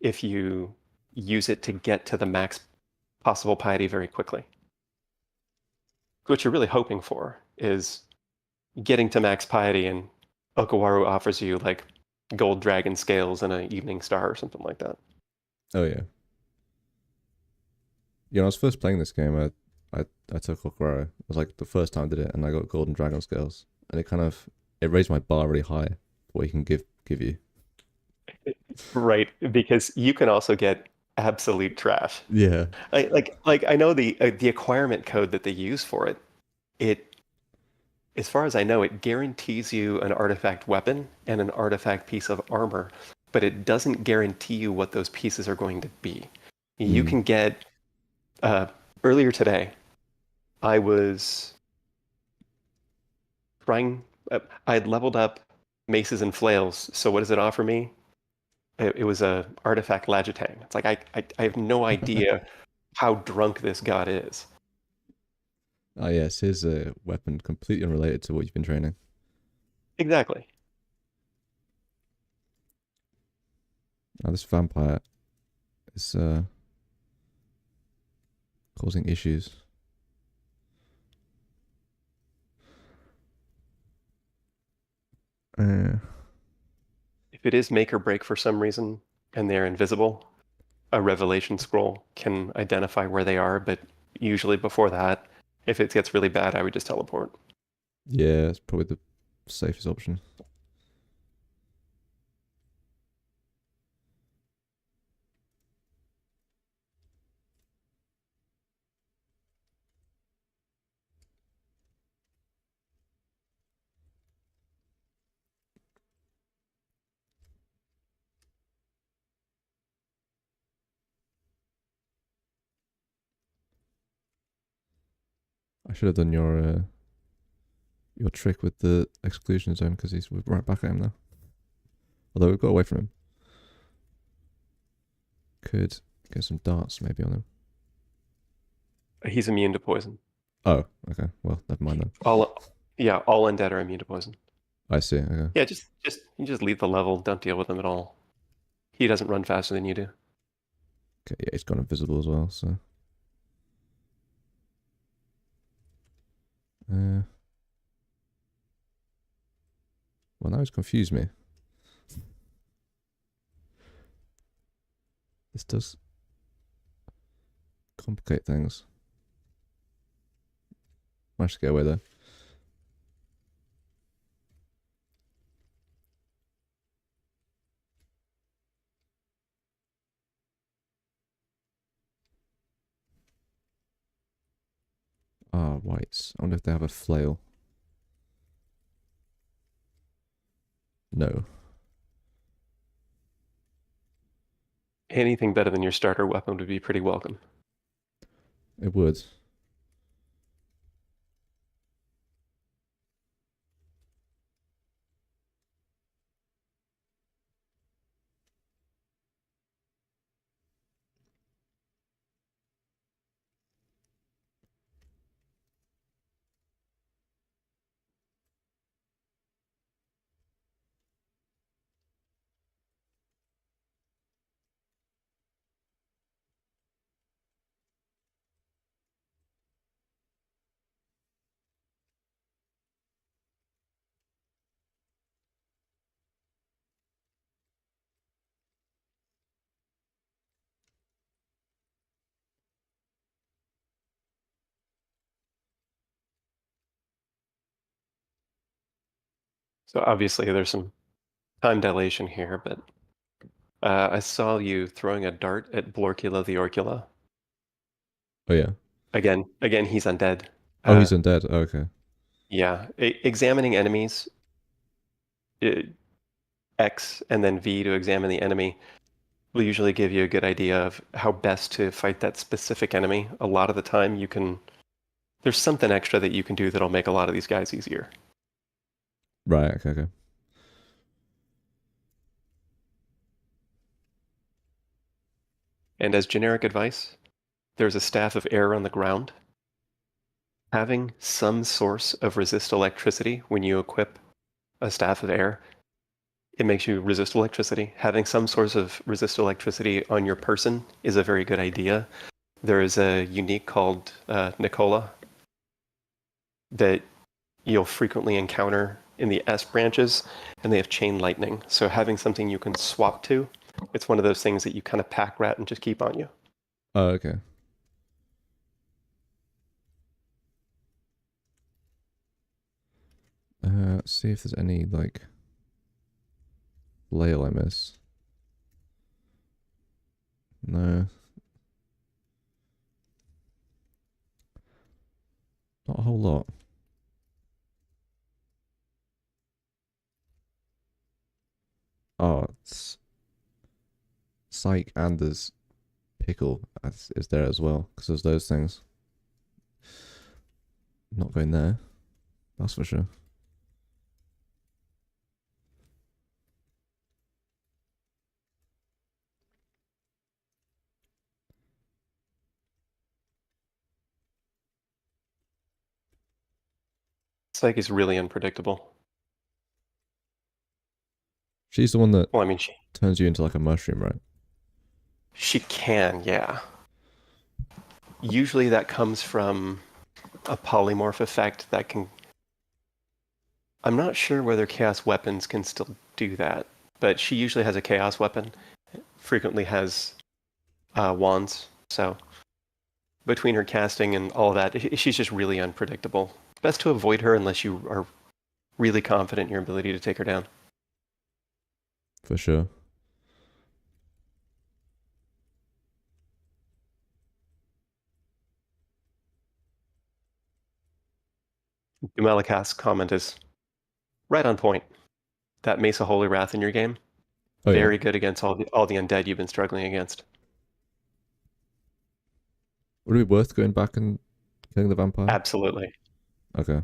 if you use it to get to the max possible piety very quickly. What you're really hoping for is getting to max piety, and Okawaru offers you like gold dragon scales and an evening star or something like that. Oh yeah. Yeah, when I was first playing this game, I took Okura. It was like the first time I did it, and I got Golden Dragon Scales, and it raised my bar really high for what you can give you. Right, because you can also get absolute trash. Yeah. I know the acquirement code that they use for it. It, as far as I know, it guarantees you an artifact weapon and an artifact piece of armor, but it doesn't guarantee you what those pieces are going to be. You can get earlier today. I was trying. I had leveled up maces and flails. So what does it offer me? It was a artifact Lagitang. It's like I have no idea how drunk this god is. Oh yes, here's a weapon completely unrelated to what you've been training. Exactly. Now this vampire is causing issues. If it is make or break for some reason and they're invisible, a revelation scroll can identify where they are, but usually before that, if it gets really bad, I would just teleport. Yeah, it's probably the safest option. I should have done your trick with the exclusion zone because we're right back at him now. Although we've got away from him. Could get some darts maybe on him. He's immune to poison. Oh, okay. Well, never mind then. All undead are immune to poison. I see. Okay. Yeah, just leave the level. Don't deal with him at all. He doesn't run faster than you do. Okay. Yeah, he's gone invisible as well. So. Well, now he's confused me. This does complicate things. Managed to get away there. Ah, whites. I wonder if they have a flail. No. Anything better than your starter weapon would be pretty welcome. It would. So obviously there's some time dilation here, but I saw you throwing a dart at Blorkula the Orcula. Oh yeah. Again, he's undead. Oh, he's undead. Oh, okay. Yeah, examining enemies, uh, X and then V to examine the enemy will usually give you a good idea of how best to fight that specific enemy. A lot of the time there's something extra that you can do that'll make a lot of these guys easier. Right. Okay. Okay. And as generic advice, there's a staff of air on the ground. Having some source of resist electricity when you equip a staff of air, it makes you resist electricity. Having some source of resist electricity on your person is a very good idea. There is a unique called Nicola that you'll frequently encounter in the S branches, and they have chain lightning. So having something you can swap to, it's one of those things that you kind of pack rat and just keep on you. Oh, okay. Let's see if there's any like flail I miss. No. Not a whole lot. Oh, it's Psych and there's Pickle is there as well, because there's those things. Not going there, that's for sure. Psyche is really unpredictable. She's the one that Well, I mean, turns you into like a mushroom, right? she can, yeah. Usually that comes from a polymorph effect that can... I'm not sure whether chaos weapons can still do that, but she usually has a chaos weapon, frequently has wands, so between her casting and all that, she's just really unpredictable. Best to avoid her unless you are really confident in your ability to take her down. For sure. Umalakas's comment is right on point. That Mesa Holy Wrath in your game, Oh yeah. very good against all the undead you've been struggling against. Would it be worth going back and killing the vampire? Absolutely. Okay.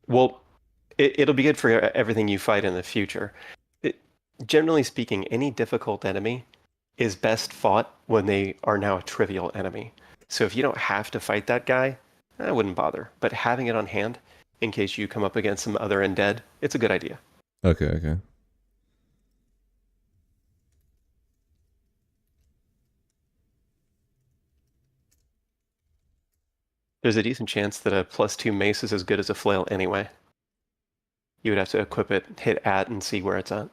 Well, it'll be good for everything you fight in the future. Generally speaking, any difficult enemy is best fought when they are now a trivial enemy. So if you don't have to fight that guy, I wouldn't bother. But having it on hand, in case you come up against some other undead, it's a good idea. Okay, okay. There's a decent chance that a +2 mace is as good as a flail anyway. You would have to equip it, hit at, and see where it's at.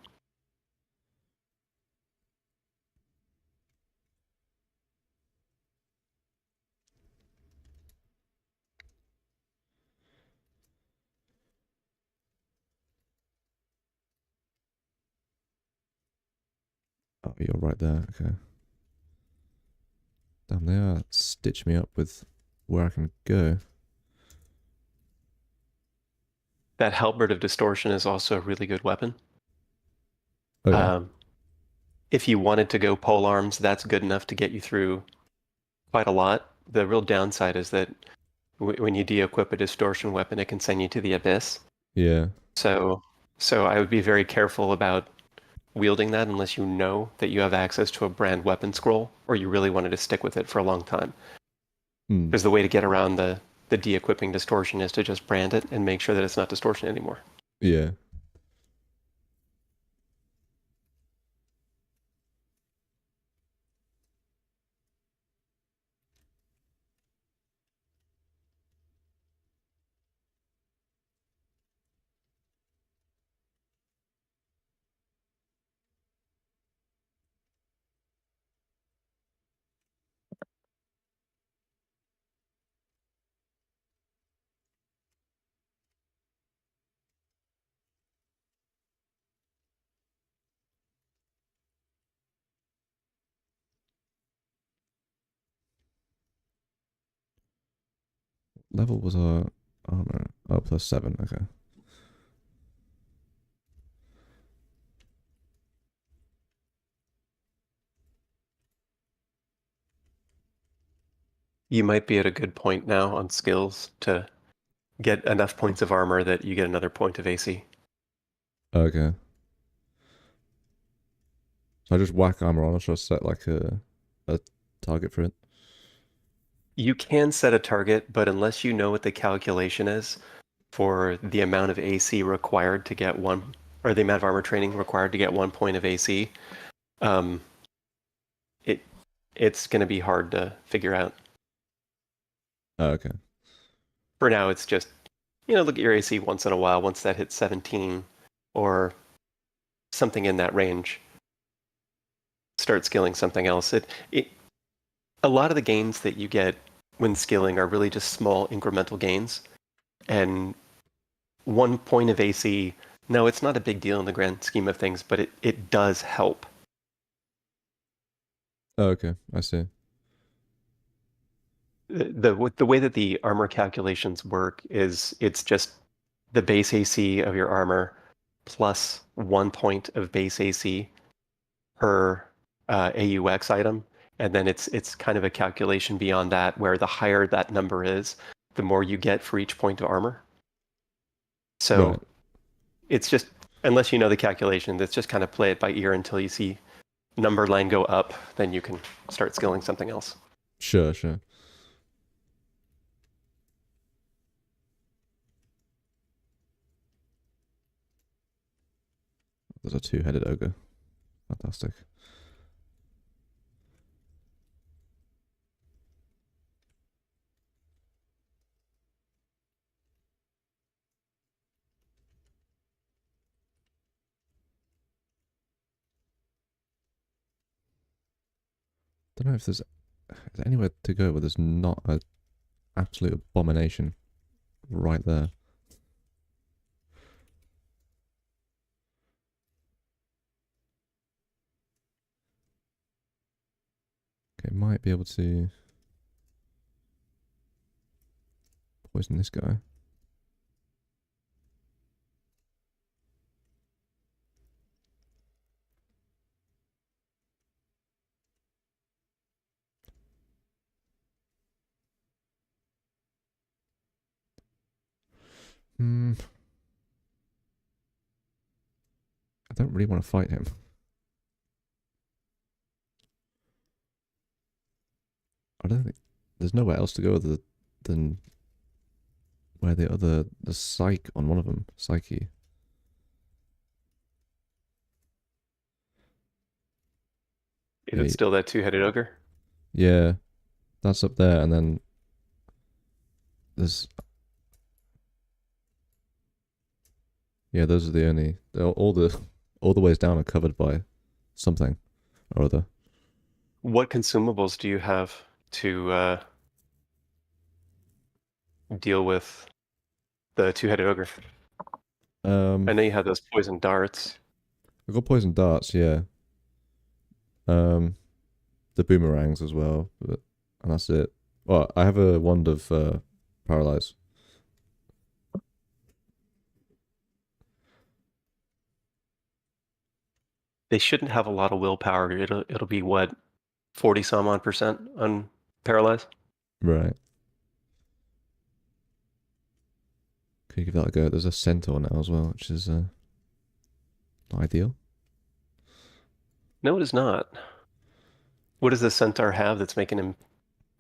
Oh, you're right there. Okay. Damn, they are stitch me up with where I can go. That Halberd of Distortion is also a really good weapon. Oh yeah. If you wanted to go pole arms, that's good enough to get you through quite a lot. The real downside is that when you de-equip a distortion weapon, it can send you to the abyss. Yeah. So I would be very careful about wielding that unless you know that you have access to a brand weapon scroll or you really wanted to stick with it for a long time. Hmm. Because the way to get around the de-equipping distortion is to just brand it and make sure that it's not distortion anymore. Yeah. level was our armor? Oh, +7. Okay. You might be at a good point now on skills to get enough points of armor that you get another point of AC. Okay. So I just whack armor on, or should I set like a target for it? You can set a target, but unless you know what the calculation is for the amount of AC required to get one, or the amount of armor training required to get 1 point of AC, um, it's going to be hard to figure out. Oh, okay. For now, it's just, look at your AC once in a while. Once that hits 17 or something in that range, start skilling something else. A lot of the gains that you get when skilling are really just small incremental gains. And 1 point of AC, no, it's not a big deal in the grand scheme of things, but it does help. Oh, okay. I see. The way that the armor calculations work is it's just the base AC of your armor plus 1 point of base AC per AUX item, and then it's kind of a calculation beyond that where the higher that number is, the more you get for each point of armor. So Right. it's just, unless you know the calculation, that's just kind of play it by ear until you see number line go up, then you can start skilling something else. Sure, sure. There's a two-headed ogre. Fantastic. Don't know if there's anywhere to go where there's not an absolute abomination right there. Okay, might be able to poison this guy. Hmm. I don't really want to fight him. I don't think there's nowhere else to go other than where the psych on one of them, psyche. Is it still that two-headed ogre? Yeah, that's up there, and then there's those are the only all the ways down are covered by something or other. What consumables do you have to deal with the two-headed ogre? I know you have those poison darts. I got poison darts, yeah. The boomerangs as well, and that's it. Well, I have a wand of paralyze. They shouldn't have a lot of willpower. It'll be what, 40 some odd percent on paralyze? Right. Can you give that a go? There's a centaur now as well, which is not ideal. No, it is not. What does the centaur have that's making him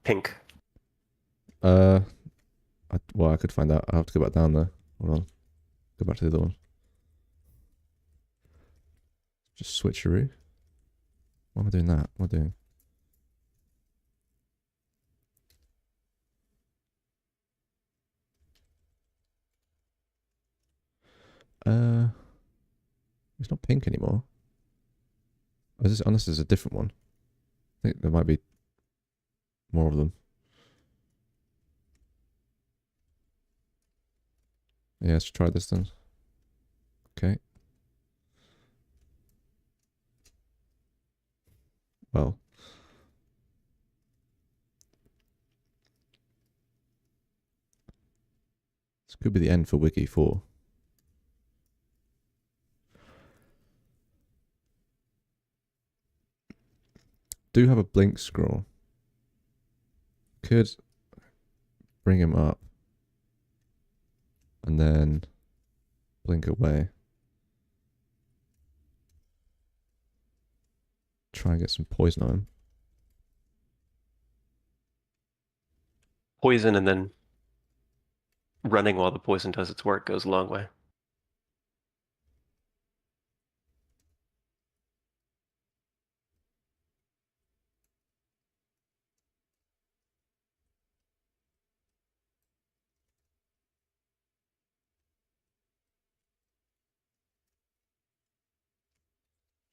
pink? Well, I could find out. I have to go back down there. Hold on. Go back to the other one. Just switcheroo. Why am I doing that? What am I doing? It's not pink anymore. Unless there's a different one. I think there might be more of them. Yeah, let's try this then. Okay. Well. This could be the end for Wiki 4. Do have a blink scroll. Could bring him up. And then blink away. Try and get some poison on him. Poison and then running while the poison does its work goes a long way.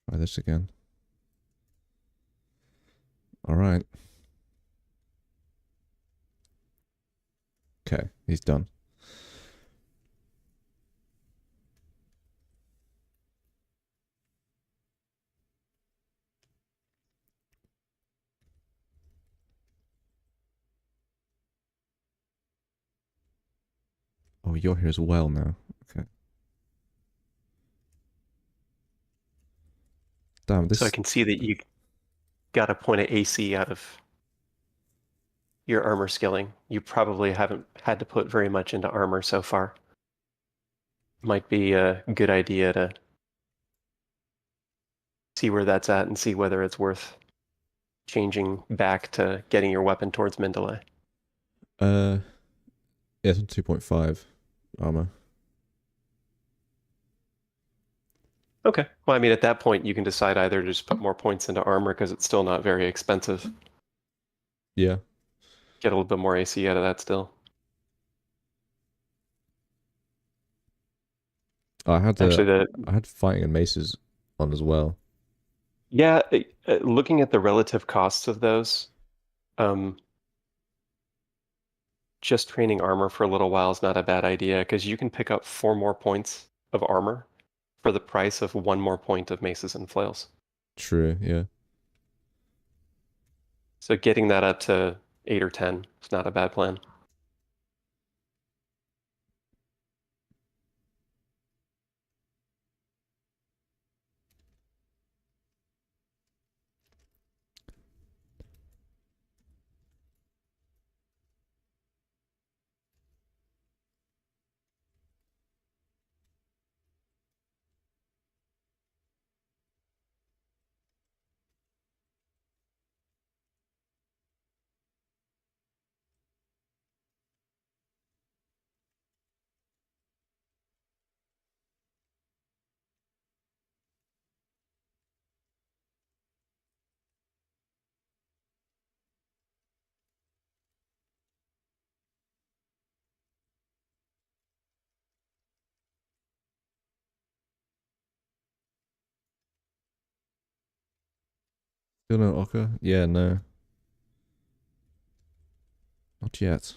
Try this again. Alright. Okay, he's done. Oh, you're here as well now. Okay. Damn, this... So I can see that you got a point of AC out of your armor skilling. You probably haven't had to put very much into armor so far. Might be a good idea to see where that's at and see whether it's worth changing back to getting your weapon towards Mendeley. Yeah, it's on 2.5 armor. Okay. Well, I mean, at that point, you can decide either to just put more points into armor because it's still not very expensive. Yeah. Get a little bit more AC out of that still. I had Actually, I had fighting and maces on as well. yeah, looking at the relative costs of those, just training armor for a little while is not a bad idea because you can pick up 4 more points of armor for the price of 1 more point of maces and flails. True, yeah. So getting that up to 8 or 10 is not a bad plan. Still no Oka? Yeah, no. Not yet.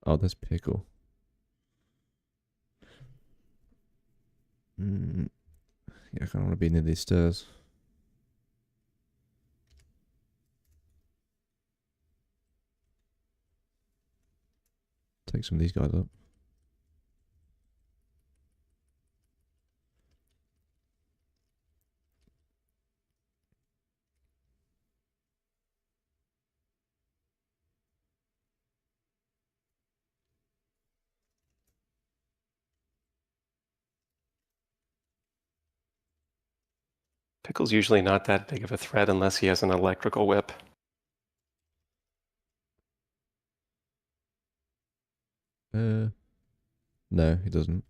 Oh, there's Pickle. Yeah, I kind of want to be near these stairs. Take some of these guys up. Pickle's usually not that big of a threat unless he has an electrical whip. No, he doesn't.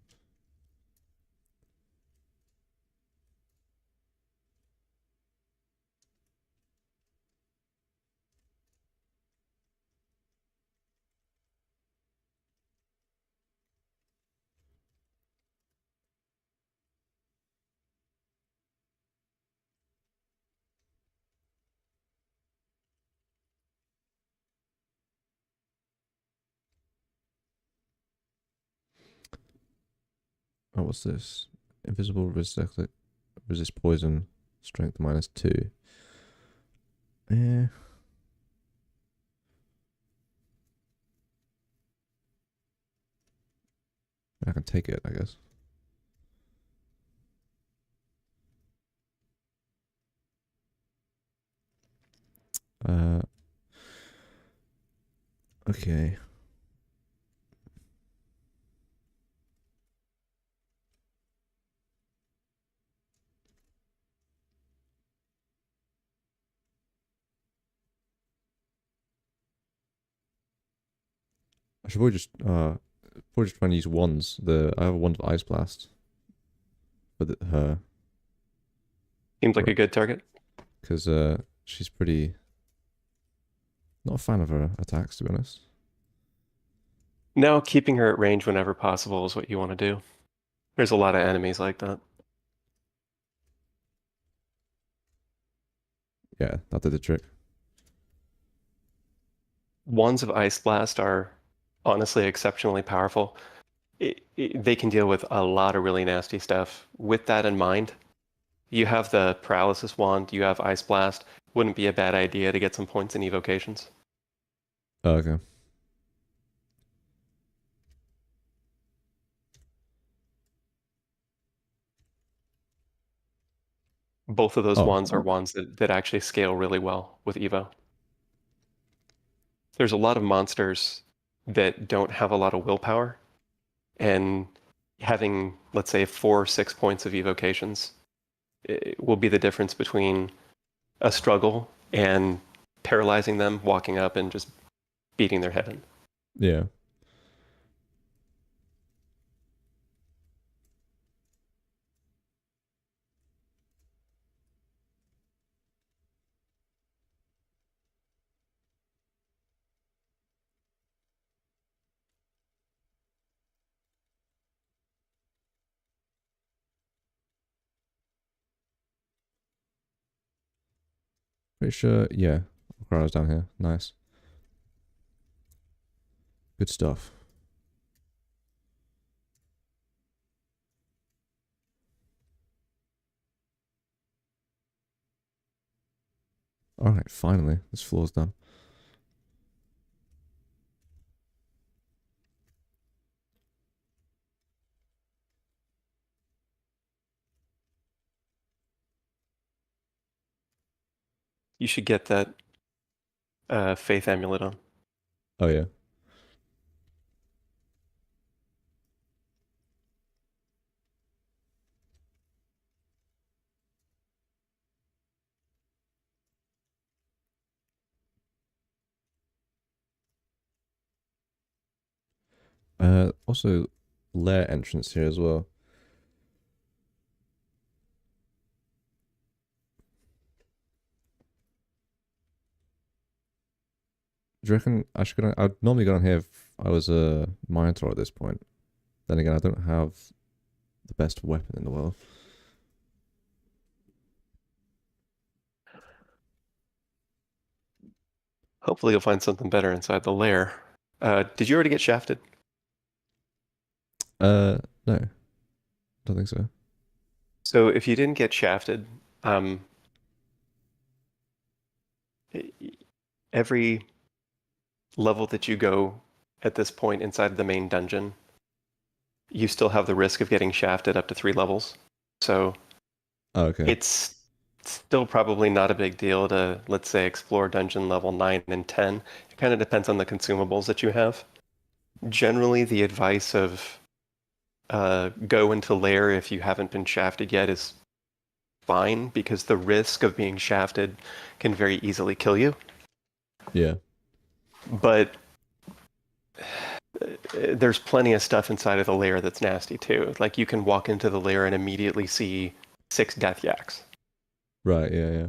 Oh, what's this? Invisible, resist poison, strength -2. Yeah. I can take it, I guess. Okay. I should probably just try and use wands. I have a wand of Ice Blast for her Seems like a good target. because she's pretty not a fan of her attacks, to be honest. Now, keeping her at range whenever possible is what you want to do. There's a lot of enemies like that. Yeah, that did the trick. Wands of Ice Blast are honestly exceptionally powerful. They can deal with a lot of really nasty stuff. With that in mind, you have the Paralysis Wand, you have Ice Blast. Wouldn't be a bad idea to get some points in evocations. Oh, okay. Both of those Oh. wands are wands that actually scale really well with Evo. There's a lot of monsters that don't have a lot of willpower, and having, let's say, 4 or 6 points of evocations will be the difference between a struggle and paralyzing them, walking up and just beating their head in. Yeah. Pretty sure, yeah. Crowd's down here. Nice. Good stuff. Alright, finally. This floor's done. You should get that Faith Amulet on. Oh, yeah. Also, lair entrance here as well. Do you reckon I should go down? I'd normally go down here if I was a Minotaur at this point. Then again, I don't have the best weapon in the world. Hopefully you'll find something better inside the lair. Did you already get shafted? No. Don't think so. So if you didn't get shafted, every level that you go at this point inside the main dungeon, you still have the risk of getting shafted up to 3 levels. So Oh, okay. it's still probably not a big deal to, let's say, explore dungeon level 9 and 10. It kind of depends on the consumables that you have. Generally, the advice of go into lair if you haven't been shafted yet is fine, because the risk of being shafted can very easily kill you. Yeah. But there's plenty of stuff inside of the lair that's nasty too. Like, you can walk into the lair and immediately see 6 death yaks. Right, yeah, yeah.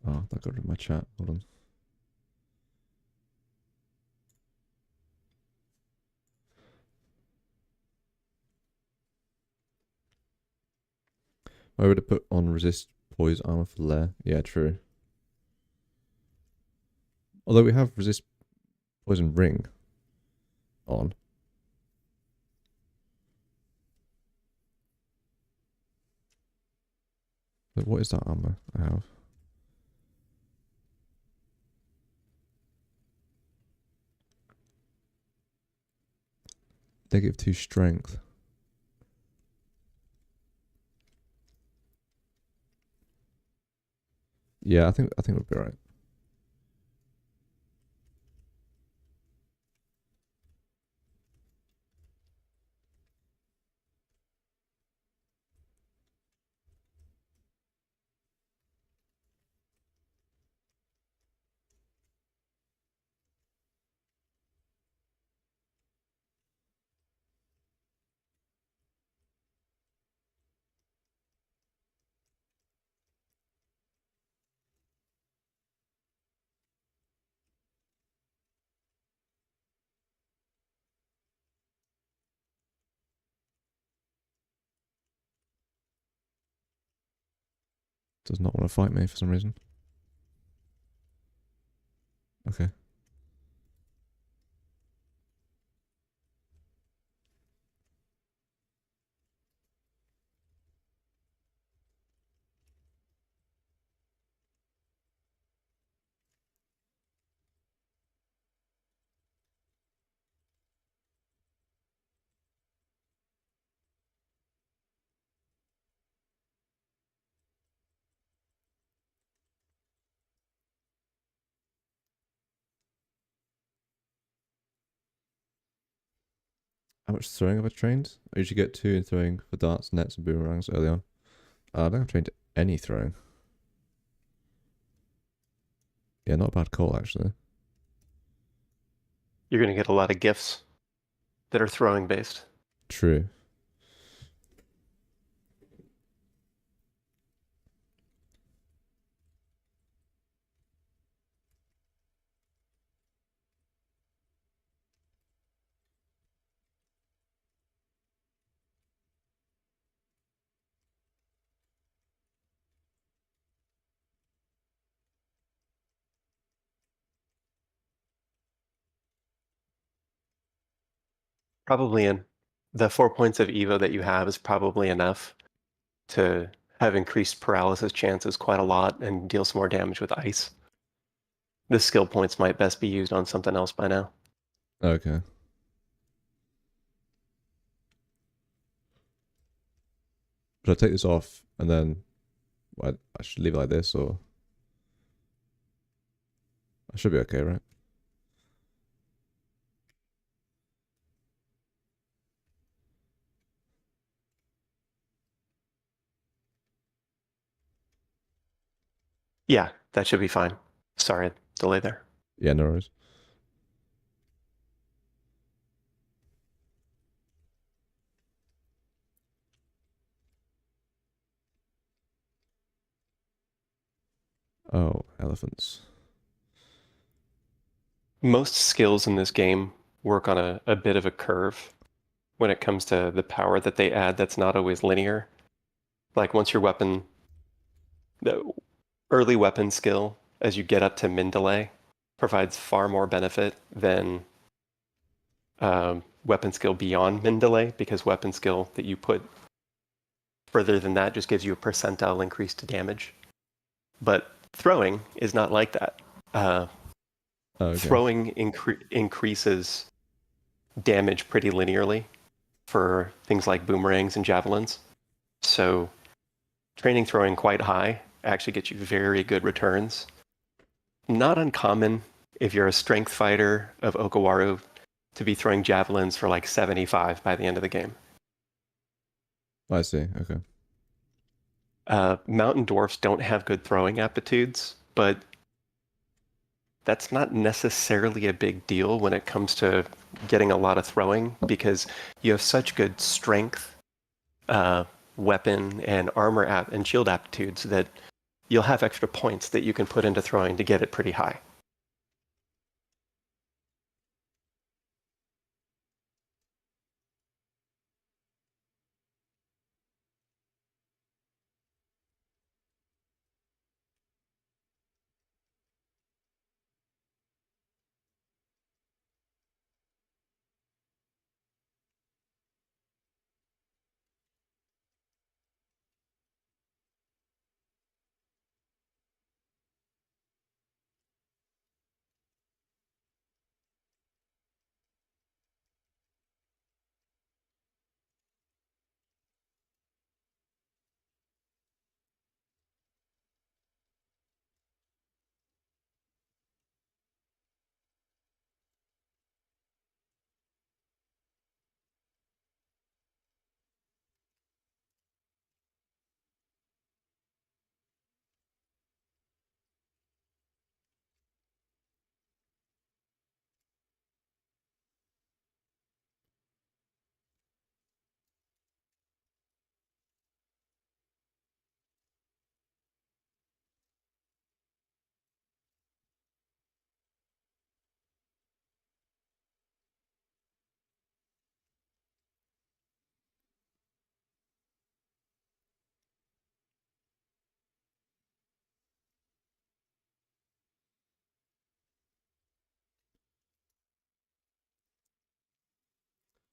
Oh, that got rid of my chat. Hold on. I would have put on resist poison armor for lair. Yeah, true. Although we have resist poison ring, on. But what is that armor I have? -2 strength. Yeah, I think we'll be right. Does not want to fight me for some reason. Okay. How much throwing have I trained? I usually get 2 in throwing for darts, nets, and boomerangs early on. I don't think I've trained any throwing. Yeah, not a bad call, actually. You're going to get a lot of gifts that are throwing based. True. Probably in the 4 points of Evo that you have is probably enough to have increased paralysis chances quite a lot and deal some more damage with ice. The skill points might best be used on something else by now. Okay. Should I take this off and then I should leave it like this, or I should be okay, right? Yeah, that should be fine. Sorry, delay there. Yeah, no worries. Oh, elephants. Most skills in this game work on a bit of a curve when it comes to the power that they add that's not always linear. Like once your weapon, the early weapon skill, as you get up to min delay, provides far more benefit than weapon skill beyond min delay, because weapon skill that you put further than that just gives you a percentile increase to damage. But throwing is not like that. Okay. Throwing increases damage pretty linearly for things like boomerangs and javelins. So training throwing quite high actually gets you very good returns. Not uncommon if you're a strength fighter of Okawaru to be throwing javelins for like 75 by the end of the game. I see. Okay. Mountain dwarfs don't have good throwing aptitudes, but that's not necessarily a big deal when it comes to getting a lot of throwing, because you have such good strength, weapon, and armor and shield aptitudes that you'll have extra points that you can put into throwing to get it pretty high.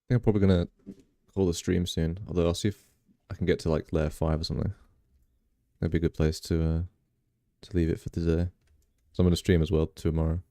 think I'm probably gonna call the stream soon. Although I'll see if I can get to like layer 5 or something. That'd be a good place to leave it for today. So I'm gonna stream as well tomorrow.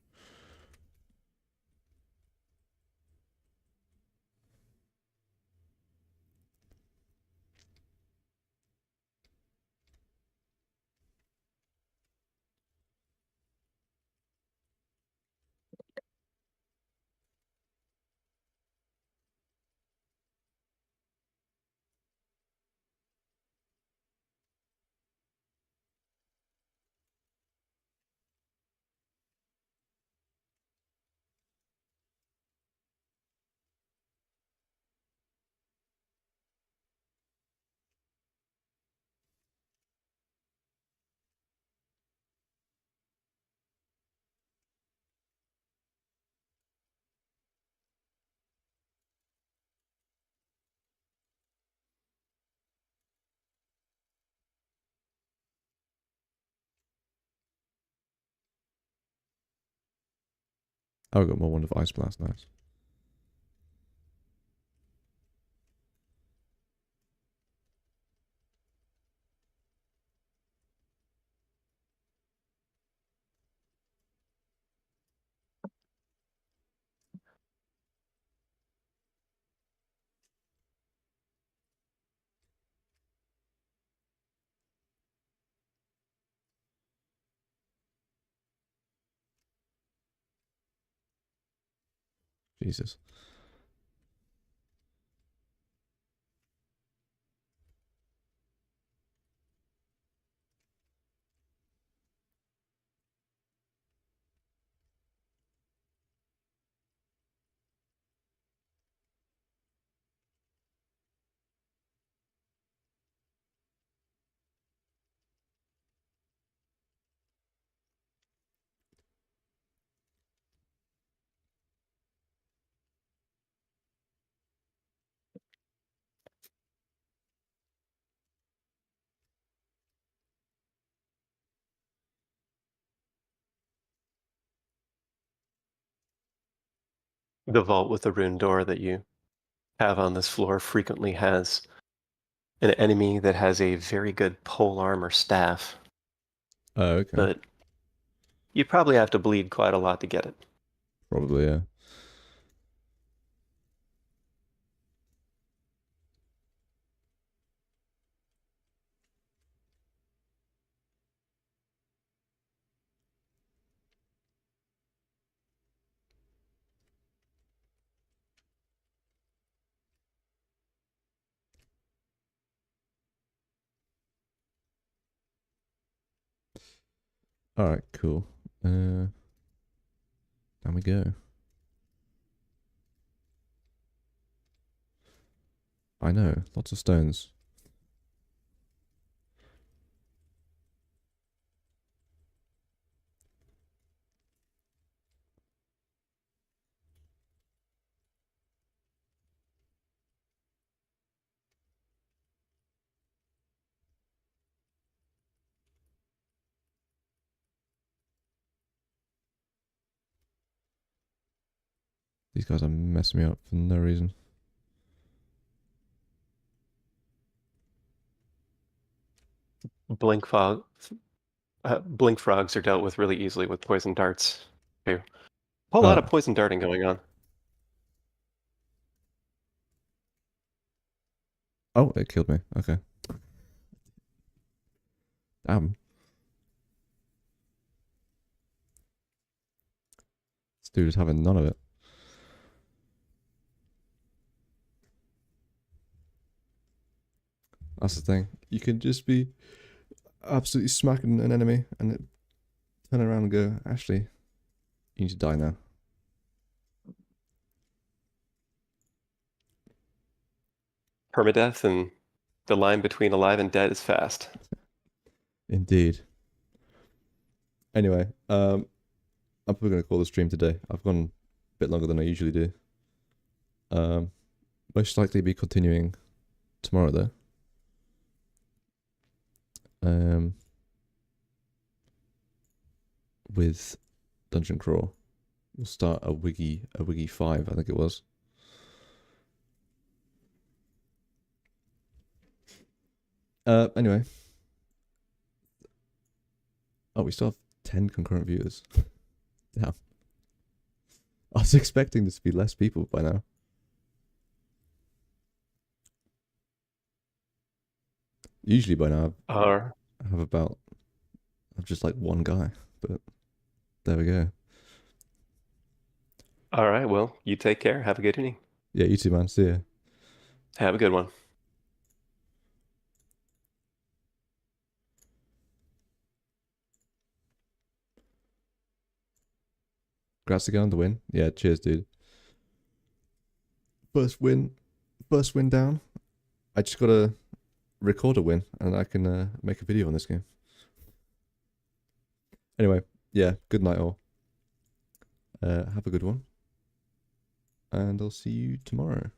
Oh, I got more wonderful ice blast. Nice. Jesus. The vault with the rune door that you have on this floor frequently has an enemy that has a very good pole arm or staff, Oh, okay. but you probably have to bleed quite a lot to get it. Probably, yeah. Alright, cool. Down we go. I know, lots of stones. These guys are messing me up for no reason. Blink frogs are dealt with really easily with poison darts, too. A whole lot of poison darting going on. Oh, it killed me. Okay. Damn. This dude is having none of it. That's the thing. You can just be absolutely smacking an enemy and it turn around and go, actually, you need to die now. Permadeath and the line between alive and dead is fast. Indeed. Anyway, I'm probably going to call the stream today. I've gone a bit longer than I usually do. Most likely be continuing tomorrow though. With Dungeon Crawl. We'll start a Wiggy 5, I think it was. Anyway. Oh, we still have 10 concurrent viewers. Damn. I was expecting this to be less people by now. Usually by now I have about just like one guy, but there we go. All right. Well, you take care. Have a good evening. Yeah, you too, man. See ya. Have a good one. Congrats again on the win. Yeah, cheers, dude. First win down. I just gotta record a win and I can make a video on this game. Anyway, yeah, good night all. Have a good one. And I'll see you tomorrow.